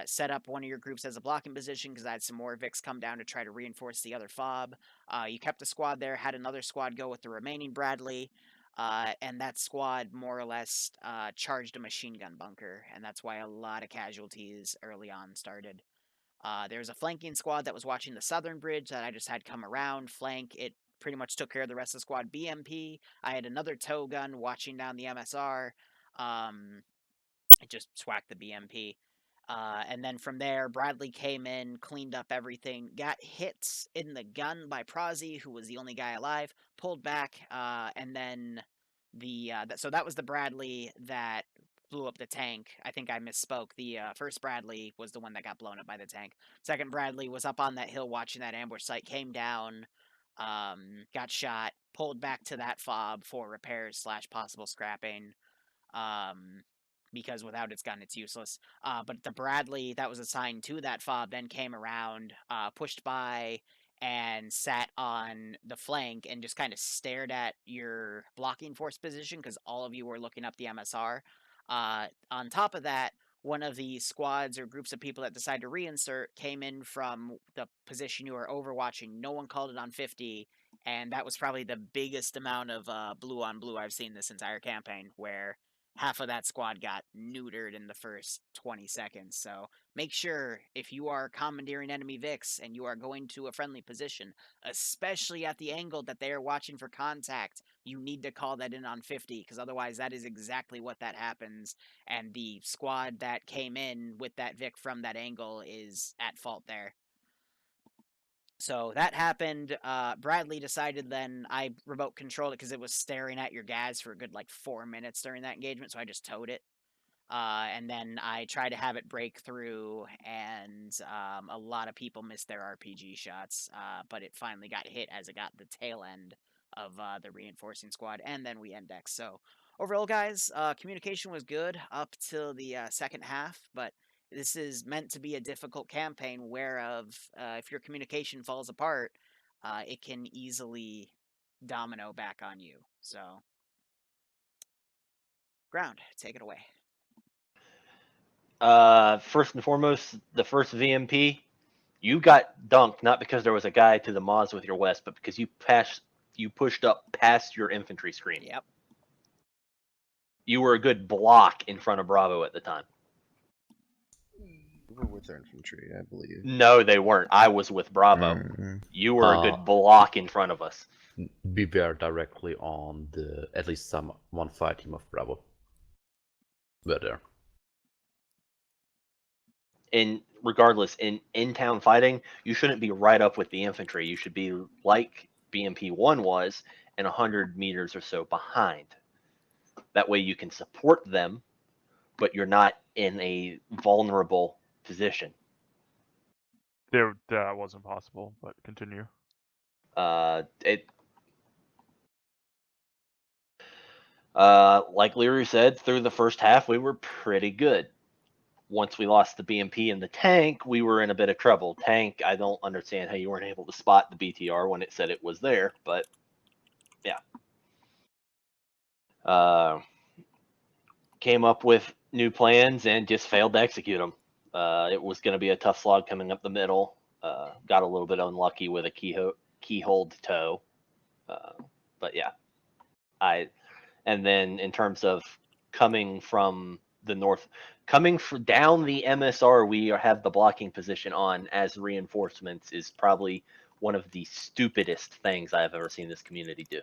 [SPEAKER 1] Set up one of your groups as a blocking position because I had some more Vics come down to try to reinforce the other fob. You kept a squad there, had another squad go with the remaining Bradley, and that squad more or less charged a machine gun bunker, and that's why a lot of casualties early on started. There was a flanking squad that was watching the southern bridge that I just had come around, flank. It pretty much took care of the rest of the squad. BMP, I had another tow gun watching down the MSR. It just swacked the BMP. And then from there, Bradley came in, cleaned up everything, got hits in the gun by Prozzy, who was the only guy alive, pulled back, and then so that was the Bradley that blew up the tank. I think I misspoke. The first Bradley was the one that got blown up by the tank. Second Bradley was up on that hill watching that ambush site, came down, got shot, pulled back to that fob for repairs / possible scrapping. Because without its gun, it's useless. But the Bradley that was assigned to that fob then came around, pushed by, and sat on the flank and just kind of stared at your blocking force position because all of you were looking up the MSR. On top of that, one of the squads or groups of people that decided to reinsert came in from the position you were overwatching. No one called it on 50, and that was probably the biggest amount of blue on blue I've seen this entire campaign, where half of that squad got neutered in the first 20 seconds. So make sure if you are commandeering enemy Vix and you are going to a friendly position, especially at the angle that they are watching for contact, you need to call that in on 50, because otherwise that is exactly what that happens, and the squad that came in with that Vic from that angle is at fault there. So that happened. Bradley decided then I remote controlled it because it was staring at your gas for a good 4 minutes during that engagement, so I just towed it. And then I tried to have it break through, and a lot of people missed their RPG shots, but it finally got hit as it got the tail end of the reinforcing squad, and then we index. So overall, guys, communication was good up till the second half, but this is meant to be a difficult campaign whereof if your communication falls apart, it can easily domino back on you. So, Ground, take it away.
[SPEAKER 21] First and foremost, the first VMP, you got dunked not because there was a guy to the Moz with your west, but because you pushed up past your infantry screen.
[SPEAKER 1] Yep.
[SPEAKER 21] You were a good block in front of Bravo at the time.
[SPEAKER 14] We were with their infantry, I believe.
[SPEAKER 21] No, they weren't. I was with Bravo. You were a good block in front of us.
[SPEAKER 22] We were directly on the at least one fire team of Bravo. We're there.
[SPEAKER 21] And regardless, in in-town fighting, you shouldn't be right up with the infantry. You should be like BMP-1 was, and 100 meters or so behind. That way you can support them, but you're not in a vulnerable position.
[SPEAKER 2] That wasn't possible, but continue.
[SPEAKER 21] Like Liru said, through the first half, we were pretty good. Once we lost the BMP and the tank, we were in a bit of trouble. Tank, I don't understand how you weren't able to spot the BTR when it said it was there, but yeah. Came up with new plans and just failed to execute them. It was going to be a tough slog coming up the middle. Got a little bit unlucky with a keyhole tow. But yeah. And then in terms of coming from the north, down the MSR we have the blocking position on as reinforcements is probably one of the stupidest things I've ever seen this community do.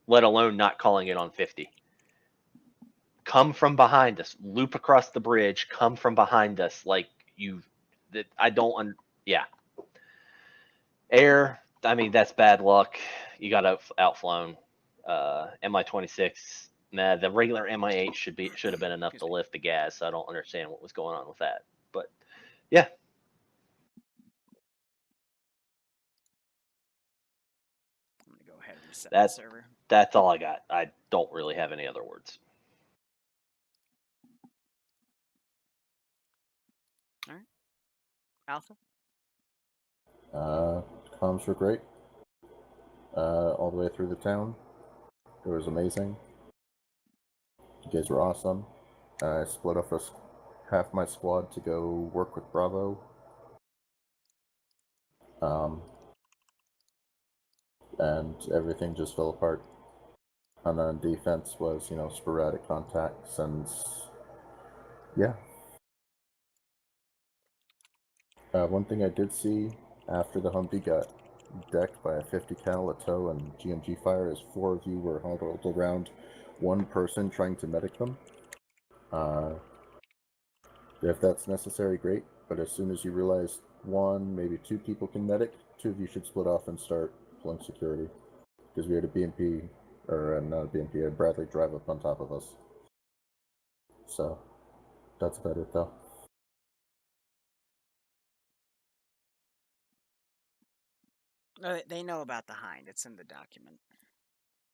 [SPEAKER 21] Let alone not calling it on 50. Come from behind us, loop across the bridge, come from behind us yeah. Air, I mean, that's bad luck. You got outflown. Mi-26, the regular Mi-8 should have been enough to lift the gas. So I don't understand what was going on with that. But yeah.
[SPEAKER 1] I'm gonna go ahead and reset the server.
[SPEAKER 21] That's all I got. I don't really have any other words.
[SPEAKER 1] All right. Alpha?
[SPEAKER 11] Comms were great. All the way through the town. It was amazing. You guys were awesome. I split off half my squad to go work with Bravo. And everything just fell apart. And then defense was, sporadic contacts and yeah. One thing I did see after the Humvee got decked by a 50 cal, a tow, and GMG fire is 4 of you were huddled around one person trying to medic them. If that's necessary, great. But as soon as you realize 1, maybe 2 people can medic, 2 of you should split off and start pulling security. Because we had a BMP, or not a BMP, a Bradley drive up on top of us. So, that's about it though.
[SPEAKER 1] They know about the Hind. It's in the document.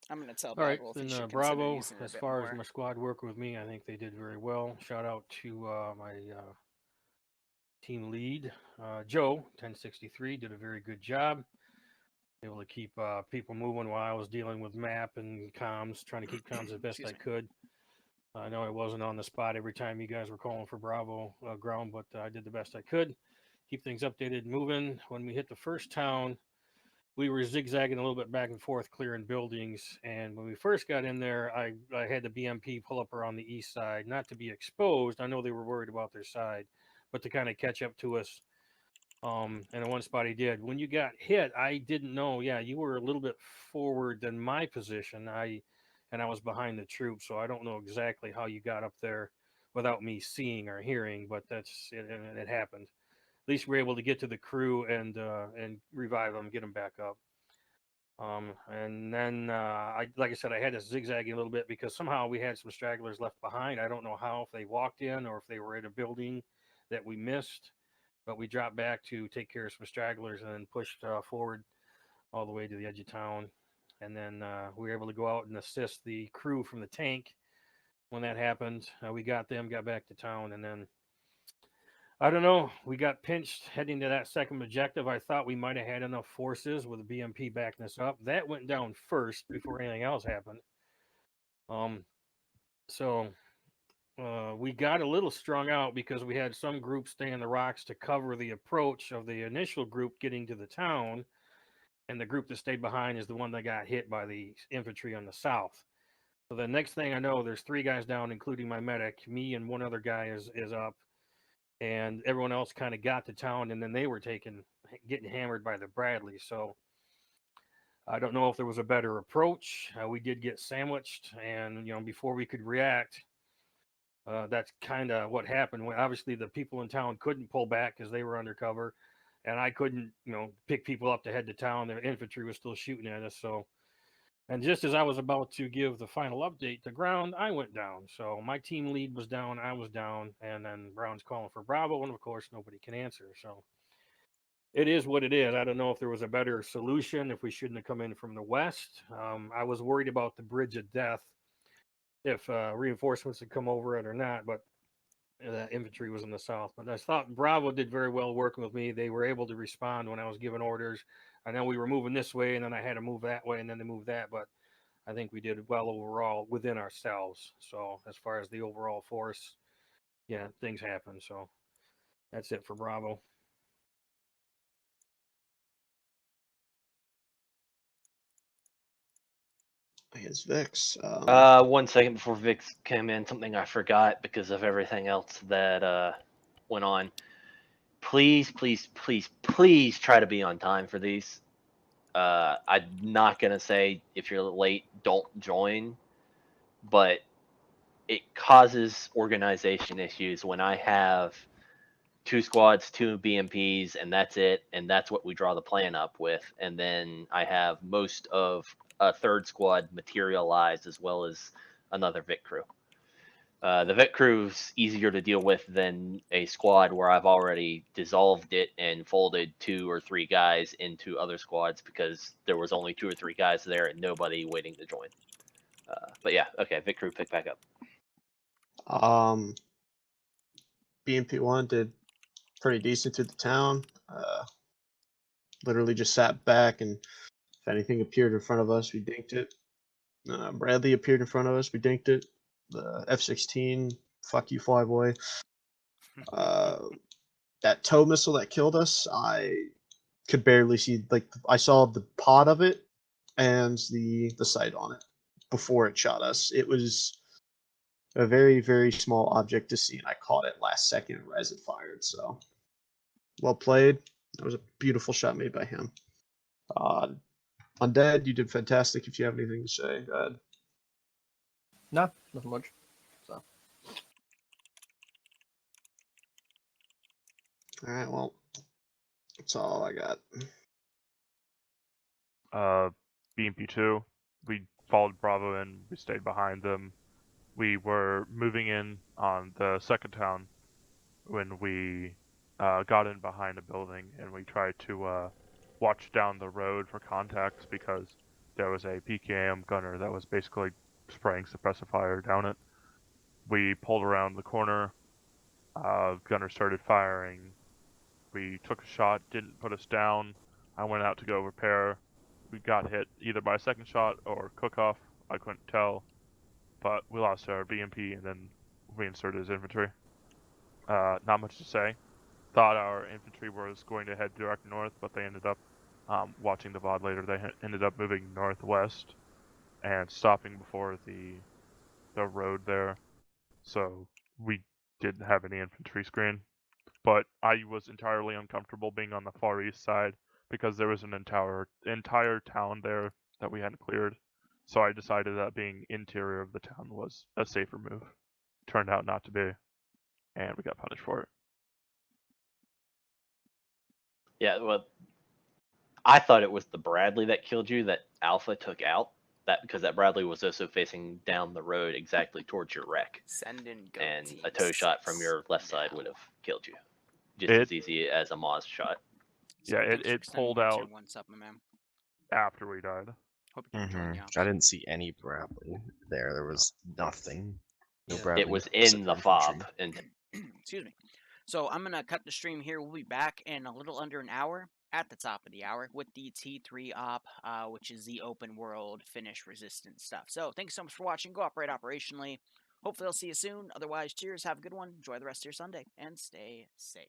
[SPEAKER 1] I'm going to tell
[SPEAKER 9] All right,
[SPEAKER 1] Bradwell if he
[SPEAKER 9] then
[SPEAKER 1] should consider
[SPEAKER 9] Bravo,
[SPEAKER 1] using it a
[SPEAKER 9] as
[SPEAKER 1] bit
[SPEAKER 9] far
[SPEAKER 1] more.
[SPEAKER 9] as my squad working with me, I think they did very well. Shout out to my team lead, Joe, 1063, did a very good job. Able to keep people moving while I was dealing with map and comms, trying to keep comms as best I could. I know I wasn't on the spot every time you guys were calling for Bravo ground, but I did the best I could. Keep things updated, moving. When we hit the first town, we were zigzagging a little bit back and forth, clearing buildings. And when we first got in there, I had the BMP pull up around the east side, not to be exposed. I know they were worried about their side, but to kind of catch up to us. And in one spot he did. When you got hit, I didn't know. Yeah, you were a little bit forward than my position. I was behind the troops, so I don't know exactly how you got up there without me seeing or hearing. But that's it. It happened. At least we were able to get to the crew and revive them, get them back up. And then, like I said, I had to zigzag a little bit because somehow we had some stragglers left behind. I don't know how, if they walked in or if they were in a building that we missed, but we dropped back to take care of some stragglers and then pushed forward all the way to the edge of town. And then we were able to go out and assist the crew from the tank when that happened. We got them, got back to town, and then I don't know. We got pinched heading to that second objective. I thought we might have had enough forces with the BMP backing us up. That went down first before anything else happened. So we got a little strung out because we had some groups stay in the rocks to cover the approach of the initial group getting to the town. And the group that stayed behind is the one that got hit by the infantry on the south. So the next thing I know, there's 3 guys down, including my medic. Me and one other guy is up. And everyone else kind of got to town, and then they were getting hammered by the Bradley. So I don't know if there was a better approach. We did get sandwiched, and before we could react, that's kind of what happened. Obviously, the people in town couldn't pull back because they were undercover, and I couldn't, pick people up to head to town. The infantry was still shooting at us. So, and just as I was about to give the final update to ground, I went down. So my team lead was down, I was down, and then Brown's calling for Bravo, and of course nobody can answer. So it is what it is. I don't know if there was a better solution, if we shouldn't have come in from the west. I was worried about the Bridge of Death, if reinforcements had come over it or not, but the infantry was in the south. But I thought Bravo did very well working with me. They were able to respond when I was giving orders. I know we were moving this way, and then I had to move that way, and then they moved that. But I think we did well overall within ourselves. So as far as the overall force, yeah, things happen. So that's it for Bravo.
[SPEAKER 14] It's Vix.
[SPEAKER 21] 1 second before Vix came in, something I forgot because of everything else that went on. Please, please, please, please try to be on time for these. I'm not gonna say if you're late, don't join, but it causes organization issues when I have 2 squads, 2 BMPs, and that's it, and that's what we draw the plan up with. And then I have most of a 3rd squad materialized as well as another Vic crew. The Vic crew's easier to deal with than a squad where I've already dissolved it and folded 2 or 3 guys into other squads because there was only 2 or 3 guys there and nobody waiting to join. But yeah, okay, Vic crew, pick back up.
[SPEAKER 14] BMP1 did pretty decent to the town. Literally just sat back, and if anything appeared in front of us, we dinked it. Bradley appeared in front of us, we dinked it. The F-16, fuck you, Flyboy. That tow missile that killed us, I could barely see. Like, I saw the pod of it and the sight on it before it shot us. It was a very, very small object to see, and I caught it last second as it fired. So Well played. That was a beautiful shot made by him. Undead, you did fantastic. If you have anything to say, go ahead.
[SPEAKER 16] No, nothing much. So.
[SPEAKER 14] All right, well, that's all I got.
[SPEAKER 2] BMP2, we followed Bravo in, we stayed behind them. We were moving in on the second town when we got in behind a building, and we tried to watch down the road for contacts because there was a PKM gunner that was basically spraying suppressive fire down it. We pulled around the corner, gunner started firing. We took a shot, didn't put us down. I went out to go repair. We got hit either by a second shot or cook-off. I couldn't tell. But we lost our BMP and then reinserted his infantry. Not much to say. Thought our infantry was going to head direct north, but they ended up, watching the VOD later, they ended up moving northwest and stopping before the road there. So we didn't have any infantry screen. But I was entirely uncomfortable being on the far east side because there was an entire town there that we hadn't cleared. So I decided that being interior of the town was a safer move. Turned out not to be, and we got punished for it.
[SPEAKER 21] Yeah, well, I thought it was the Bradley that killed you that Alpha took out. That because that Bradley was also facing down the road exactly towards your wreck. And a toe shot from your left side would have killed you. Just as easy as a Moz shot.
[SPEAKER 2] Yeah, it pulled out after we died.
[SPEAKER 6] I didn't see any Bradley there. There was nothing. No Bradley.
[SPEAKER 21] It was in the fob. And
[SPEAKER 1] excuse me. So I'm gonna cut the stream here. We'll be back in a little under an hour at the top of the hour with the T3 op, which is the open world Finnish resistance stuff. So thanks so much for watching. Go operate operationally. Hopefully I'll see you soon. Otherwise, cheers. Have a good one. Enjoy the rest of your Sunday and stay safe.